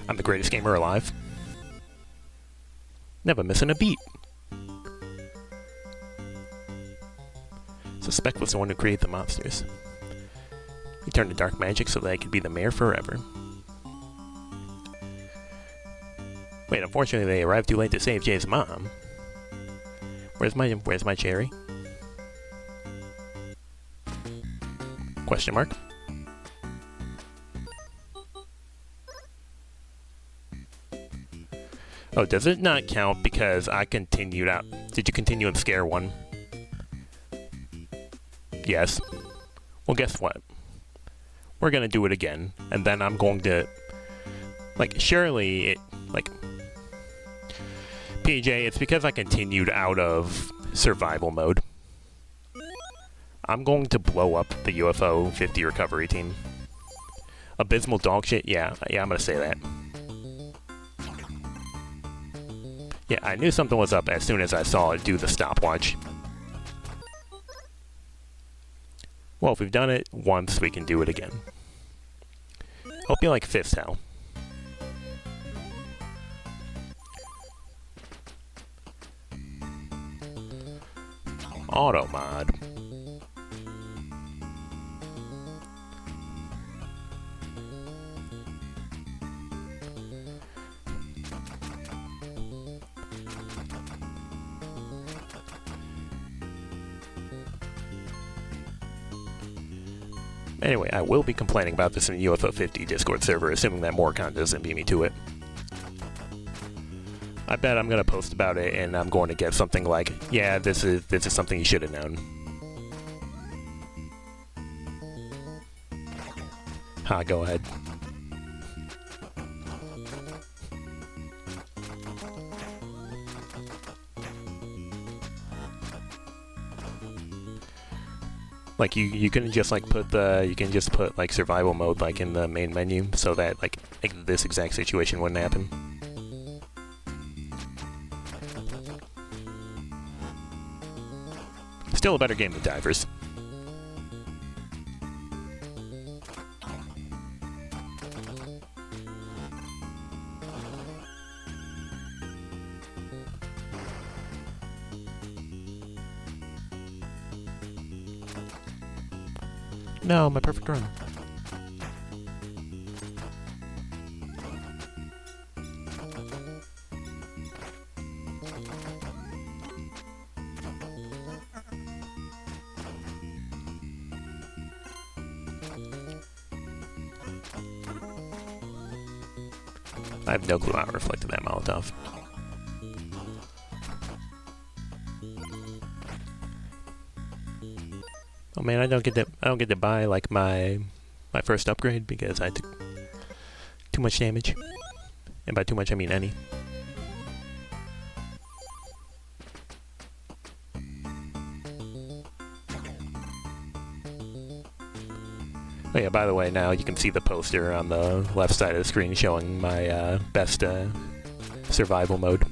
I'm the greatest gamer alive. Never missing a beat. Suspect was the one who created the monsters. He turned to dark magic so that I could be the mayor forever. Wait, unfortunately they arrived too late to save Jay's mom. Where's my cherry? Question mark? Oh, does it not count because I continued out? Did you continue in Scare 1? Yes. Well, guess what? We're gonna do it again, and then I'm going to... Like, surely it... Like... PJ, it's because I continued out of survival mode. I'm going to blow up the UFO 50 recovery team. Abysmal dog shit? Yeah, I'm gonna say that. Yeah, I knew something was up as soon as I saw it do the stopwatch. Well, if we've done it once, we can do it again. Hope you like Fist Hell. Auto mod. Anyway, I will be complaining about this in the UFO 50 Discord server, assuming that Morcon doesn't beat me to it. I bet I'm gonna post about it, and I'm going to get something like, "Yeah, this is something you should have known." Ha, go ahead. Like you can just like put like survival mode like in the main menu so that like this exact situation wouldn't happen. Still a better game than Divers. No, my perfect run. I have no clue how I reflected that Molotov. Oh man, I don't get to buy like my first upgrade because I took too much damage. And by too much I mean any. Oh yeah, by the way, now you can see the poster on the left side of the screen showing my best survival mode.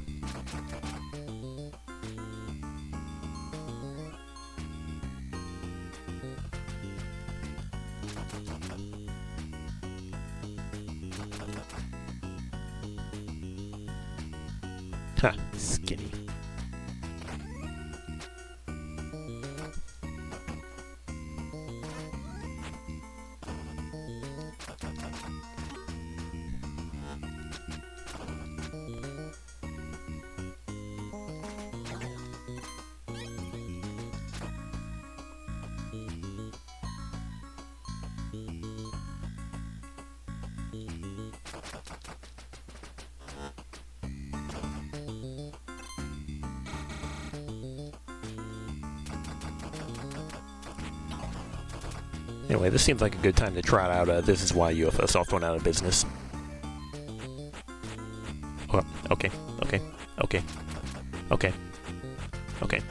Ha, skinny. Anyway, this seems like a good time to trot out This Is Why UFO Soft went out of business. Oh, okay, okay, okay, okay, okay.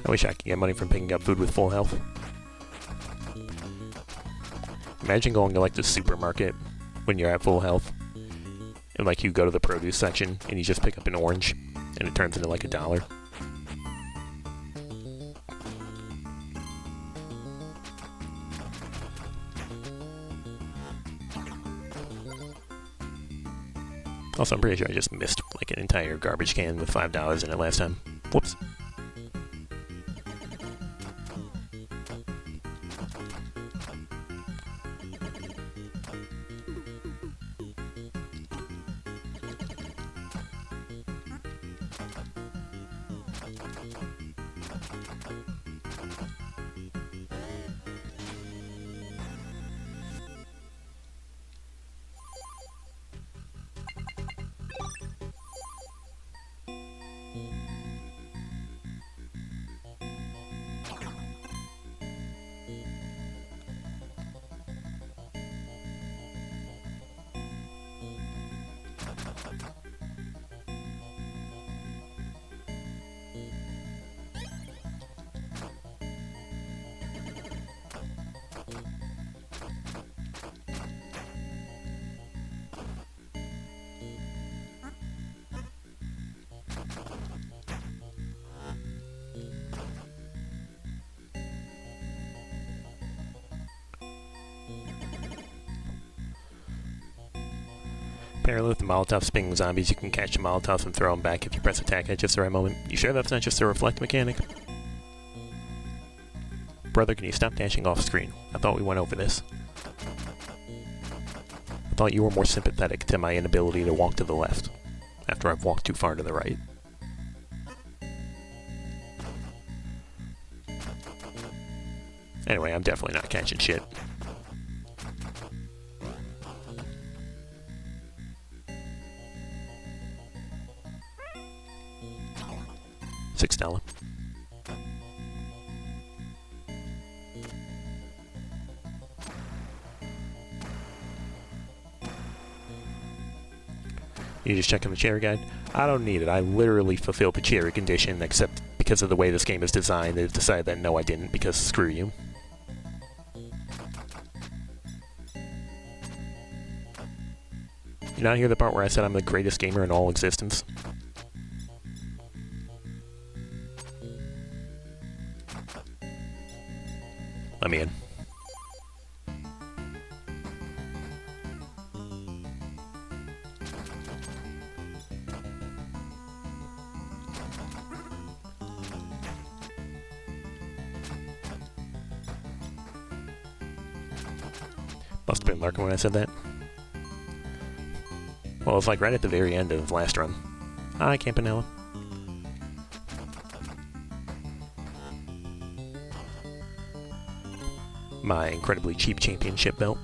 I wish I could get money from picking up food with full health. Imagine going to like the supermarket when you're at full health, and like you go to the produce section and you just pick up an orange, and it turns into like $1. Also, I'm pretty sure I just missed like an entire garbage can with $5 in it last time. Whoops. Apparently with the Molotov spinning zombies, you can catch the Molotovs and throw them back if you press attack at just the right moment. You sure that's not just a reflect mechanic? Brother, can you stop dashing off screen? I thought we went over this. I thought you were more sympathetic to my inability to walk to the left, after I've walked too far to the right. Anyway, I'm definitely not catching shit. $6. You just checking the cherry guide? I don't need it. I literally fulfilled the cherry condition, except because of the way this game is designed, they've decided that no, I didn't, because screw you. You not hear the part where I said I'm the greatest gamer in all existence? Let me in. Must have been lurking when I said that. Well, it's like right at the very end of last run. Hi, Campanella. My incredibly cheap championship belt.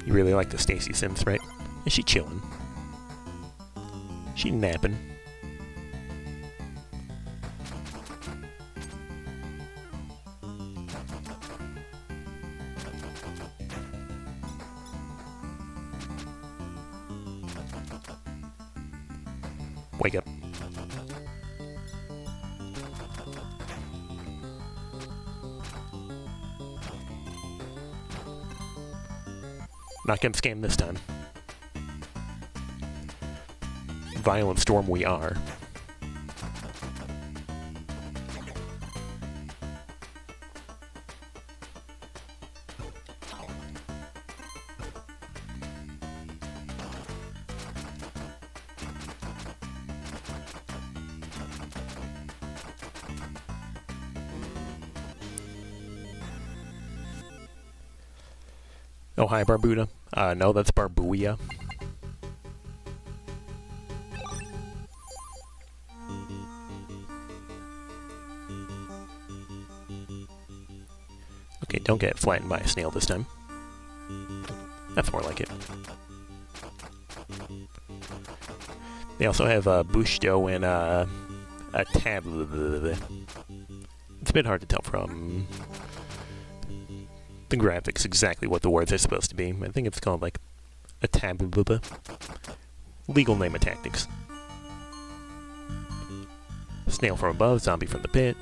You really like the Stacy Sims, right? Is she chilling? She napping? Wake up. Not gonna scam this time. Violent storm we are. Oh, hi, Barbuda. No, that's Barbuia. Okay, don't get flattened by a snail this time. That's more like it. They also have Bushdo and a tab. It's a bit hard to tell from the graphics exactly what the words are supposed to be. I think it's called like a tab. Legal name of tactics. Snail from above, zombie from the pit.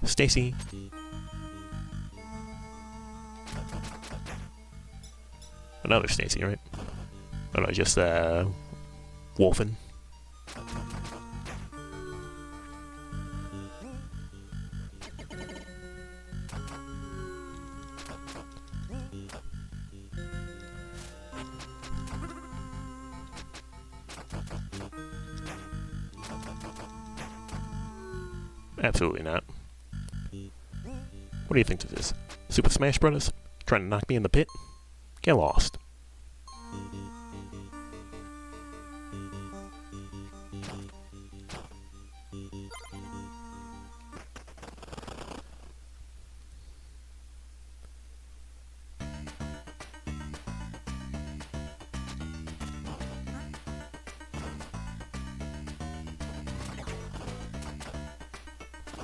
Stacy. Another Stacy, right? Oh no, just Wolfen. Absolutely not. What do you think of this? Super Smash Brothers? Trying to knock me in the pit? Get lost.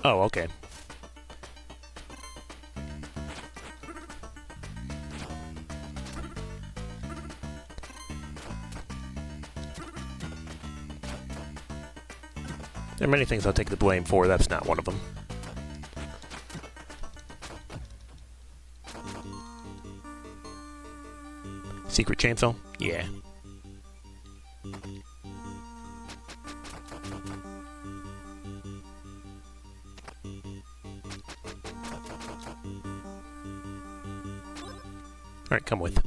Oh, okay. There are many things I'll take the blame for, that's not one of them. Secret chainsaw? Yeah. Alright, come with.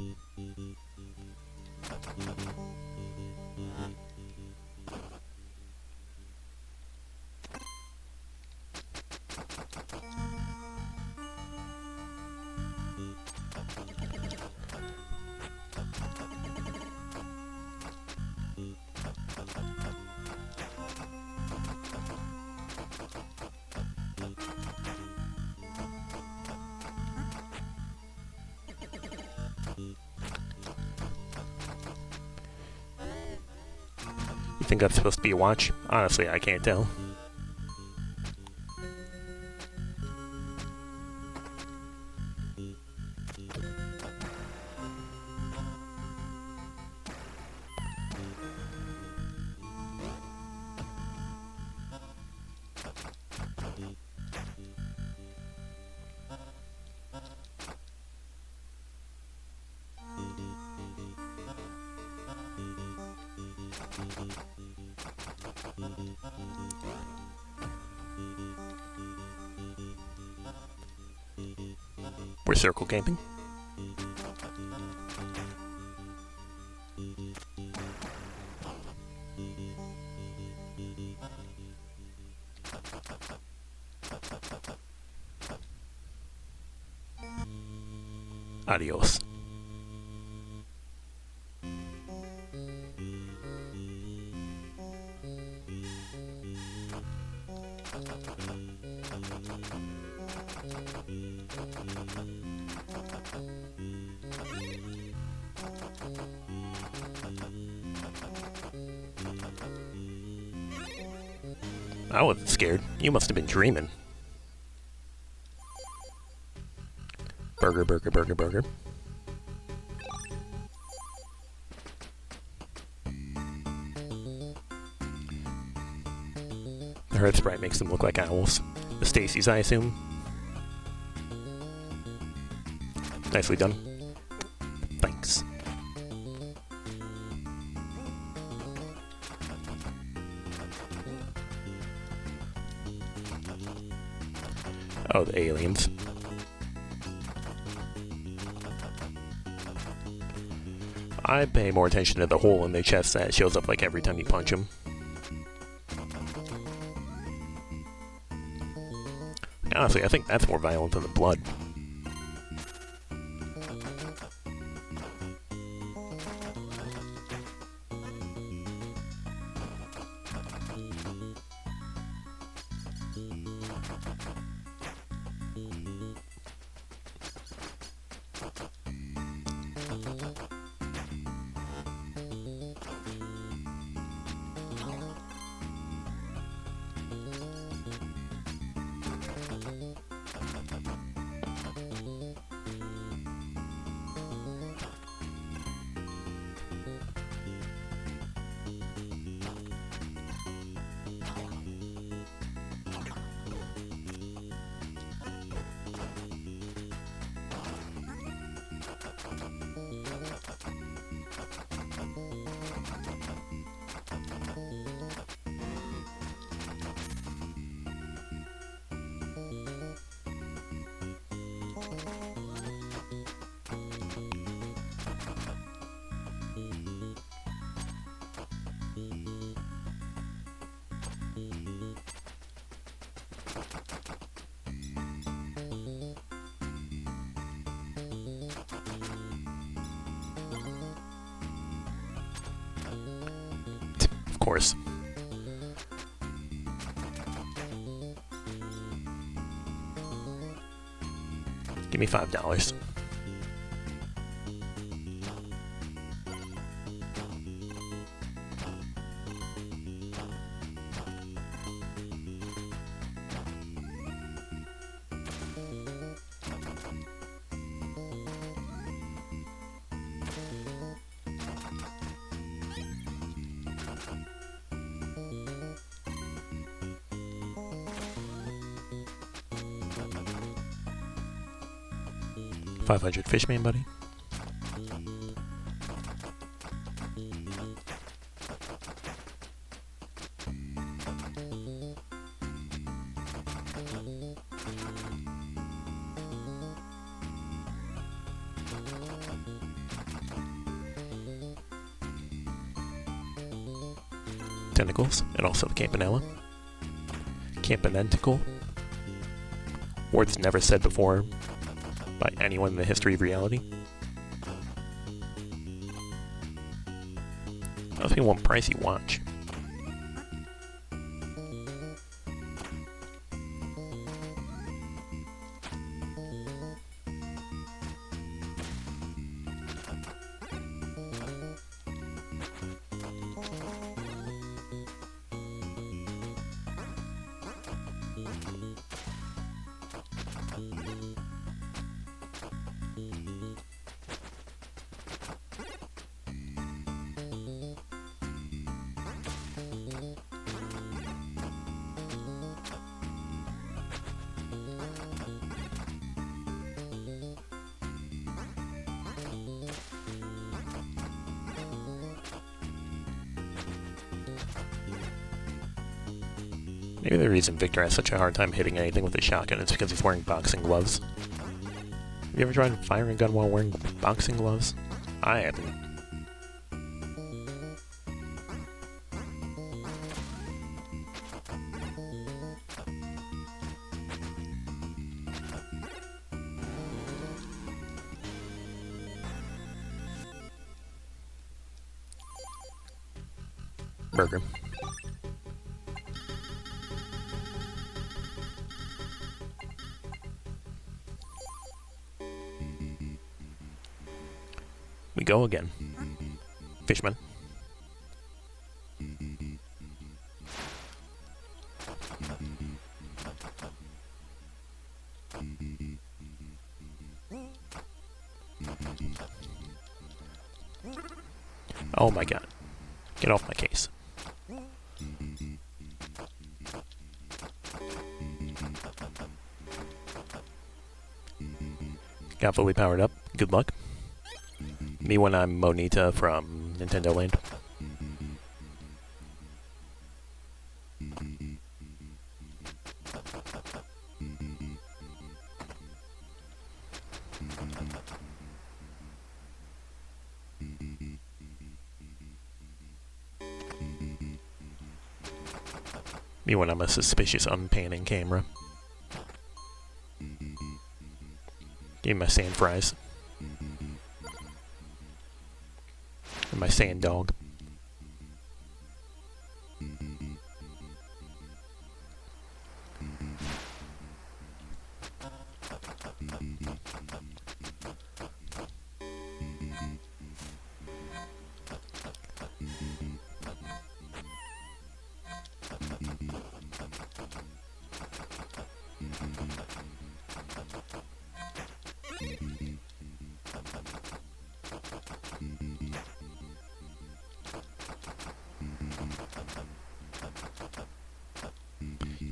You think that's supposed to be a watch? Honestly, I can't tell. We're circle camping. Adios. I wasn't scared. You must have been dreaming. Burger, burger, burger, burger. The herd sprite makes them look like owls. The Stacy's, I assume. Nicely done. Thanks. Oh, the aliens. I pay more attention to the hole in their chest that shows up like every time you punch them. Honestly, I think that's more violent than the blood. Of course. Give me $5. $500 Fishman, buddy. Tentacles, and also the Campanella. Campanentical. Words never said before by anyone in the history of reality. I was thinking one pricey watch. Maybe the reason Victor has such a hard time hitting anything with a shotgun is because he's wearing boxing gloves. Have you ever tried firing a gun while wearing boxing gloves? I haven't. Burger. We go again. Fishman. Oh my god. Get off my case. Got fully powered up. Good luck. Me when I'm Monita from Nintendo Land. Me when I'm a suspicious unpanning camera. Give me my sand fries. And my sand dog.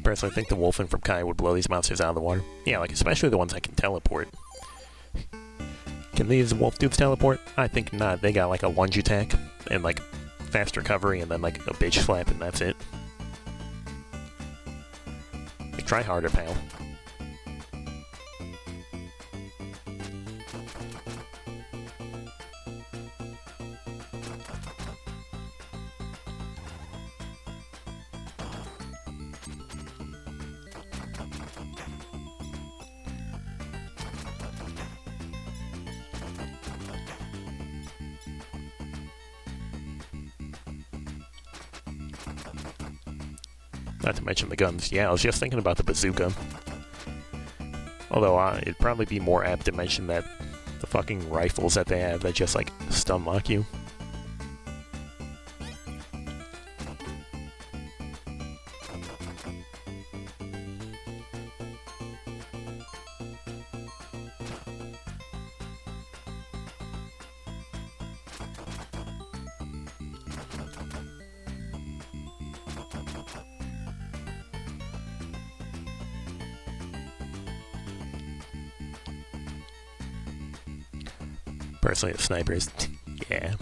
Personally, I think the Wolfen from Kai would blow these monsters out of the water. Yeah, like, especially the ones that can teleport. Can these wolf dudes teleport? I think not. They got, like, a lunge attack, and, like, fast recovery, and then, like, a bitch slap, and that's it. Like, try harder, pal. Not to mention the guns. Yeah, I was just thinking about the bazooka. Although, it'd probably be more apt to mention that the fucking rifles that they have that just, like, stun lock you. Personally, the snipers, yeah.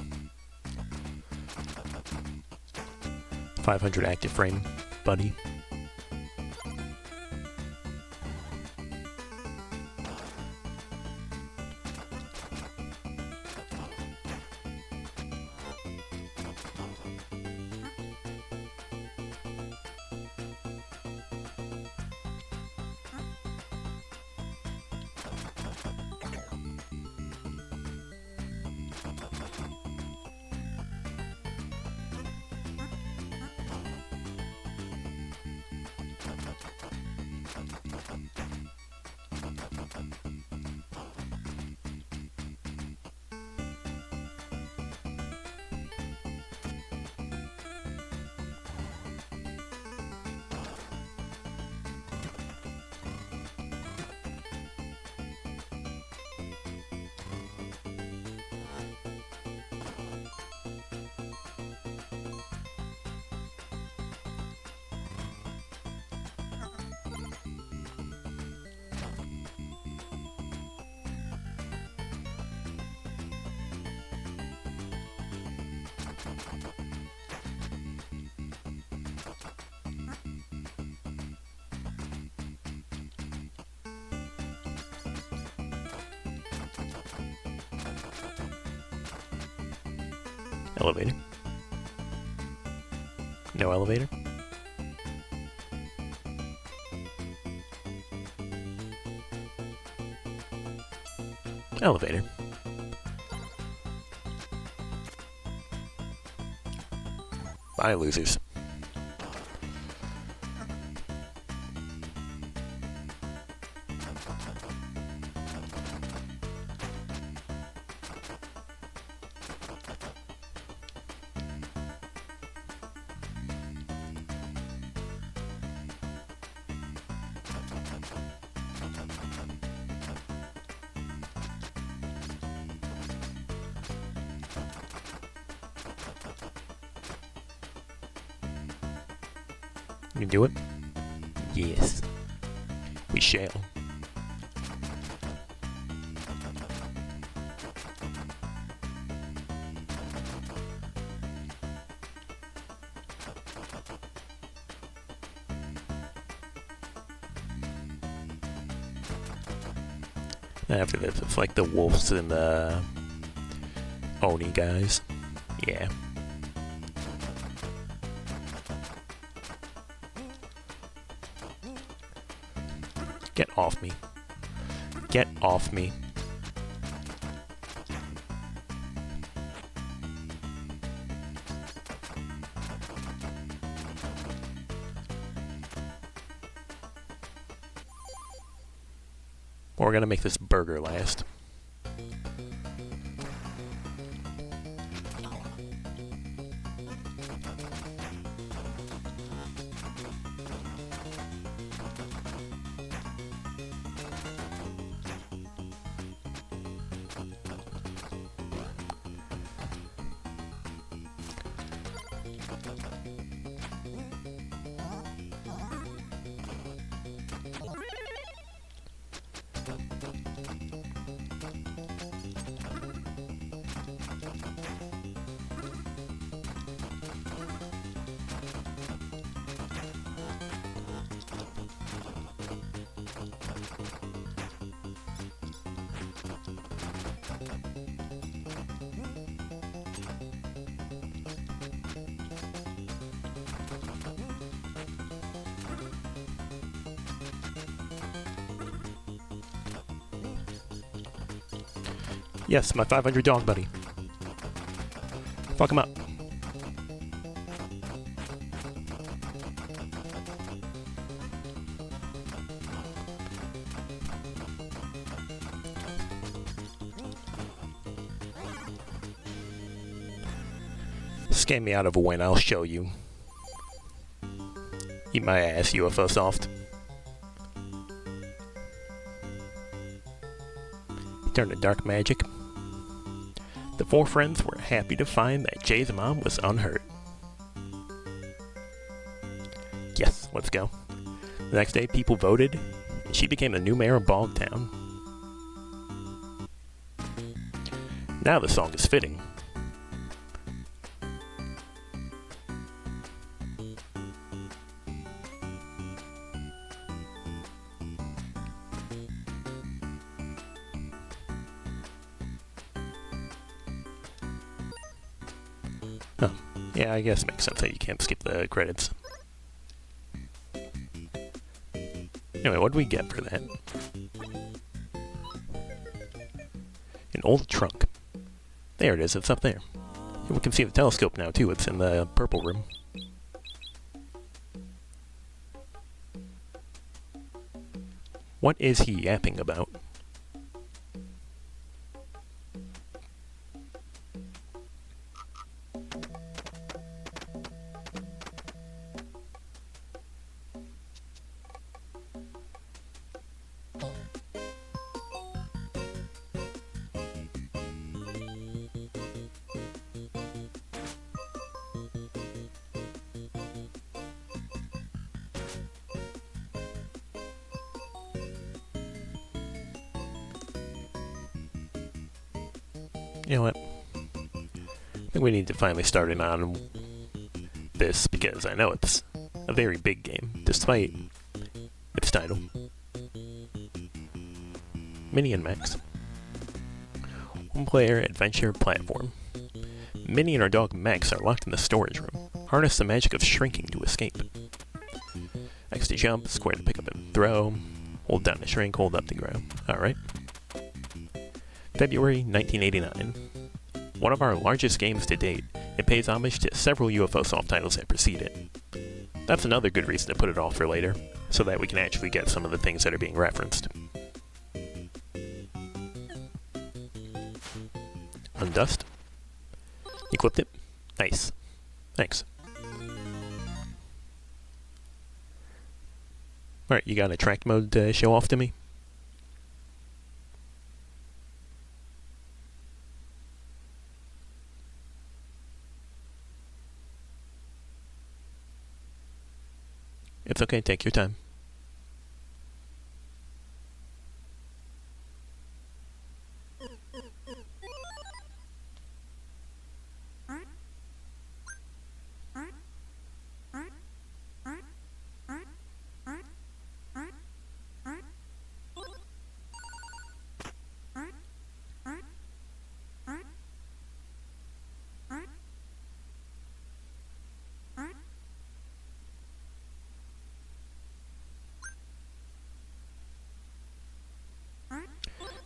500 active frame, buddy. Elevator. No elevator. Elevator. Bye, losers. You can do it? Yes. We shall. After this, it's like the wolves and the Oni guys. Yeah. Get off me. Get off me. We're gonna make this burger last. Yes, my 500 dog buddy. Fuck him up. Scam me out of a win, I'll show you. Eat my ass, UFO soft. Turn to dark magic. The four friends were happy to find that Jay's mom was unhurt. Yes, let's go. The next day, people voted, and she became the new mayor of Bogtown. Now the song is fitting. Oh, yeah, I guess it makes sense that you can't skip the credits. Anyway, what do we get for that? An old trunk. There it is, it's up there. And we can see the telescope now too, it's in the purple room. What is he yapping about? You know what? I think we need to finally start in on this because I know it's a very big game, despite its title. Minnie and Max. One-player adventure platform. Minnie and her dog Max are locked in the storage room. Harness the magic of shrinking to escape. X to jump, square to pick up and throw, hold down to shrink, hold up to grow. Alright. February 1989. One of our largest games to date, it pays homage to several UFO soft titles that precede it. That's another good reason to put it off for later, so that we can actually get some of the things that are being referenced. Undust. Equipped it. Nice. Thanks. Alright, you got a track mode to show off to me? It's okay, take your time.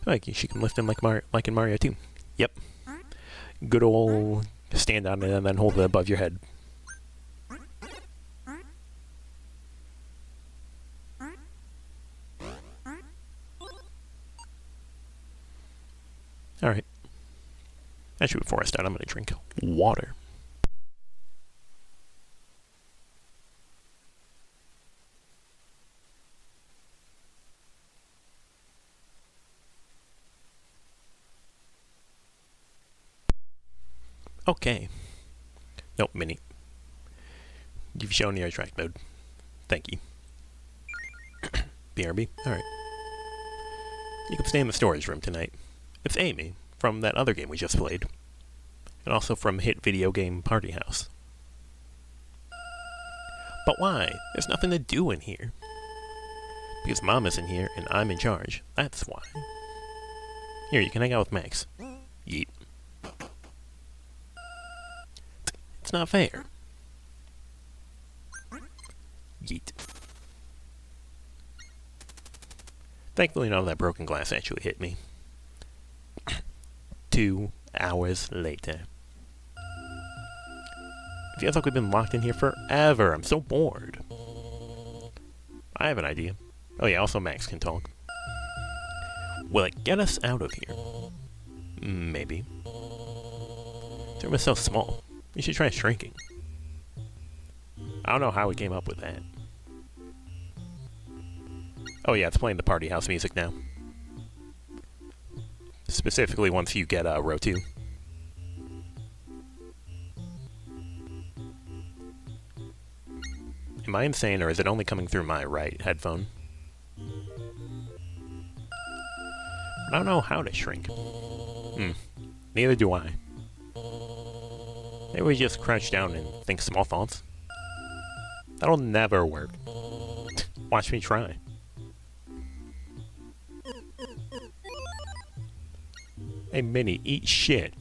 Like she can lift him like in Mario 2. Yep. Good old stand on it and then hold it above your head. Alright. Actually, before I start, I'm going to drink water. Okay. Nope, Minnie. You've shown your track mode. Thank you. BRB? Alright. You can stay in the storage room tonight. It's Amy, from that other game we just played. And also from hit video game Party House. But why? There's nothing to do in here. Because Mom isn't here and I'm in charge. That's why. Here, you can hang out with Max. Yeet. It's not fair. Yeet. Thankfully, none of that broken glass actually hit me. 2 hours later. It feels like we've been locked in here forever. I'm so bored. I have an idea. Oh yeah, also Max can talk. Will it get us out of here? Maybe. This room is so small. You should try shrinking. I don't know how we came up with that. Oh yeah, it's playing the Party House music now. Specifically once you get row 2. Am I insane or is it only coming through my right headphone? I don't know how to shrink. Neither do I. Maybe we just crouch down and think small thoughts. That'll never work. Watch me try. Hey, Minnie, eat shit.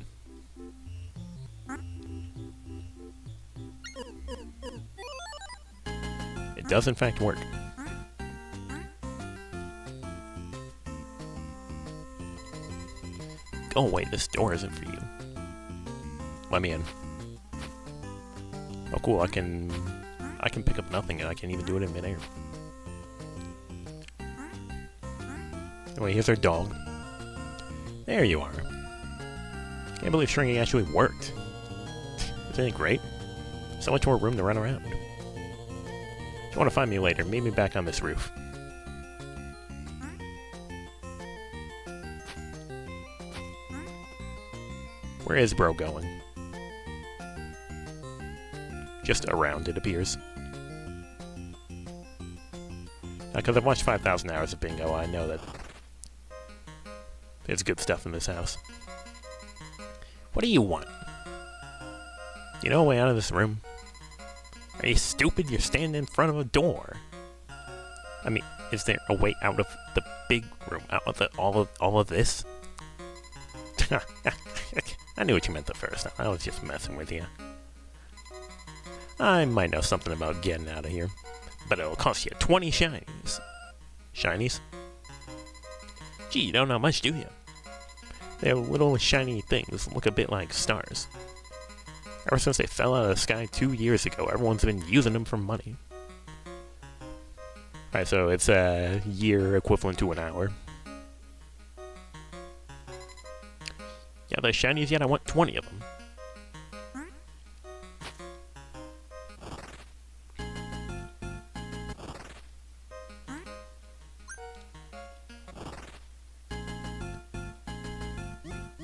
It does in fact work. Go away, this door isn't for you. Let me in. Oh cool, I can pick up nothing and I can even do it in midair. Anyway, here's our dog. There you are. Can't believe shrinking actually worked. Isn't it great? So much more room to run around. If you want to find me later, meet me back on this roof. Where is bro going? Just around, it appears. Because I've watched 5,000 hours of Bingo, I know that there's good stuff in this house. What do you want? You know a way out of this room? Are you stupid? You're standing in front of a door. I mean, is there a way out of the big room? Out of all of this? I knew what you meant the first time. I was just messing with you. I might know something about getting out of here, but it'll cost you 20 shinies. Shinies? Gee, you don't know much, do you? They're little shiny things, look a bit like stars. Ever since they fell out of the sky 2 years ago, everyone's been using them for money. Alright, so it's a year equivalent to an hour. Yeah, the shinies yet, I want 20 of them.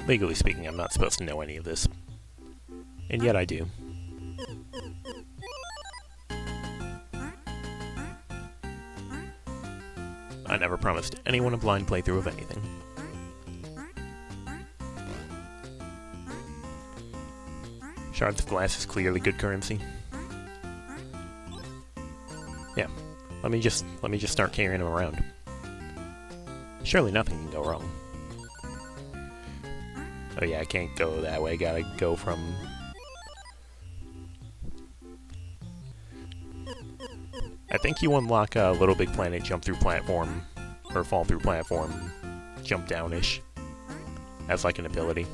Legally speaking, I'm not supposed to know any of this. And yet I do. I never promised anyone a blind playthrough of anything. Shards of glass is clearly good currency. Yeah, let me just start carrying them around. Surely nothing can go wrong. Oh yeah, I can't go that way, gotta go from... I think you unlock a Little Big Planet jump through platform, or fall through platform, jump down-ish. As like an ability.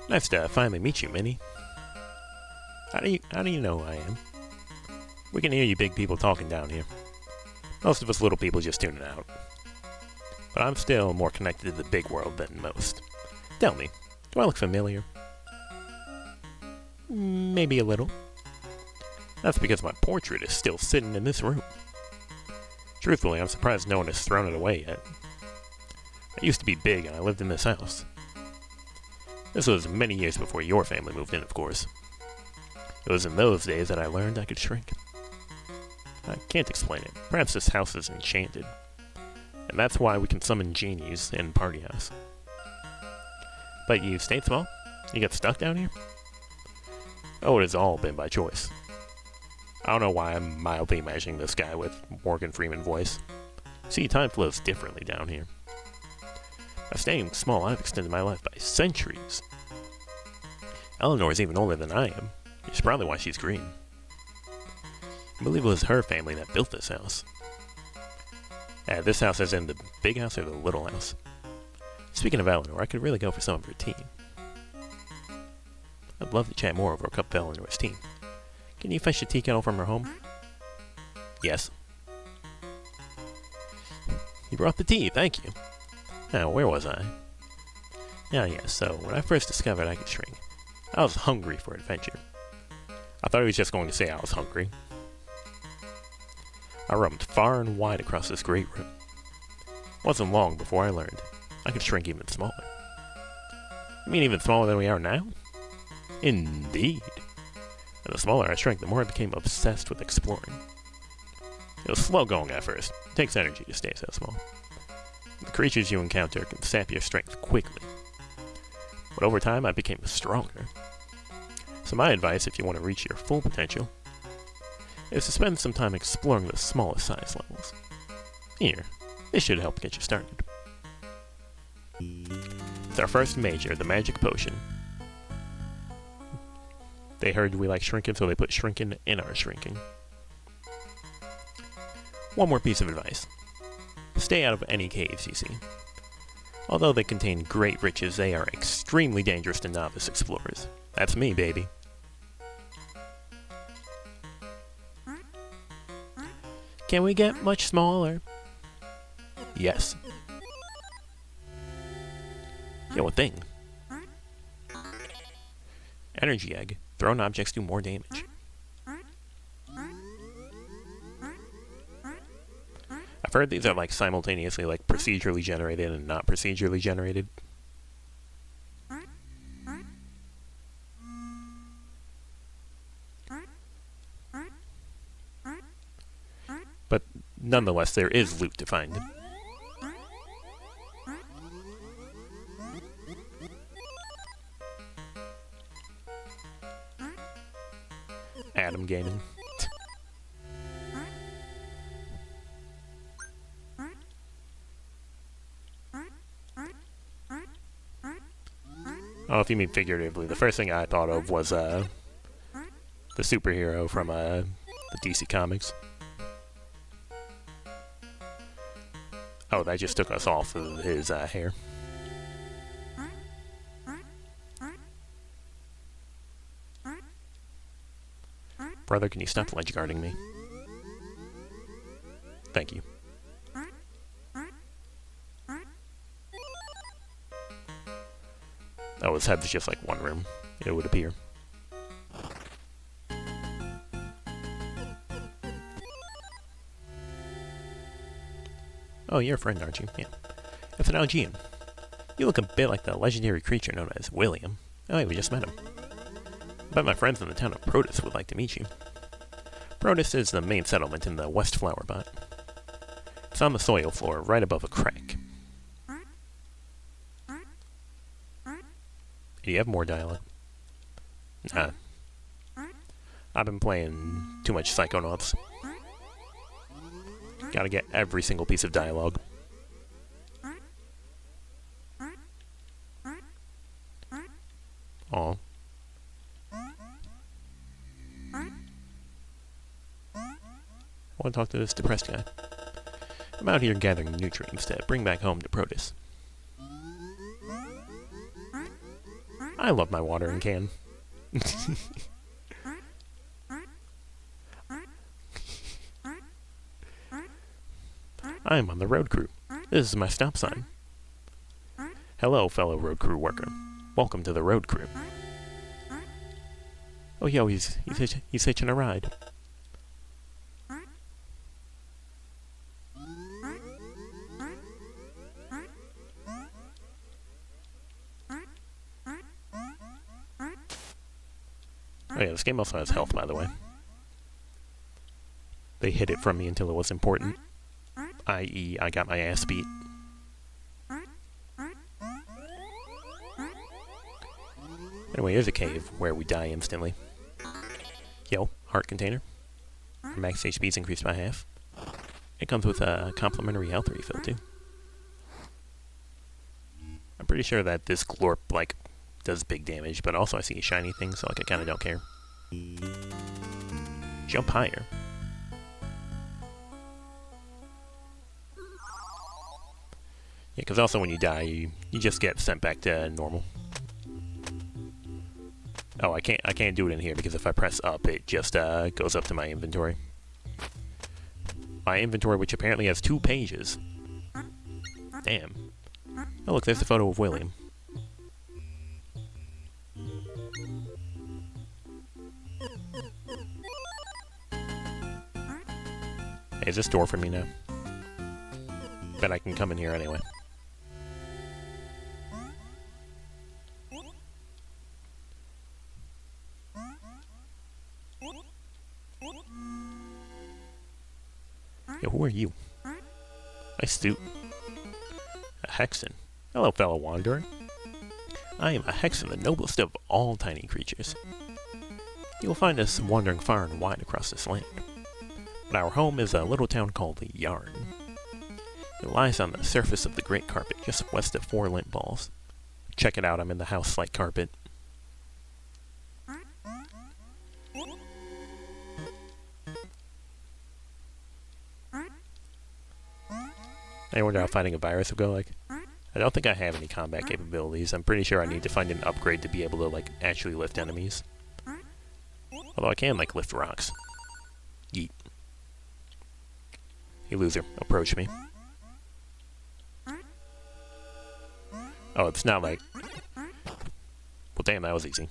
Nice to finally meet you, Minnie. How do you know who I am? We can hear you big people talking down here. Most of us little people just tune it out. But I'm still more connected to the big world than most. Tell me, do I look familiar? Maybe a little. That's because my portrait is still sitting in this room. Truthfully, I'm surprised no one has thrown it away yet. I used to be big and I lived in this house. This was many years before your family moved in, of course. It was in those days that I learned I could shrink. I can't explain it. Perhaps this house is enchanted. And that's why we can summon genies in Party House. But you stayed small? You got stuck down here? Oh, it has all been by choice. I don't know why I'm mildly imagining this guy with Morgan Freeman voice. See, time flows differently down here. By staying small, I've extended my life by centuries. Eleanor is even older than I am. It's probably why she's green. I believe it was her family that built this house. This house as in the big house or the little house? Speaking of Eleanor, I could really go for some of her tea. I'd love to chat more over a cup of Eleanor's tea. Can you fetch the tea kettle from her home? Yes. You brought the tea, thank you. Now, where was I? Yes, so when I first discovered I could shrink, I was hungry for adventure. I thought he was just going to say I was hungry. I roamed far and wide across this great room. It wasn't long before I learned I could shrink even smaller. You mean even smaller than we are now? Indeed. And the smaller I shrank, the more I became obsessed with exploring. It was slow going at first. It takes energy to stay so small. The creatures you encounter can sap your strength quickly. But over time, I became stronger. So my advice, if you want to reach your full potential, is to spend some time exploring the smallest size levels. Here, this should help get you started. It's our first major, the magic potion. They heard we like shrinking, so they put shrinking in our shrinking. One more piece of advice. Stay out of any caves you see. Although they contain great riches, they are extremely dangerous to novice explorers. That's me, baby. Can we get much smaller? Yes. Yo, a thing. Energy egg. Thrown objects do more damage. I've heard these are like simultaneously like procedurally generated and not procedurally generated. But nonetheless, there is loot to find. Adam Gaming. Oh, if you mean figuratively, the first thing I thought of was the superhero from the DC Comics. Oh, that just took us off of his hair. Brother, can you stop ledge guarding me? Thank you. Oh, his head's just like one room, it would appear. Oh, you're a friend, aren't you? Yeah. It's an Algean. You look a bit like the legendary creature known as William. Oh, yeah, we just met him. I bet my friends in the town of Protus would like to meet you. Protus is the main settlement in the West Flower Bot. It's on the soil floor, right above a crack. Do you have more dialogue? Nah. I've been playing too much Psychonauts. Gotta get every single piece of dialogue. Aw. I want to talk to this depressed guy. I'm out here gathering nutrients to bring back home to Protus. I love my watering can. I am on the road crew. This is my stop sign. Hello, fellow road crew worker. Welcome to the road crew. Oh, yo, he's hitching a ride. Oh yeah, this game also has health, by the way. They hid it from me until it was important. I.e., I got my ass beat. Anyway, here's a cave where we die instantly. Yo, heart container. Our max HP is increased by half. It comes with a complimentary health refill, too. I'm pretty sure that this glorp, like, does big damage, but also I see a shiny thing, so, like, I kind of don't care. Jump higher. Yeah, because also when you die, you just get sent back to normal. Oh, I can't do it in here because if I press up, it just goes up to my inventory. My inventory, which apparently has 2 pages. Damn. Oh look, there's a photo of William. Hey, is this door for me now? Bet I can come in here anyway. Yo, who are you? Nice suit. A Hexen. Hello, fellow wanderer. I am a Hexen, the noblest of all tiny creatures. You will find us wandering far and wide across this land. But our home is a little town called Yarn. It lies on the surface of the Great Carpet, just west of 4 lint balls. Check it out, I'm in the house like carpet. I wonder how fighting a virus would go like. I don't think I have any combat capabilities. I'm pretty sure I need to find an upgrade to be able to, like, actually lift enemies. Although I can, like, lift rocks. Yeet. Hey, loser. Approach me. Oh, it's not like... Well, damn, that was easy.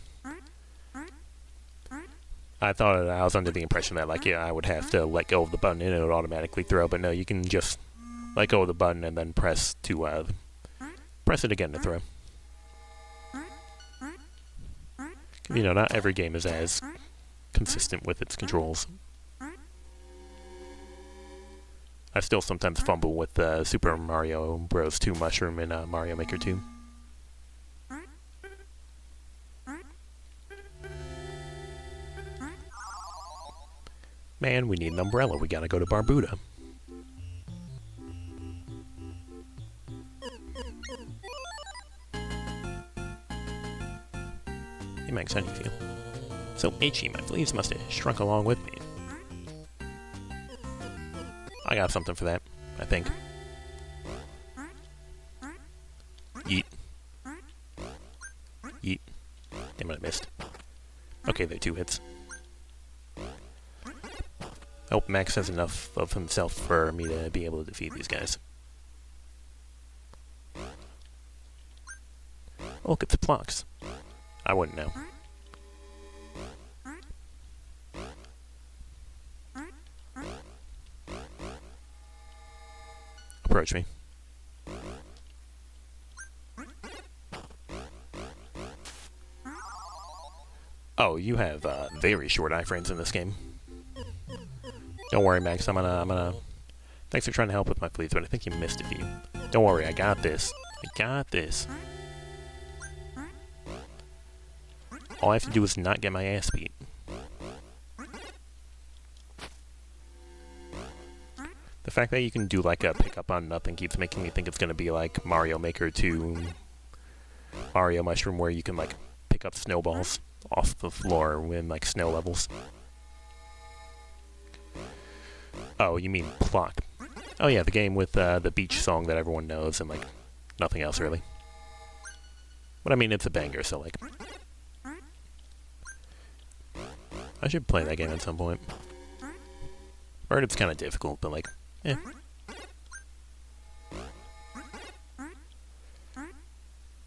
I thought I was under the impression that, like, yeah, I would have to let go of the button and it would automatically throw, but no, you can just let go of the button and then press to, press it again to throw. You know, not every game is as consistent with its controls. I still sometimes fumble with Super Mario Bros. 2 Mushroom in Mario Maker 2. Man, we need an umbrella. We gotta go to Barbuda. Hey Max, how do you feel? So itchy, my fleas must have shrunk along with me. I got something for that, I think. Yeet. Yeet. Damn it, I missed. Okay, they're 2 hits. I hope Max has enough of himself for me to be able to defeat these guys. Oh, look, it's Plox. I wouldn't know. Approach me. Oh, you have very short iframes in this game. Don't worry, Max. I'm gonna. Thanks for trying to help with my fleas, but I think you missed a few. Don't worry, I got this. I got this. All I have to do is not get my ass beat. The fact that you can do like a pick up on nothing keeps making me think it's gonna be like Mario Maker 2, Mario Mushroom, where you can like pick up snowballs off the floor in, like, snow levels. Oh, you mean Pluck. Oh yeah, the game with the beach song that everyone knows and, like, nothing else, really. But I mean, it's a banger, so, like... I should play that game at some point. I heard it's kind of difficult, but, like, eh.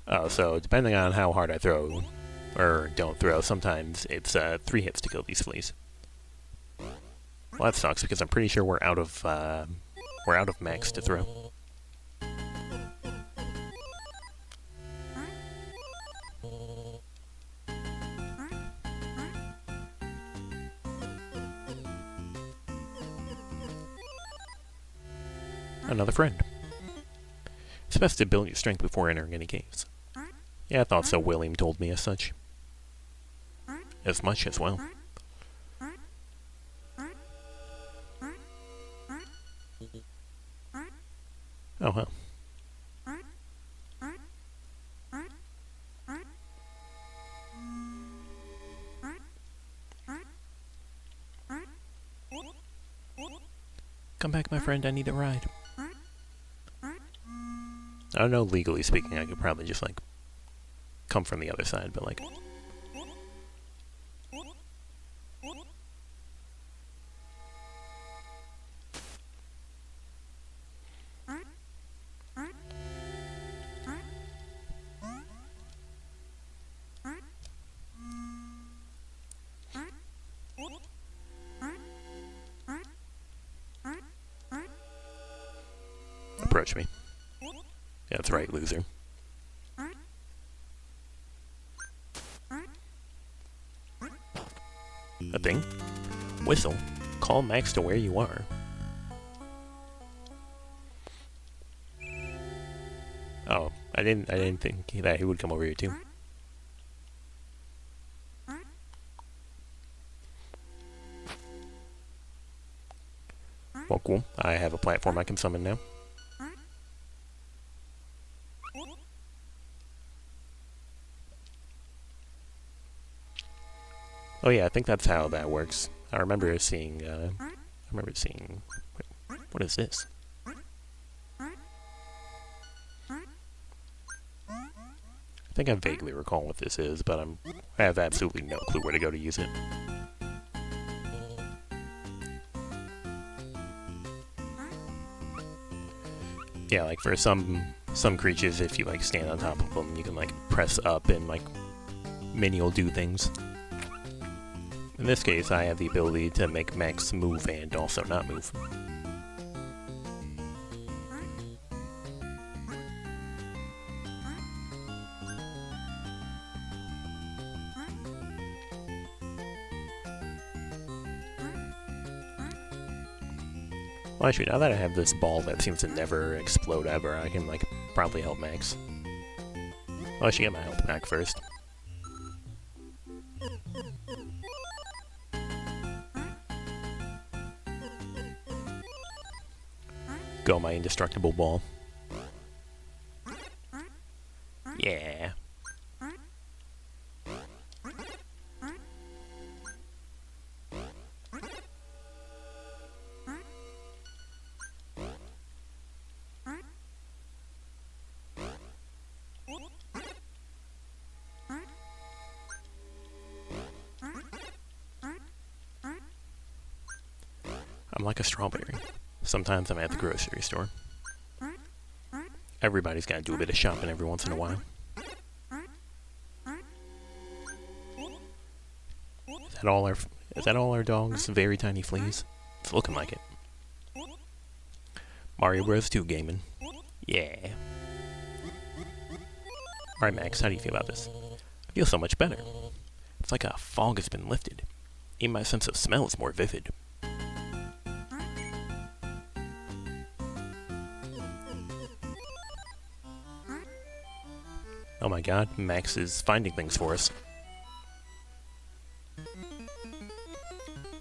Oh, so depending on how hard I throw, or don't throw, sometimes it's 3 hits to kill these fleas. Well, that sucks because I'm pretty sure we're out of max to throw. Another friend. It's best to build your strength before entering any caves. Yeah, I thought so. William told me as such. As much as well. Oh, well. Come back, my friend. I need a ride. I don't know, legally speaking, I could probably just, like, come from the other side, but, like... Approach me. Yeah, that's right, loser. A thing? Whistle. Call Max to where you are. Oh, I didn't think that he would come over here too. Well, cool. I have a platform I can summon now. Oh yeah, I think that's how that works. I remember seeing, wait, what is this? I think I vaguely recall what this is, but I have absolutely no clue where to go to use it. Yeah, like for some creatures, if you like stand on top of them, you can like press up and like mini'll do things. In this case, I have the ability to make Max move and also not move. Well, actually, now that I have this ball that seems to never explode ever, I can, like, probably help Max. Well, I should get my health back first. Go, my indestructible ball. Yeah. I'm like a strawberry. Sometimes I'm at the grocery store. Everybody's got to do a bit of shopping every once in a while. Is that all our dogs? Very tiny fleas? It's looking like it. Mario Bros. 2 gaming. Yeah. Alright, Max, how do you feel about this? I feel so much better. It's like a fog has been lifted. Even my sense of smell is more vivid. Oh my god, Max is finding things for us.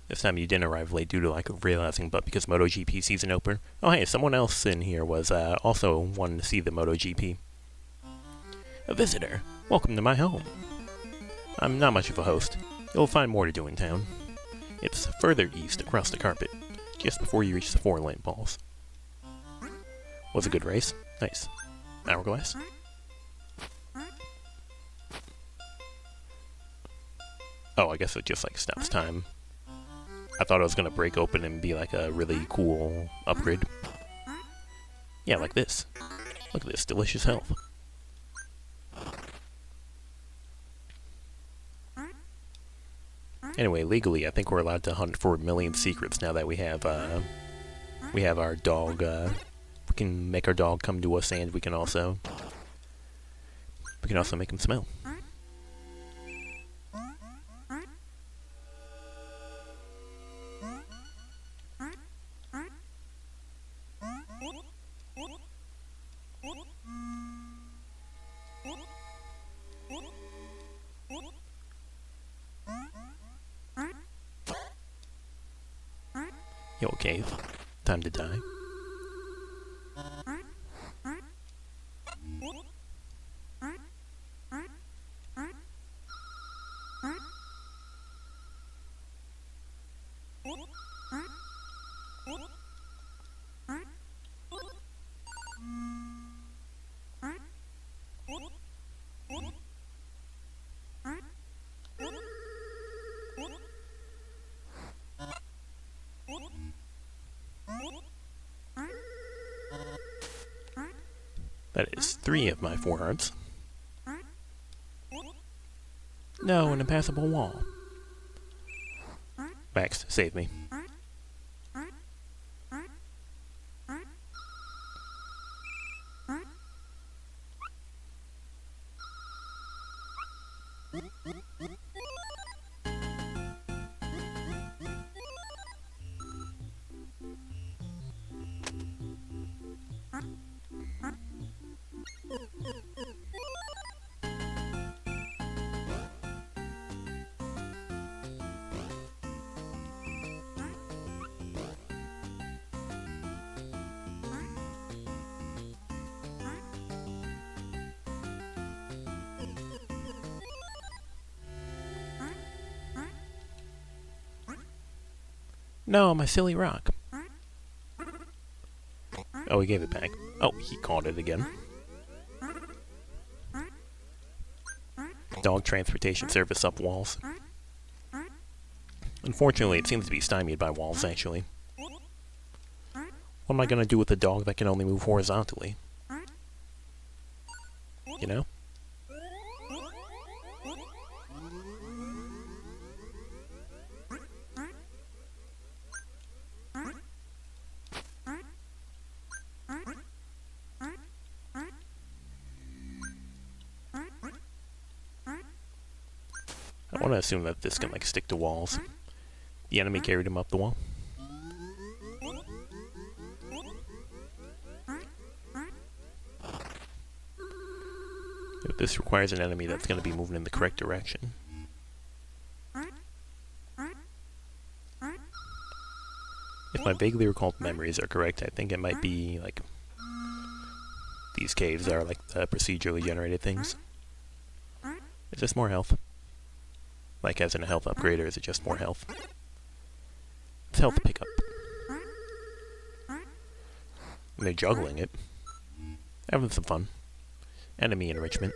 This time you didn't arrive late due to lack of realizing, but because MotoGP season opener. Oh hey, someone else in here was also wanting to see the MotoGP. A visitor. Welcome to my home. I'm not much of a host. You'll find more to do in town. It's further east across the carpet, just before you reach the 4 lamp balls. Was a good race? Nice. Hourglass? Oh, I guess it just like stops time. I thought it was gonna break open and be like a really cool upgrade. Yeah, like this. Look at this delicious health. Anyway, legally, I think we're allowed to hunt for a million secrets now that we have our dog. We can make our dog come to us, and we can also make him smell. Yo, cave. Time to die. That is 3 of my 4 hearts. No, an impassable wall. Max, save me. No, my silly rock. Oh, he gave it back. Oh, he caught it again. Dog transportation service up walls. Unfortunately, it seems to be stymied by walls, actually. What am I gonna do with a dog that can only move horizontally? You know? I want to assume that this can like stick to walls. The enemy carried him up the wall. This requires an enemy that's going to be moving in the correct direction. If my vaguely recalled memories are correct, I think it might be like these caves are like the procedurally generated things. Is this more health? Like as in a health upgrade, or is it just more health? It's health pickup. And they're juggling it. Having some fun. Enemy enrichment.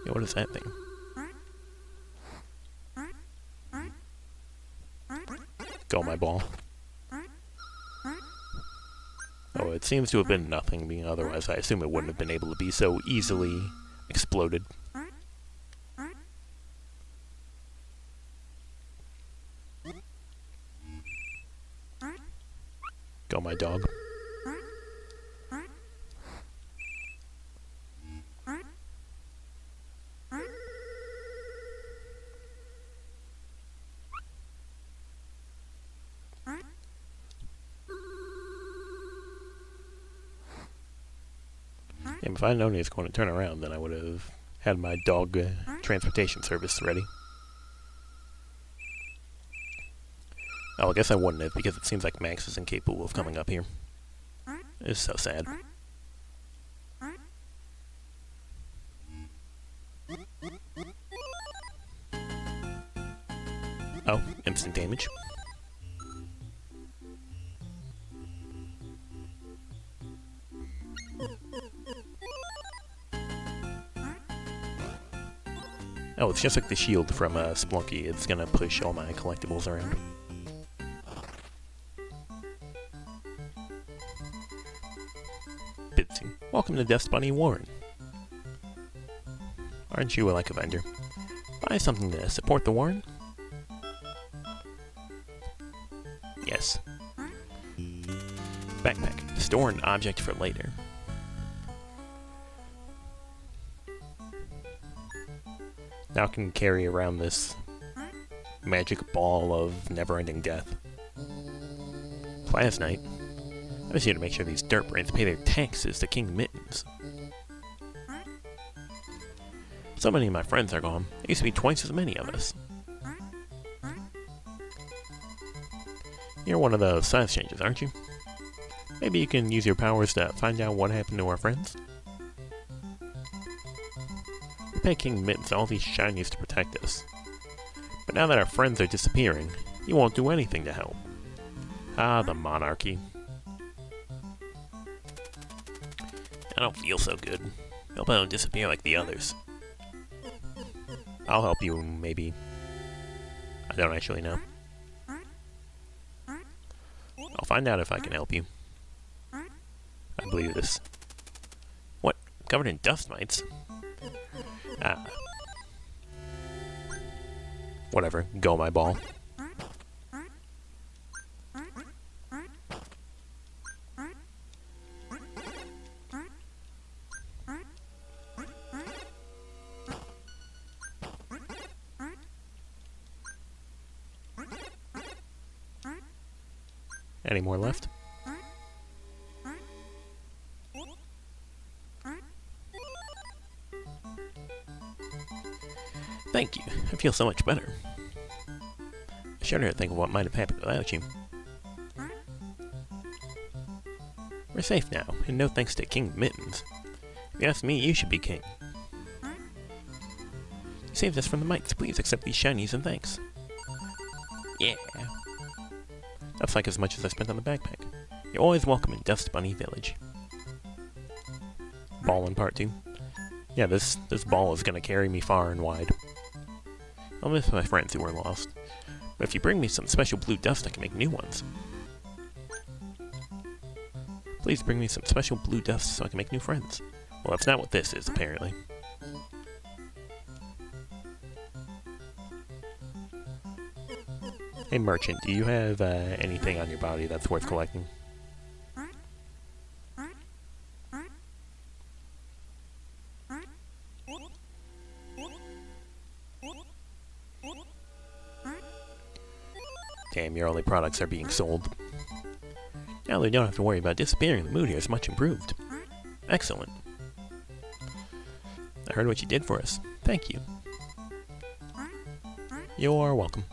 Yeah, what is that thing? Go, my ball. Oh, it seems to have been nothing, being otherwise I assume it wouldn't have been able to be so easily exploded. Go, my dog. And if I'd known he was going to turn around, then I would have had my dog transportation service ready. Oh, I guess I wouldn't have, because it seems like Max is incapable of coming up here. It's so sad. Oh, instant damage. Oh, it's just like the shield from Splunky. It's gonna push all my collectibles around. Bitsy, welcome to Dust Bunny Warren. Aren't you like a vendor? Buy something to support the Warren? Yes. Backpack. Store an object for later. Now I can carry around this magic ball of never-ending death. Last night, I was here to make sure these dirt brains pay their taxes to King Mittens. So many of my friends are gone. There used to be twice as many of us. You're one of those size changes, aren't you? Maybe you can use your powers to find out what happened to our friends? We pay King Mittens all these shinies to protect us. But now that our friends are disappearing, he won't do anything to help. Ah, the monarchy. I don't feel so good. Hope I don't disappear like the others. I'll help you, maybe. I don't actually know. I'll find out if I can help you. I believe this. What? Covered in dust mites? Ah. Whatever. Go, my ball. Any more left? Thank you. I feel so much better. I shudder to think of what might have happened without you. We're safe now, and no thanks to King Mittens. If you ask me, you should be king. You saved us from the mites. Please accept these shinies and thanks. Yeah. That's like as much as I spent on the backpack. You're always welcome in Dust Bunny Village. Ball in part 2. Yeah, this ball is gonna carry me far and wide. I'll miss my friends who were lost. But if you bring me some special blue dust, I can make new ones. Please bring me some special blue dust so I can make new friends. Well, that's not what this is, apparently. Hey, merchant, do you have anything on your body that's worth collecting? Damn, your only products are being sold. Now they don't have to worry about disappearing. The mood here is much improved. Excellent. I heard what you did for us. Thank you. You're welcome.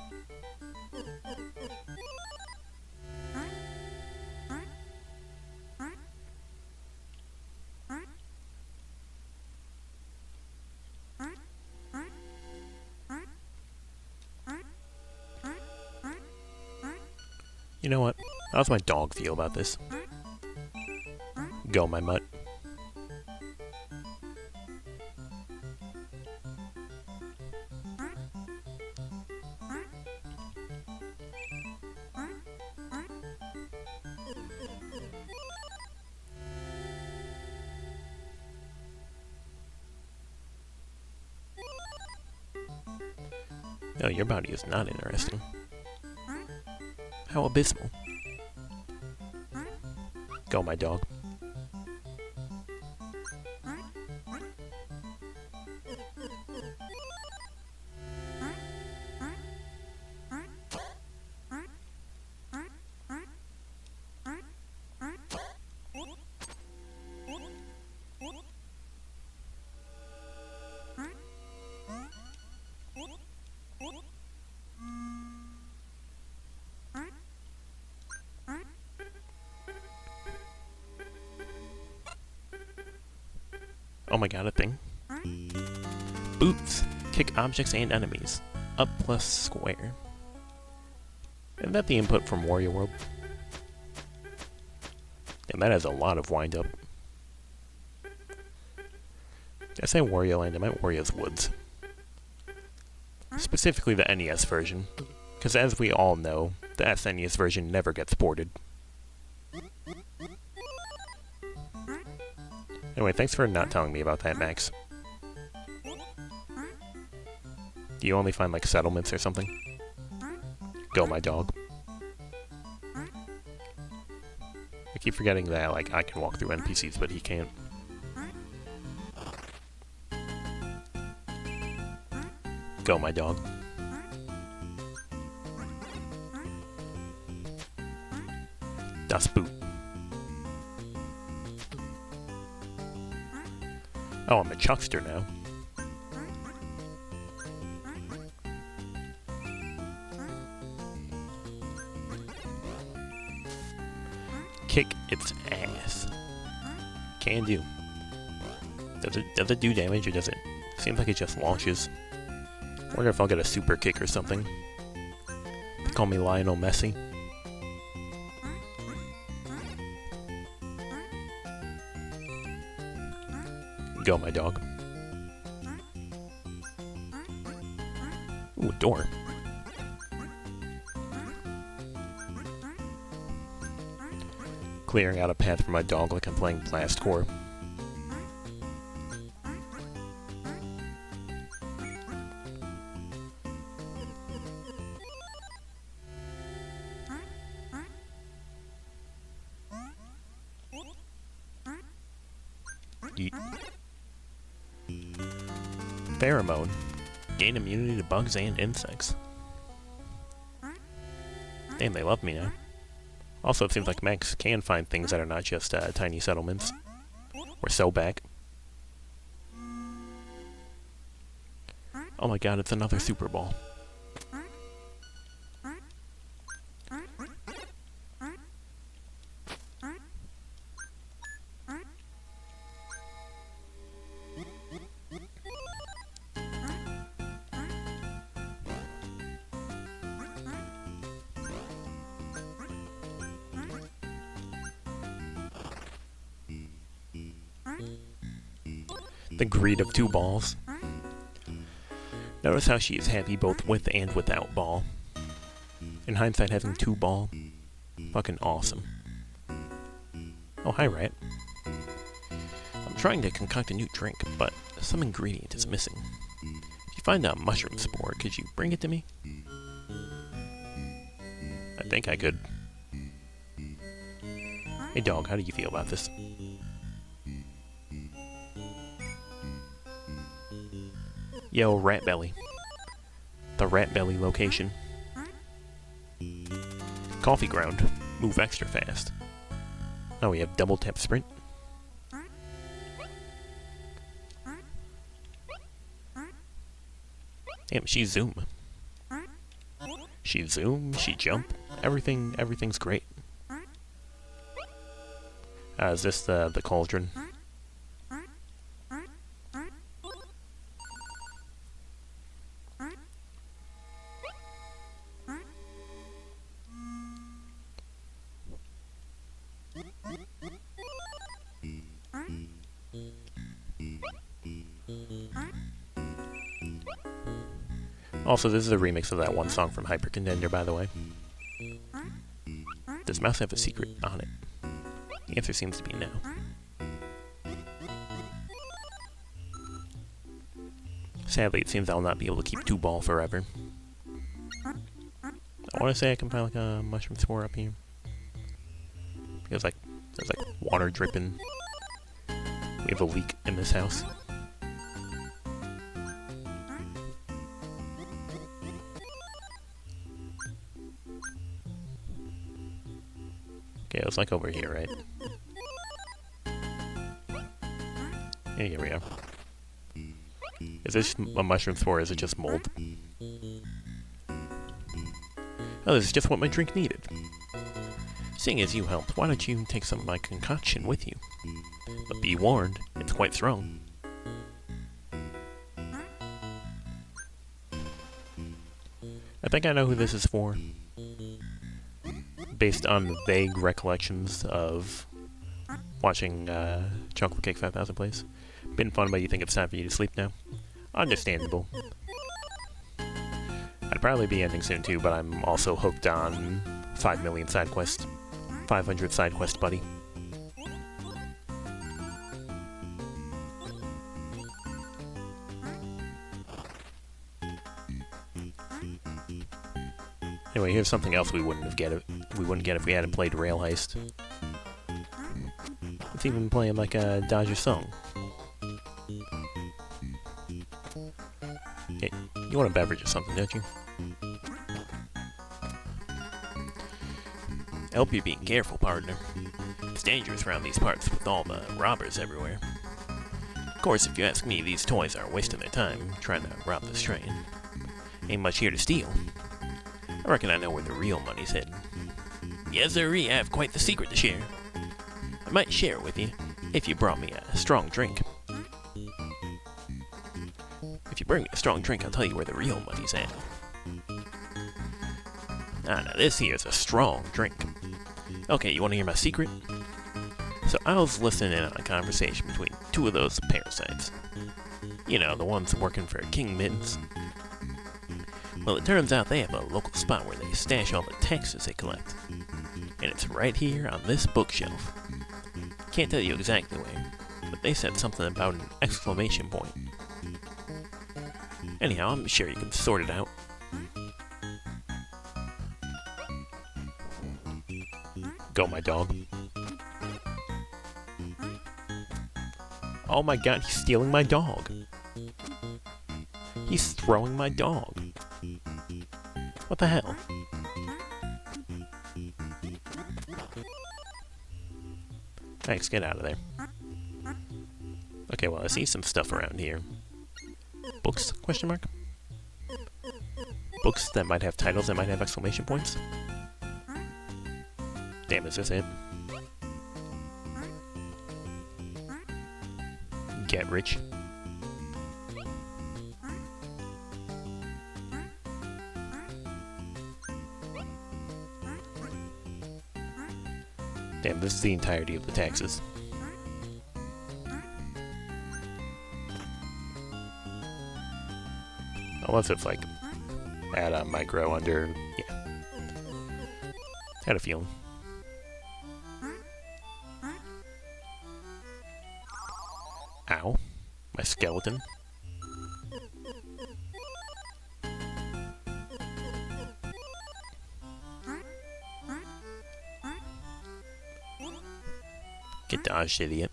You know what? How's my dog feel about this? Go, my mutt. No, your body is not interesting. How abysmal. Go, my dog. Oh my god, a thing. Boots. Kick objects and enemies. Up plus square. Isn't that the input from Wario World? And that has a lot of wind up. Did I say Wario Land? I meant Wario's Woods. Specifically the NES version. Because as we all know, the SNES version never gets ported. Anyway, thanks for not telling me about that, Max. Do you only find, like, settlements or something? Go, my dog. I keep forgetting that, like, I can walk through NPCs, but he can't. Go, my dog. Das Boot. Oh, I'm a chuckster now. Kick its ass. Can do. Does it do damage or does it? Seems like it just launches. Wonder if I'll get a super kick or something. They call me Lionel Messi. Go, my dog. Ooh, a door. Clearing out a path for my dog like I'm playing Blast Core. Yeet. Pheromone. Gain immunity to bugs and insects. Damn, they love me now. Also, it seems like Max can find things that are not just tiny settlements. We're so back. Oh my god, it's another Super Ball. The greed of 2 balls. Notice how she is happy both with and without ball. In hindsight, having 2 ball, fucking awesome. Oh, hi, Rat. I'm trying to concoct a new drink, but some ingredient is missing. If you find a mushroom spore, could you bring it to me? I think I could. Hey, dog, how do you feel about this? Yo, Rat Belly. The Rat Belly location. Coffee ground. Move extra fast. Oh, we have double tap sprint. Damn, she zoom. She zoom, she jump. Everything's great. Is this the cauldron? Also, this is a remix of that one song from Hyper Contender, by the way. Does Mouse have a secret on it? The answer seems to be no. Sadly, it seems I'll not be able to keep 2 ball forever. I want to say I can find like a mushroom spore up here. There's like water dripping. We have a leak in this house. Okay, it's like over here, right? Yeah, here we are. Is this a mushroom spore or is it just mold? Oh, this is just what my drink needed. Seeing as you helped, why don't you take some of my concoction with you? But be warned, it's quite strong. I think I know who this is for. Based on vague recollections of watching Chocolate Cake 5000 plays. Been fun, but you think it's time for you to sleep now? Understandable. I'd probably be ending soon too, but I'm also hooked on 5 million side quest, 500 side quest buddy. Anyway, here's something else we wouldn't get if we hadn't played Rail Heist. It's even playing like a Dodger song. Hey, you want a beverage or something, don't you? I hope you're being careful, partner. It's dangerous around these parts with all the robbers everywhere. Of course, if you ask me, these toys are wasting their time trying to rob this train. Ain't much here to steal. I reckon I know where the real money's hidden. Yes, sirree, I have quite the secret to share. I might share it with you, if you brought me a strong drink. If you bring me a strong drink, I'll tell you where the real money's at. Ah, now this here's a strong drink. Okay, you want to hear my secret? So I was listening in on a conversation between two of those parasites. You know, the ones working for King Mittens. Well, it turns out they have a local spot where they stash all the taxes they collect. And it's right here on this bookshelf. Can't tell you exactly where, but they said something about an exclamation point. Anyhow, I'm sure you can sort it out. Go, my dog. Oh my god, he's stealing my dog. He's throwing my dog. What the hell? Thanks, get out of there. Okay, well, I see some stuff around here. Books? Question mark? Books that might have titles that might have exclamation points? Damn, is this it? Get rich. Damn, this is the entirety of the taxes. Unless it's like add a micro under, yeah. Had a feeling. Ow. My skeleton. Get dodged, idiot.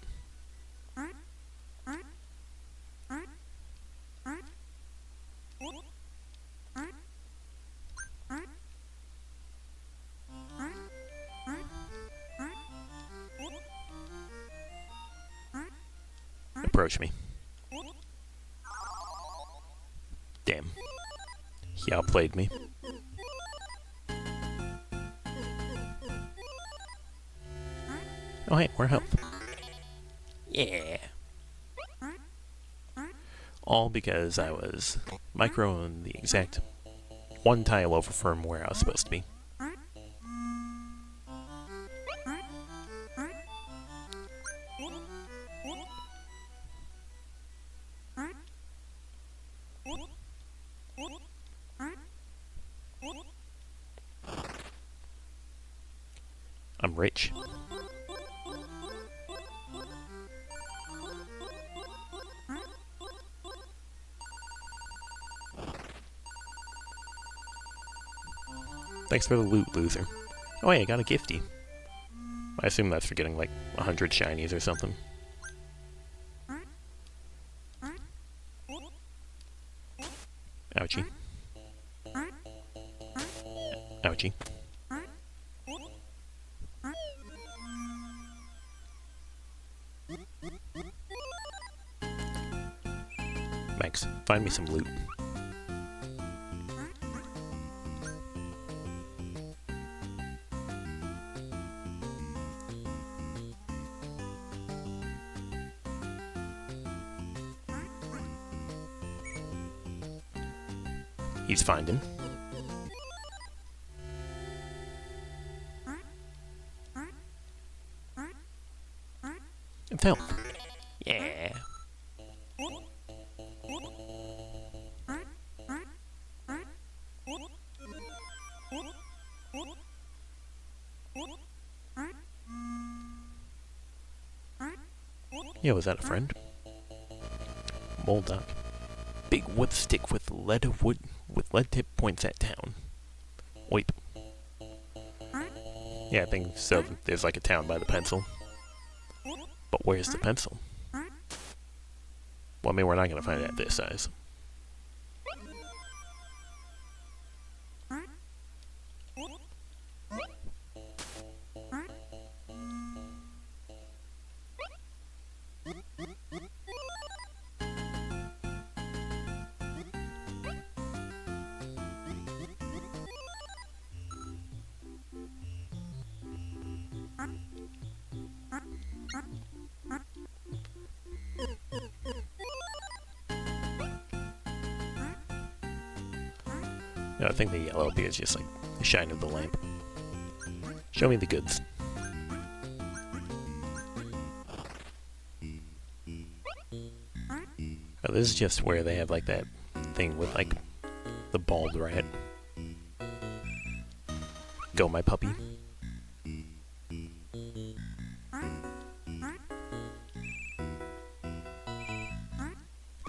Approach me. Damn. He outplayed me. Oh hey, more health. Yeah. All because I was microing the exact one tile over from where I was supposed to be. I'm rich. Thanks for the loot, loser. Oh hey, I got a gifty. I assume that's for getting like 100 shinies or something. Ouchie. Ouchie. Max, find me some loot. He's finding. It's health. Yeah. Yeah, was that a friend? Mole duck. Big wood stick with lead tip points at town. Oip. Yeah, I think so. There's like a town by the pencil. But where's the pencil? Well, I mean, we're not gonna find it at this size. No, I think the yellow up here is just like the shine of the lamp. Show me the goods. Oh, this is just where they have like that thing with like the bald rat. Go, my puppy.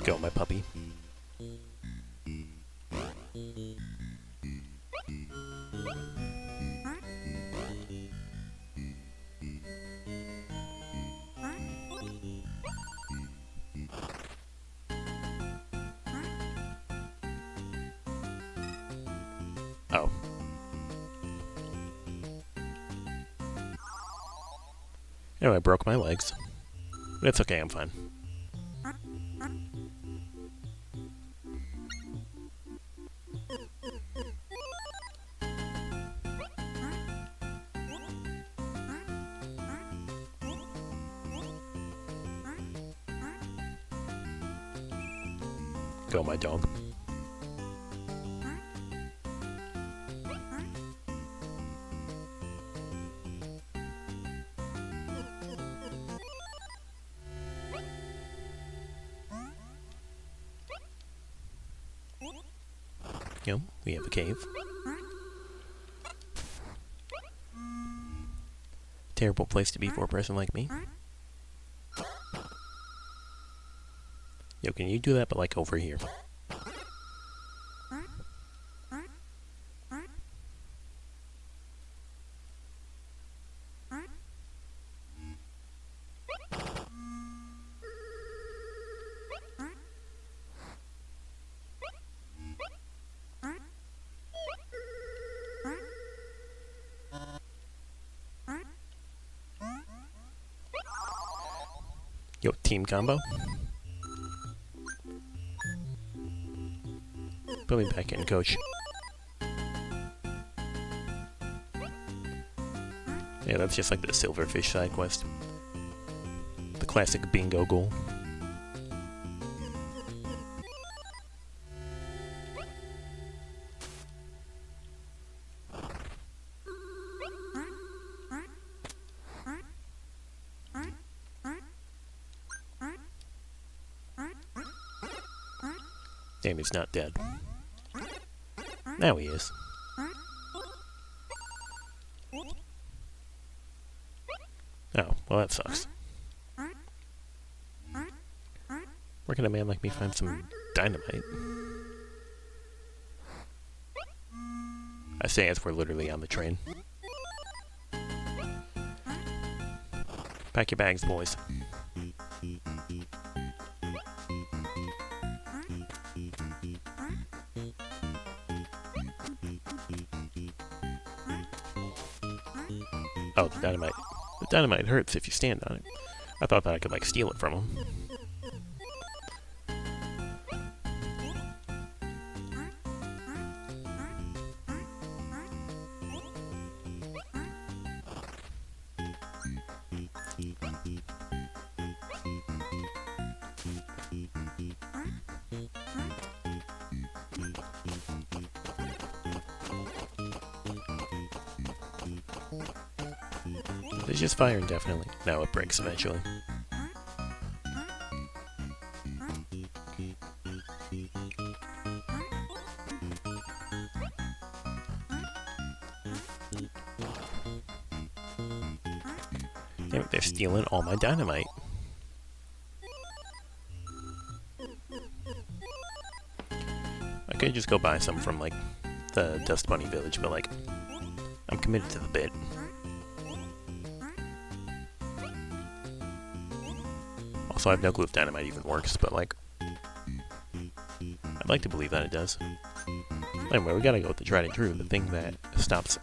Go, my puppy. Oh. Anyway, I broke my legs. But it's okay, I'm fine. Go, my dog. Yo, we have a cave. Terrible place to be for a person like me. Yo, can you do that, but like over here? Yo, team combo. Put me back in, coach. Yeah, that's just like the silverfish side quest. The classic bingo goal. Damn, he's not dead. Now he is. Oh, well that sucks. Where can a man like me find some dynamite? I say as we're literally on the train. Pack your bags, boys. Oh, the dynamite. The dynamite hurts if you stand on it. I thought that I could, like, steal it from him. They just fire indefinitely. No, it breaks eventually. They're stealing all my dynamite. I could just go buy some from, like, the Dust Bunny Village, but, like, I'm committed to the bit. Also, I have no clue if dynamite even works, but, like, I'd like to believe that it does. Anyway, we gotta go with the tried and true, the thing that stops...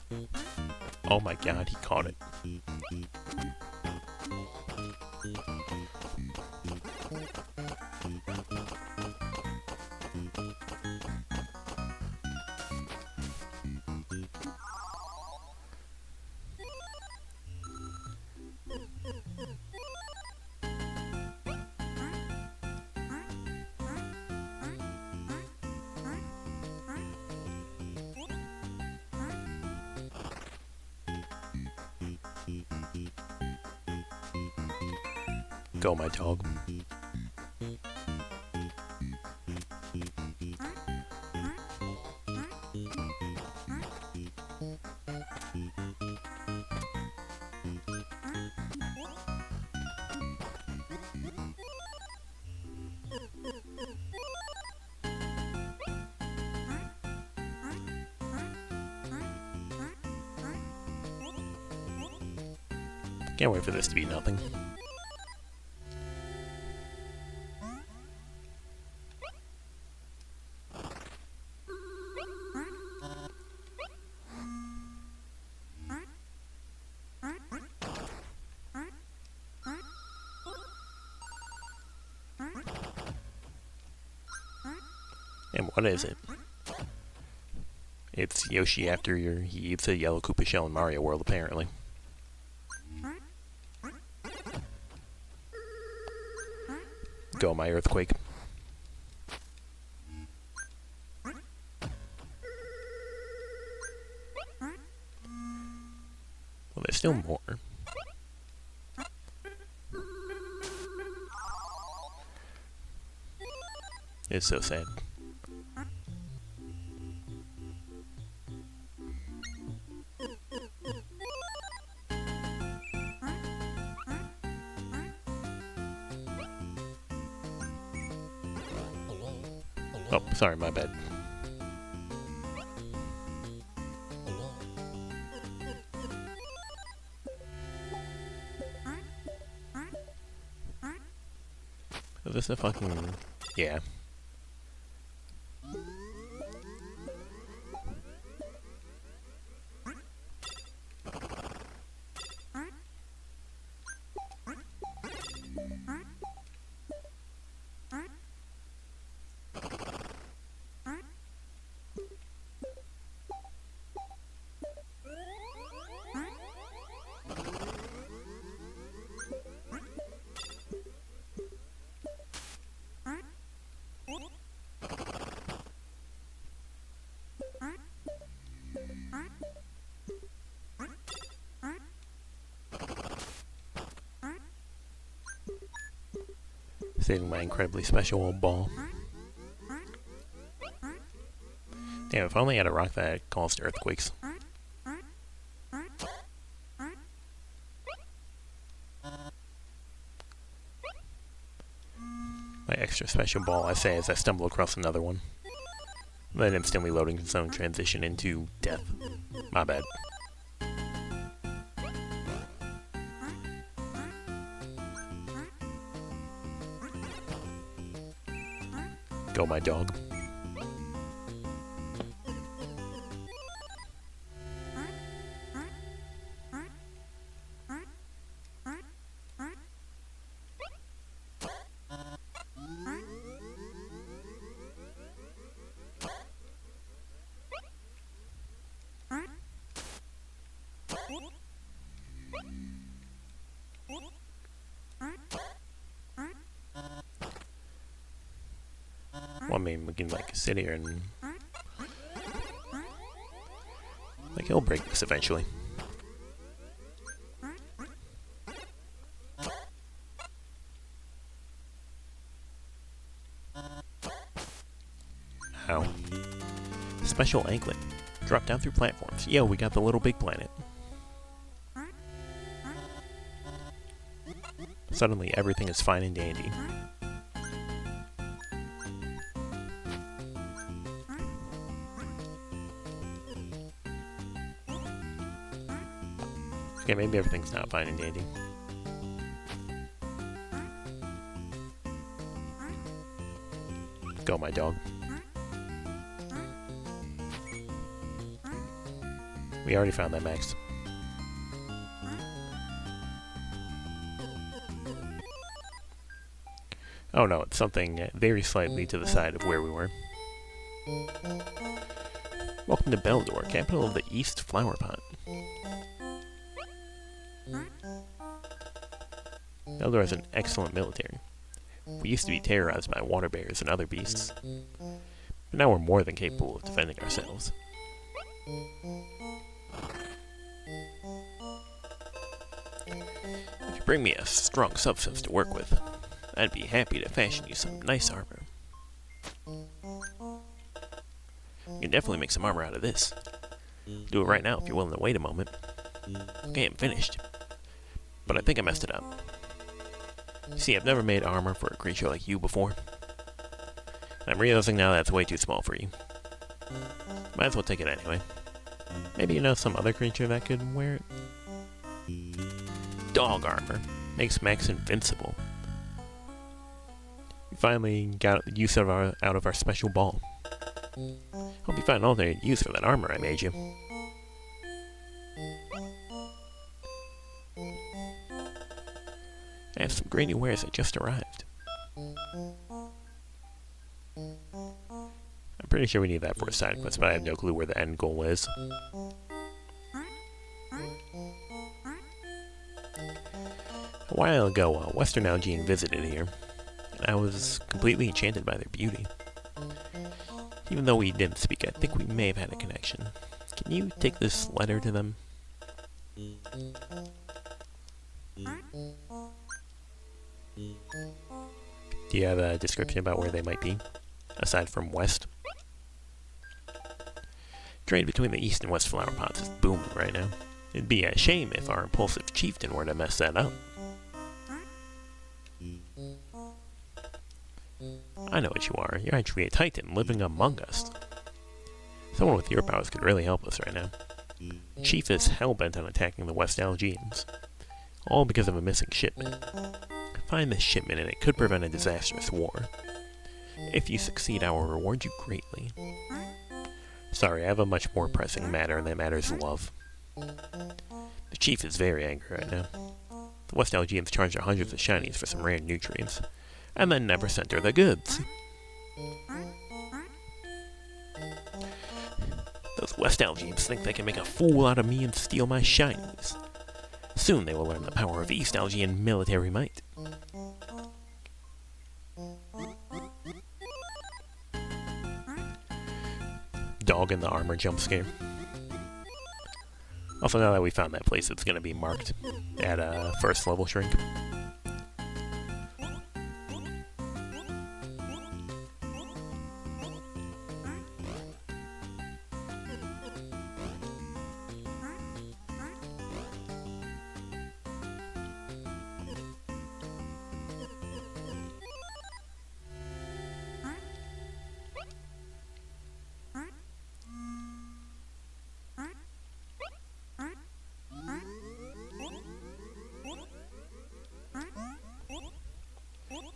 Oh my god, he caught it. Go, my dog. Can't wait for this to be nothing. And what is it? It's Yoshi after he eats a yellow Koopa shell in Mario World, apparently. Go, my earthquake. Well, there's still more. It's so sad. Oh, sorry, my bad. Is this a fucking... Yeah. Saving my incredibly special old ball. Damn, if I only had a rock that caused earthquakes. My extra special ball, I say as I stumble across another one. Then instantly loading its own transition into death. My bad. Go, my dog. Well, I mean, we can, like, sit here and... Like, he'll break this eventually. Ow. Special anklet. Drop down through platforms. Yo, we got the little big planet. Suddenly everything is fine and dandy. Okay, maybe everything's not fine and dandy. Go, my dog. We already found that, Max. Oh no, it's something very slightly to the side of where we were. Welcome to Beldor, capital of the East Flower Pot. Beldor has an excellent military. We used to be terrorized by water bears and other beasts, but now we're more than capable of defending ourselves. If you bring me a strong substance to work with, I'd be happy to fashion you some nice armor. You can definitely make some armor out of this. Do it right now if you're willing to wait a moment. Okay, I'm finished, but I think I messed it up. You see, I've never made armor for a creature like you before. I'm realizing now that's way too small for you. Might as well take it anyway. Maybe you know some other creature that could wear it? Dog armor. Makes Max invincible. We finally got use out of our special ball. Hope you find an alternate use for that armor I made you. I have some great new wares that just arrived. I'm pretty sure we need that for a side quest, but I have no clue where the end goal is. A while ago, a Western Algian visited here, and I was completely enchanted by their beauty. Even though we didn't speak, I think we may have had a connection. Can you take this letter to them? Do you have a description about where they might be, aside from west? Trade between the east and west flower pots is booming right now. It'd be a shame if our impulsive chieftain were to mess that up. I know what you are. You're actually a titan living among us. Someone with your powers could really help us right now. Chief is hell-bent on attacking the West Algians, all because of a missing shipment. Find this shipment and it could prevent a disastrous war. If you succeed, I will reward you greatly. Sorry, I have a much more pressing matter, and that matter is love. The chief is very angry right now. The West Algians charged her hundreds of shinies for some rare nutrients, and then never sent her the goods. Those West Algians think they can make a fool out of me and steal my shinies. Soon they will learn the power of East Algian military might. Dog in the armor jump scare. Also, now that we found that place, it's going to be marked at a first level shrink.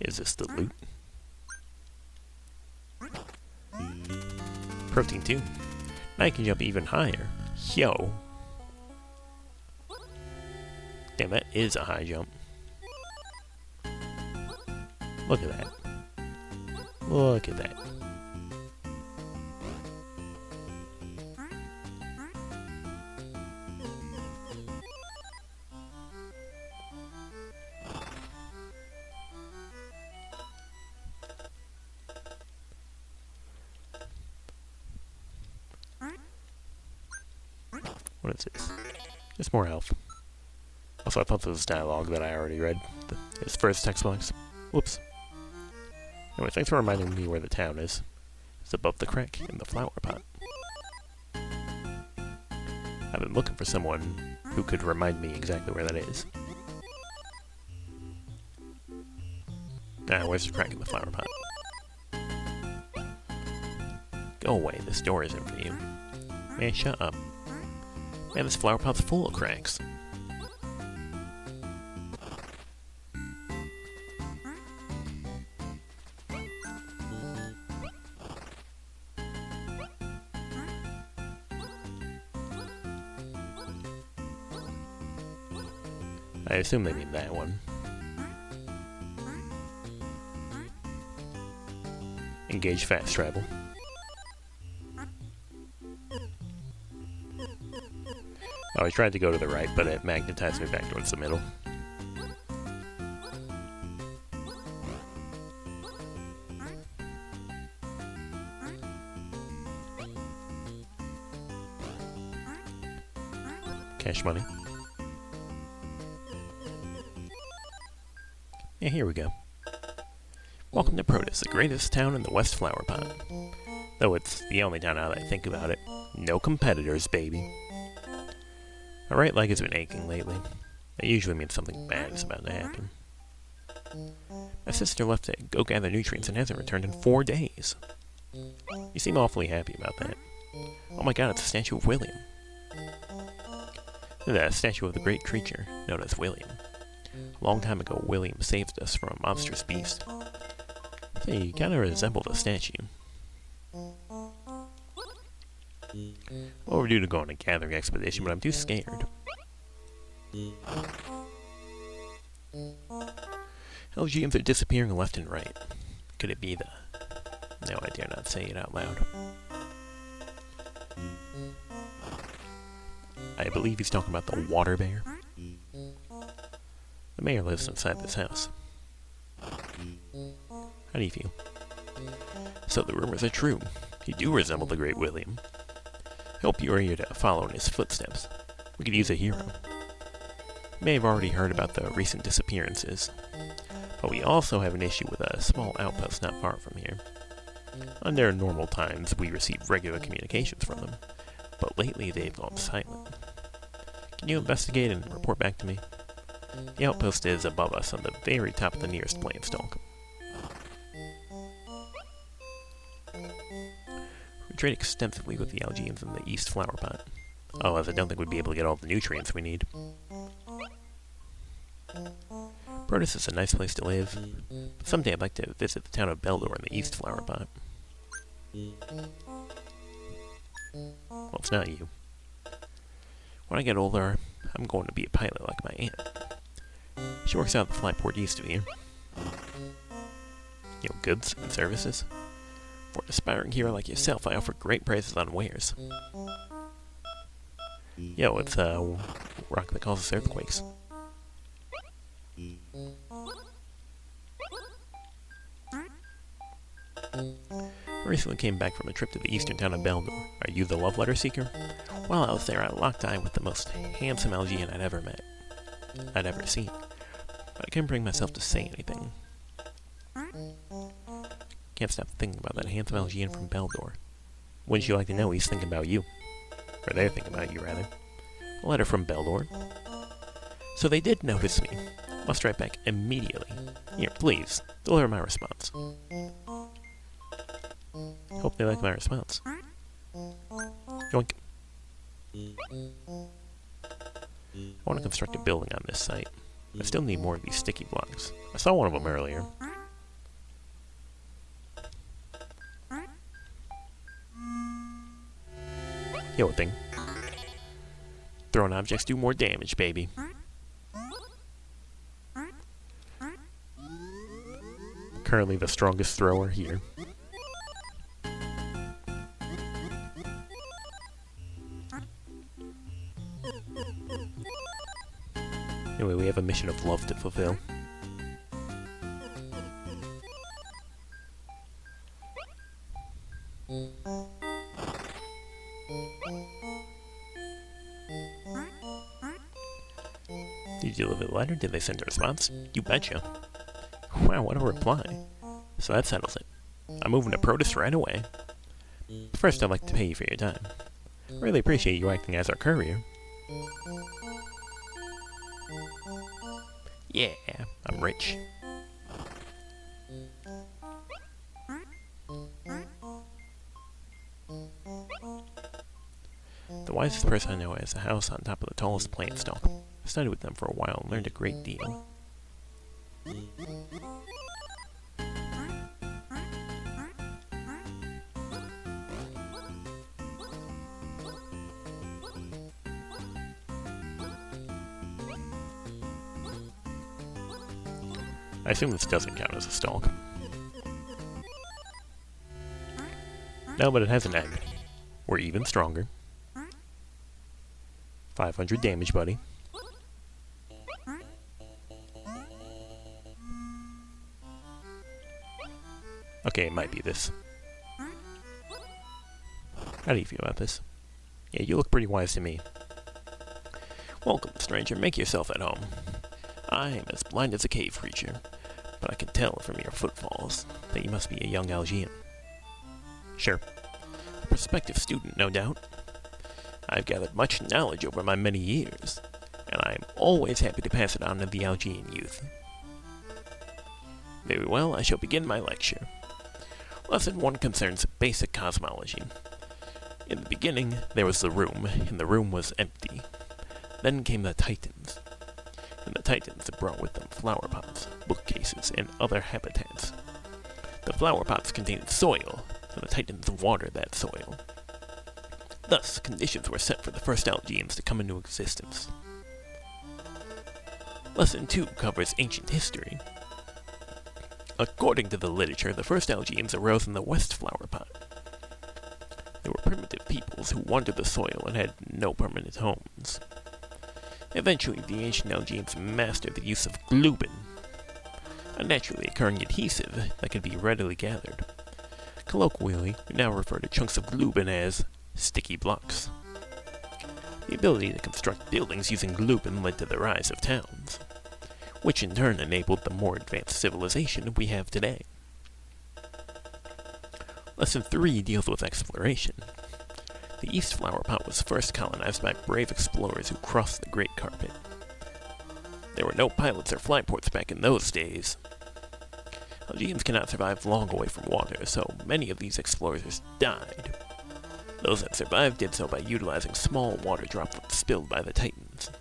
Is this the loot? Protein 2. Now I can jump even higher. Yo. Damn, that is a high jump. Look at that. Look at that. What is this? Just more health. Also, I thought this was dialogue that I already read. His first text box. Whoops. Anyway, thanks for reminding me where the town is. It's above the crack in the flower pot. I've been looking for someone who could remind me exactly where that is. Where's the crack in the flower pot? Go away, this door isn't for you. Man, shut up. Man, this flower pot's full of cracks. I assume they mean that one. Engage fast travel. Oh, I tried to go to the right, but it magnetized me back towards the middle. Cash money. Yeah, here we go. Welcome to Protus, the greatest town in the West Flower Pot. Though it's the only town now that I think about it. No competitors, baby. My right leg has been aching lately. That usually means something bad is about to happen. My sister left to go gather nutrients and hasn't returned in 4 days. You seem awfully happy about that. Oh my god, it's a statue of William. The statue of the great creature known as William. A long time ago, William saved us from a monstrous beast. Say, you kinda resemble the statue. Well, we're due to go on a gathering expedition, but I'm too scared. LGMs are disappearing left and right. Could it be the... No, I dare not say it out loud. I believe he's talking about the water bear. The mayor lives inside this house. How do you feel? So the rumors are true. You do resemble the great William. Hope you are here to follow in his footsteps. We could use a hero. You may have already heard about the recent disappearances, but we also have an issue with a small outpost not far from here. Under normal times, we receive regular communications from them, but lately they've gone silent. Can you investigate and report back to me? The outpost is above us on the very top of the nearest plant stalk. We trade extensively with the Algeans in the East Flower Pot. Oh, as I don't think we'd be able to get all the nutrients we need. Protus is a nice place to live, but someday I'd like to visit the town of Beldor in the East Flower Pot. Well, it's not you. When I get older, I'm going to be a pilot like my aunt. She works out at the flight port east of here. You know, goods and services. For an aspiring hero like yourself, I offer great prices on wares. Yo, it's a rock that causes earthquakes. I recently came back from a trip to the eastern town of Beldor. Are you the love letter seeker? While I was there, I locked eye with the most handsome Algean I'd ever seen. But I couldn't bring myself to say anything. Can't stop thinking about that handsome Algean from Beldor. Wouldn't you like to know he's thinking about you? Or they're thinking about you, rather. A letter from Beldor. So they did notice me. Must write back immediately. Here, please, deliver my response. Hope they like my response. Yoink. I want to construct a building on this site. I still need more of these sticky blocks. I saw one of them earlier. Yo, thing. Throwing objects do more damage, baby. Currently the strongest thrower here. Anyway, we have a mission of love to fulfill. Did you deliver the letter? Did they send a response? You betcha. Wow, what a reply. So that settles it. I'm moving to Protus right away. First, I'd like to pay you for your time. Really appreciate you acting as our courier. Yeah, I'm rich. The wisest person I know has a house on top of the tallest plant stalk. I studied with them for a while and learned a great deal. I assume this doesn't count as a stalk. No, but it has an egg. We're even stronger. 500 damage, buddy. Okay, it might be this. How do you feel about this? Yeah, you look pretty wise to me. Welcome, stranger. Make yourself at home. I am as blind as a cave creature, but I can tell from your footfalls that you must be a young Algian. Sure. A prospective student, no doubt. I've gathered much knowledge over my many years, and I am always happy to pass it on to the Algian youth. Very well, I shall begin my lecture. Lesson 1 concerns basic cosmology. In the beginning, there was the room, and the room was empty. Then came the Titans. And the Titans brought with them flower pots, bookcases, and other habitats. The flower pots contained soil, and the Titans watered that soil. Thus, conditions were set for the first Algians to come into existence. Lesson 2 covers ancient history. According to the literature, the first Algians arose in the West Flower Pot. They were primitive peoples who wandered the soil and had no permanent homes. Eventually, the ancient Algians mastered the use of gluten, a naturally occurring adhesive that could be readily gathered. Colloquially, we now refer to chunks of gluten as sticky blocks. The ability to construct buildings using gluten led to the rise of towns, which in turn enabled the more advanced civilization we have today. Lesson 3 deals with exploration. The East Flower Pot was first colonized by brave explorers who crossed the Great Carpet. There were no pilots or flyports back in those days. Algians cannot survive long away from water, so many of these explorers died. Those that survived did so by utilizing small water droplets spilled by the Titans.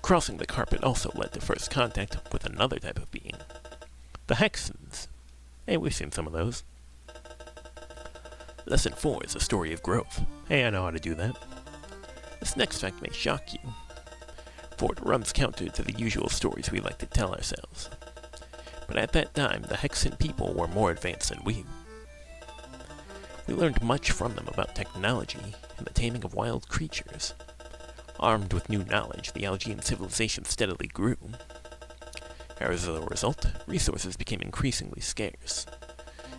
Crossing the carpet also led to first contact with another type of being, the Hexans. Hey, we've seen some of those. Lesson 4 is a story of growth. Hey, I know how to do that. This next fact may shock you, for it runs counter to the usual stories we like to tell ourselves. But at that time, the Hexan people were more advanced than we. We learned much from them about technology and the taming of wild creatures. Armed with new knowledge, the Algian civilization steadily grew. As a result, resources became increasingly scarce,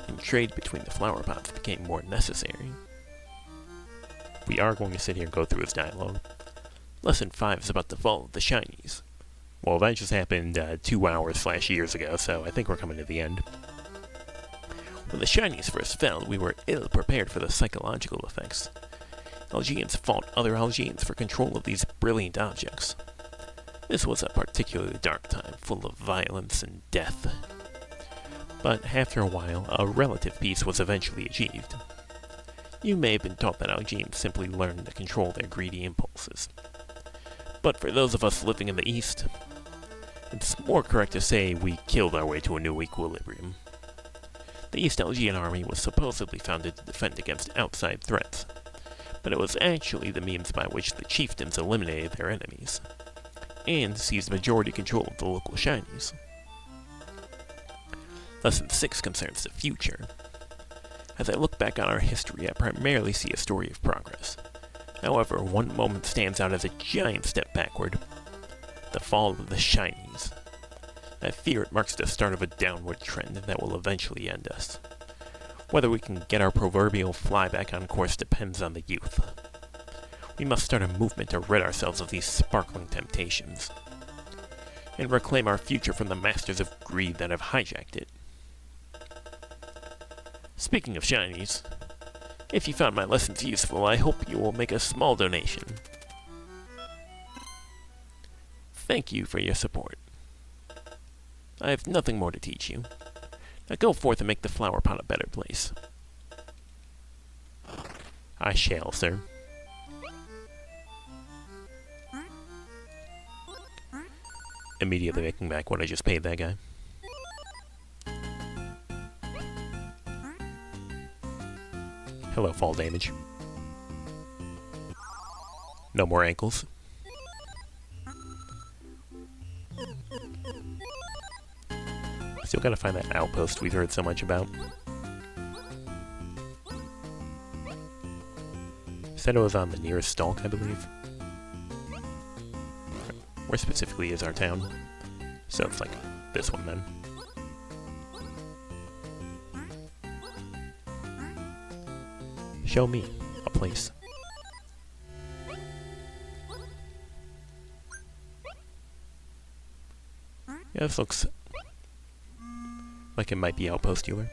and trade between the flower pots became more necessary. We are going to sit here and go through this dialogue. Lesson 5 is about the fall of the Shinies. Well, that just happened 2 hours/years ago, so I think we're coming to the end. When the Shinies first fell, we were ill prepared for the psychological effects. Algians fought other Algians for control of these brilliant objects. This was a particularly dark time, full of violence and death. But after a while, a relative peace was eventually achieved. You may have been taught that Algians simply learned to control their greedy impulses. But for those of us living in the East, it's more correct to say we killed our way to a new equilibrium. The East Algian army was supposedly founded to defend against outside threats, but it was actually the means by which the chieftains eliminated their enemies, and seized majority control of the local Shinies. Lesson 6 concerns the future. As I look back on our history, I primarily see a story of progress. However, one moment stands out as a giant step backward: the fall of the Shinies. I fear it marks the start of a downward trend that will eventually end us. Whether we can get our proverbial fly back on course depends on the youth. We must start a movement to rid ourselves of these sparkling temptations, and reclaim our future from the masters of greed that have hijacked it. Speaking of Shinies, if you found my lessons useful, I hope you will make a small donation. Thank you for your support. I have nothing more to teach you. Now go forth and make the flower pot a better place. I shall, sir. Immediately making back what I just paid that guy. Hello, fall damage. No more ankles. Still gotta find that outpost we've heard so much about. Said it was on the nearest stalk, I believe. Where specifically is our town? So it's like this one then. Show me a place. Yeah, this looks like it might be Outpost Dealer.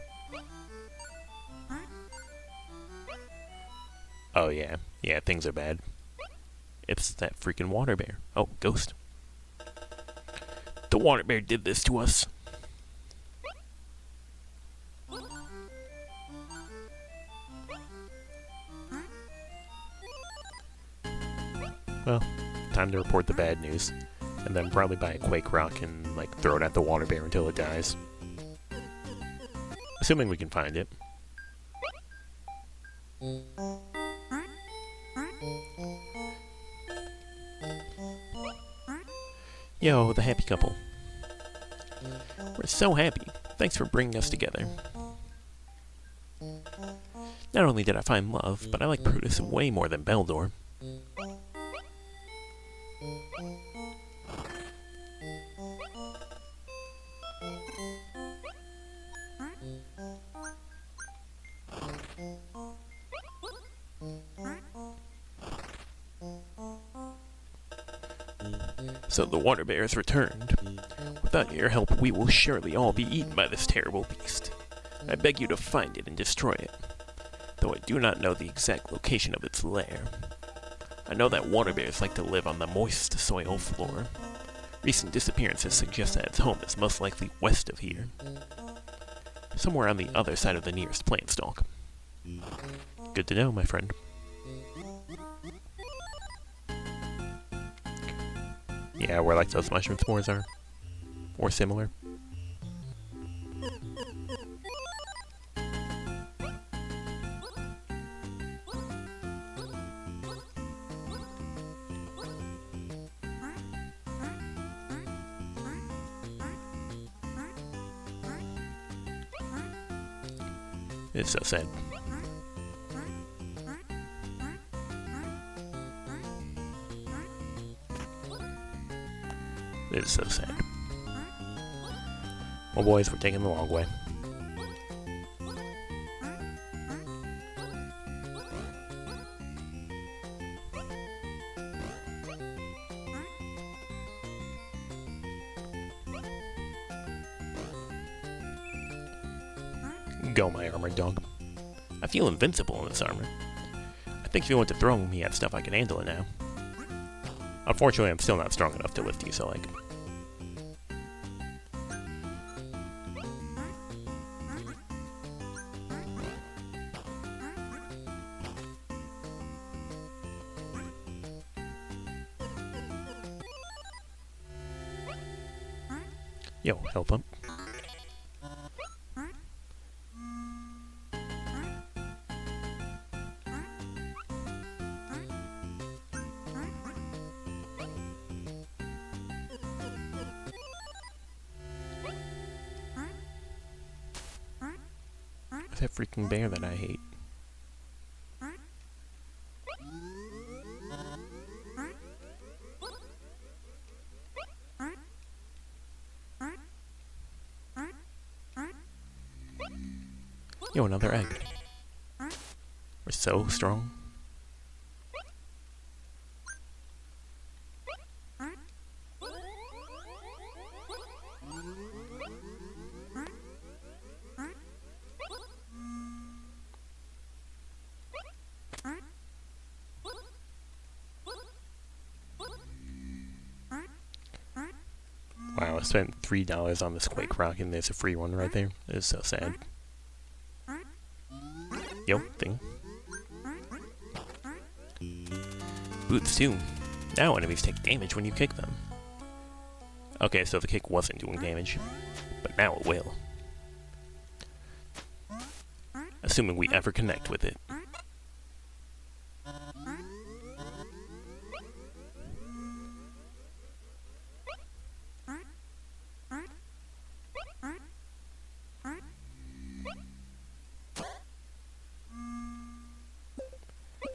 Oh yeah, yeah, things are bad. It's that freaking water bear. Oh, ghost. The water bear did this to us. Well, time to report the bad news. And then probably buy a Quake Rock and, like, throw it at the water bear until it dies. Assuming we can find it. Yo, the happy couple. We're so happy. Thanks for bringing us together. Not only did I find love, but I like Brutus way more than Beldor. So the water bear has returned. Without your help, we will surely all be eaten by this terrible beast. I beg you to find it and destroy it, though I do not know the exact location of its lair. I know that water bears like to live on the moist soil floor. Recent disappearances suggest that its home is most likely west of here, somewhere on the other side of the nearest plant stalk. Good to know, my friend. Yeah, where like those mushroom spores are. Or similar. It's so sad. It is so sad. Well, boys, we're taking the long way. Go, my armored dog. I feel invincible in this armor. I think if you want to throw me at stuff, I can handle it now. Unfortunately, I'm still not strong enough to lift you, so like... Yo, help him. That freaking bear that I hate. Yo, another egg. We're so strong. Wow, I spent $3 on this Quake Rock and there's a free one right there. It's so sad. Yo, thing. Boots too. Now enemies take damage when you kick them. Okay, so the kick wasn't doing damage, but now it will. Assuming we ever connect with it.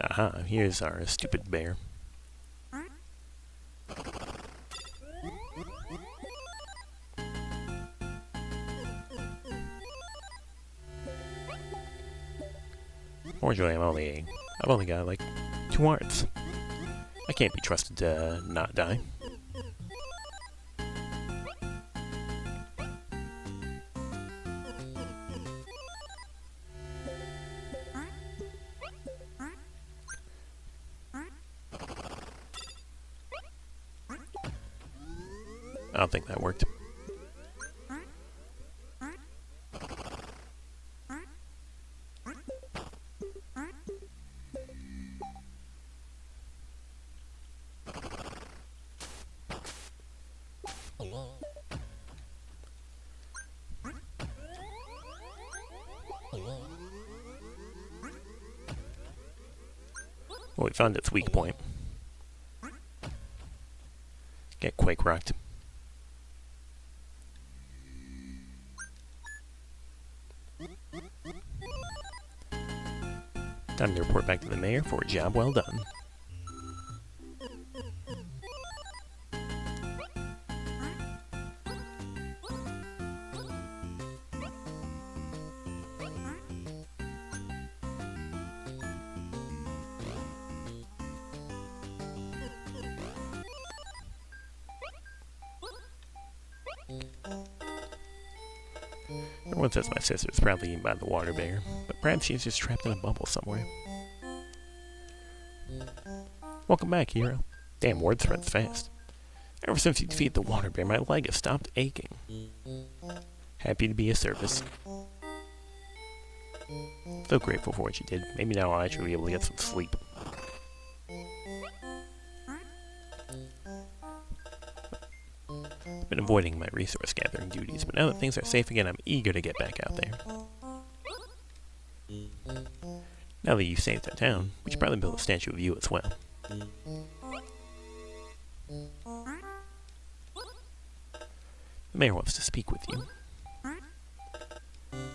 Aha, here's our stupid bear. Fortunately, I've only got like 2 hearts. I can't be trusted to not die. I don't think that worked. Well, we found its weak point. Get Quake Rocked. Time to report back to the mayor for a job well done. Everyone says my sister is probably eaten by the water bear, but perhaps she's just trapped in a bubble somewhere. Welcome back, hero. Damn, word spreads fast. Ever since you defeated the water bear, my leg has stopped aching. Happy to be of service. So grateful for what you did. Maybe now I'll actually be able to get some sleep. I've been avoiding my resource gathering duties, but now that things are safe again, I'm eager to get back out there. Now that you've saved our town, we should probably build a statue of you as well. The mayor wants to speak with you.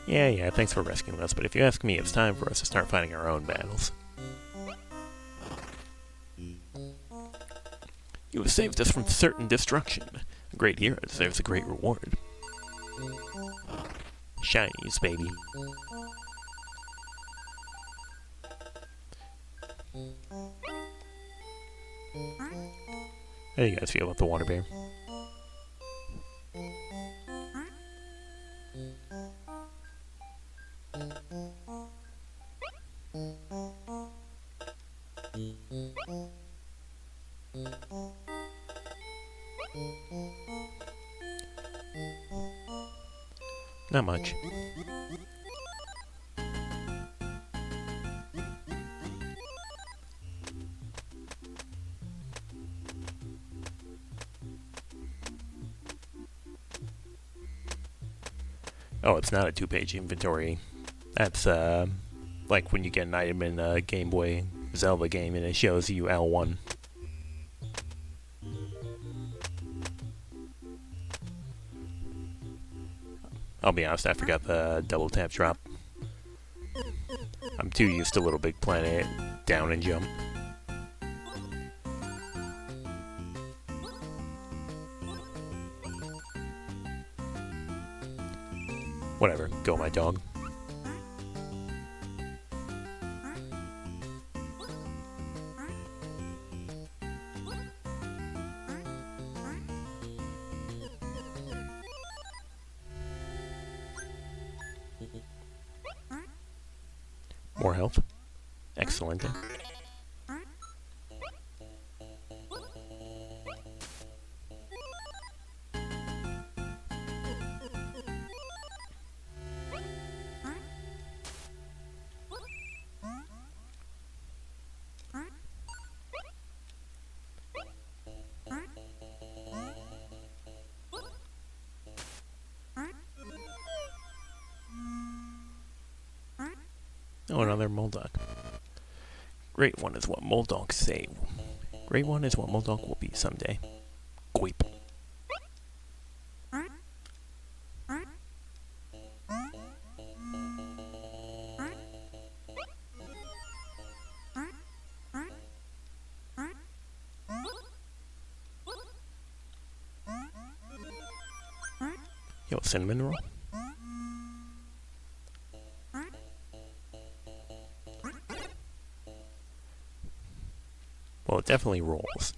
Yeah, thanks for rescuing us, but if you ask me, it's time for us to start fighting our own battles. You have saved us from certain destruction. A great hero deserves a great reward. Shinies, baby. How do you guys feel about the water bear? Not much. Oh, it's not a 2-page inventory. That's, like when you get an item in a Game Boy Zelda game and it shows you L1. I'll be honest, I forgot the double tap drop. I'm too used to Little Big Planet, down and jump. Whatever, go my dog. More health. Excellent. Oh, another Moldog. Great one is what Moldogs say. Great one is what Moldog will be someday. Queep. Yo, cinnamon roll? Well, it definitely rolls.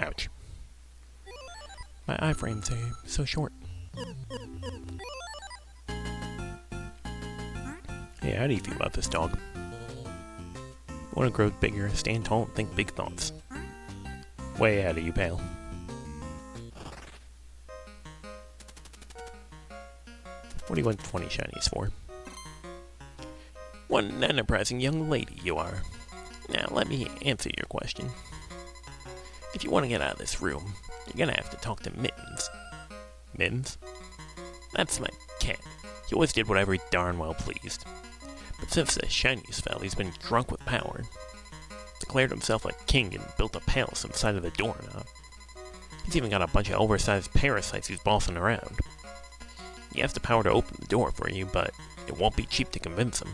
Ouch. My iframes are so short. Hey, how do you feel about this dog? Want to grow bigger, stand tall, and think big thoughts. Way ahead of you, pal. What do you want 20 shinies for? What an enterprising young lady you are. Now, let me answer your question. If you want to get out of this room, you're gonna have to talk to Mittens. Mittens? That's my cat. He always did whatever he darn well pleased. But since the shinies fell, he's been drunk with power. Declared himself a king and built a palace inside of the doorknob. He's even got a bunch of oversized parasites he's bossing around. He has the power to open the door for you, but it won't be cheap to convince him.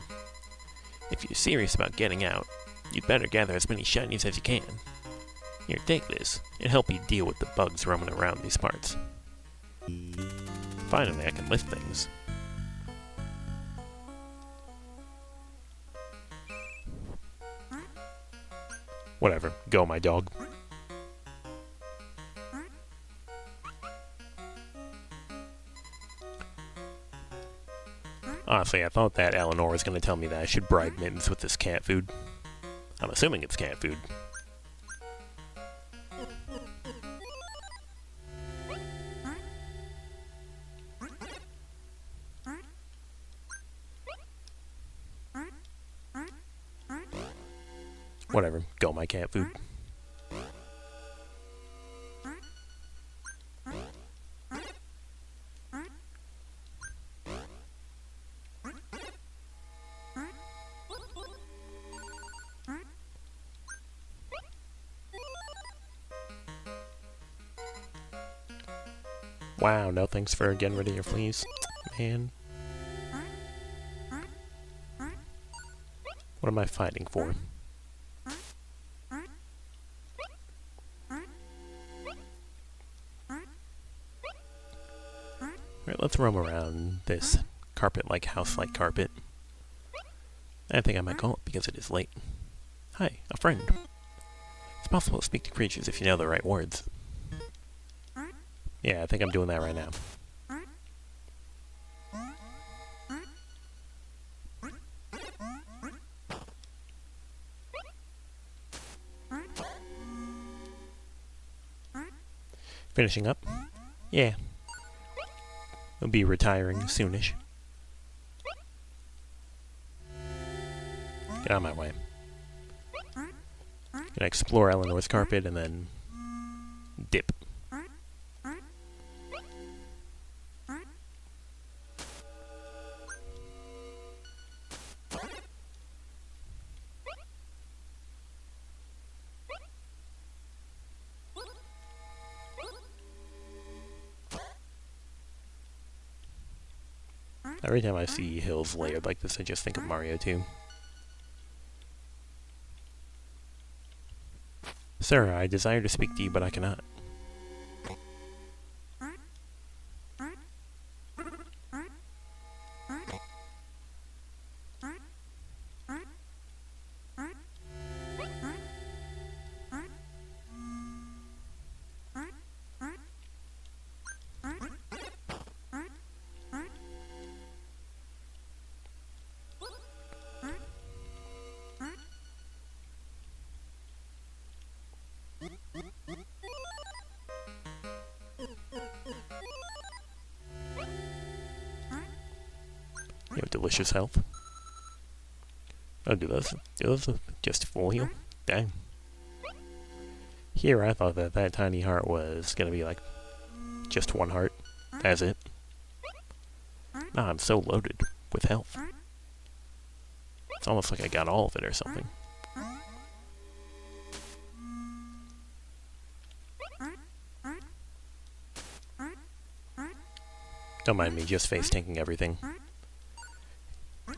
If you're serious about getting out, you'd better gather as many shinies as you can. Here, take this. It'll help you deal with the bugs roaming around these parts. Finally, I can lift things. Whatever. Go, my dog. Honestly, I thought that Eleanor was going to tell me that I should bribe Mittens with this cat food. I'm assuming it's cat food. Whatever. Go, my cat food. Wow, no thanks for getting rid of your fleas. Man. What am I fighting for? Alright, let's roam around this carpet-like, house-like carpet. I think I might call it because it is late. Hi, a friend. It's possible to speak to creatures if you know the right words. Yeah, I think I'm doing that right now. Finishing up? Yeah. I'll be retiring soonish. Get out of my way. Gonna explore Eleanor's carpet and then dip. Every time I see hills layered like this, I just think of Mario 2. Sir, I desire to speak to you, but I cannot. You have delicious health. Oh, do those just full heal? Dang. Here, I thought that tiny heart was gonna be like just one heart. That's it. Ah, I'm so loaded with health. It's almost like I got all of it or something. Don't mind me, just face tanking everything.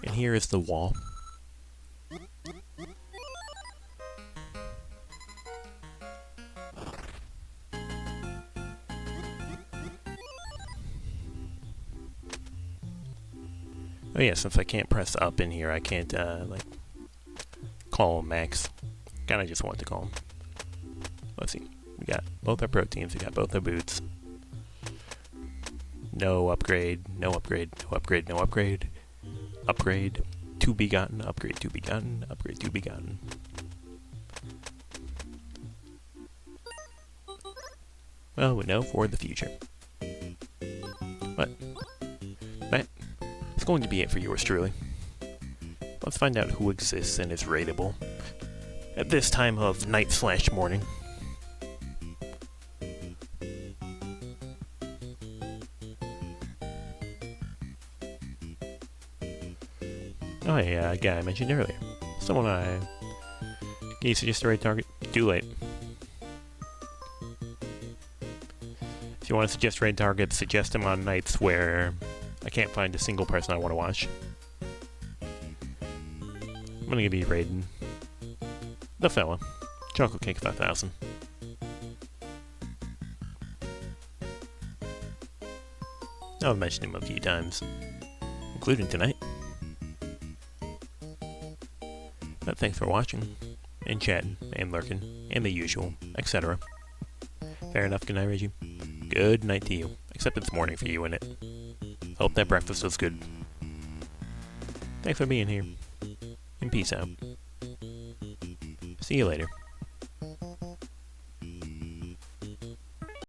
And here is the wall. Oh yeah, since I can't press up in here, I can't, like, call him Max. Kinda just want to call him. Let's see. We got both our proteins, we got both our boots. No upgrade, no upgrade, no upgrade, no upgrade. Upgrade to be gotten, upgrade to be gotten, upgrade to be gotten. Well, we know for the future. But that is going to be it for yours truly. Let's find out who exists and is raidable at this time of night/morning. Oh yeah, a guy I mentioned earlier. Someone can you suggest a raid target? Too late. If you want to suggest raid targets, suggest them on nights where I can't find a single person I want to watch. I'm gonna be raiding the fella, Chocolate Cake 5000. I've mentioned him a few times, including tonight. But thanks for watching, and chatting, and lurking, and the usual, etc. Fair enough, good night, Reggie. Good night to you. Except it's morning for you, innit? Hope that breakfast was good. Thanks for being here, and peace out. See you later.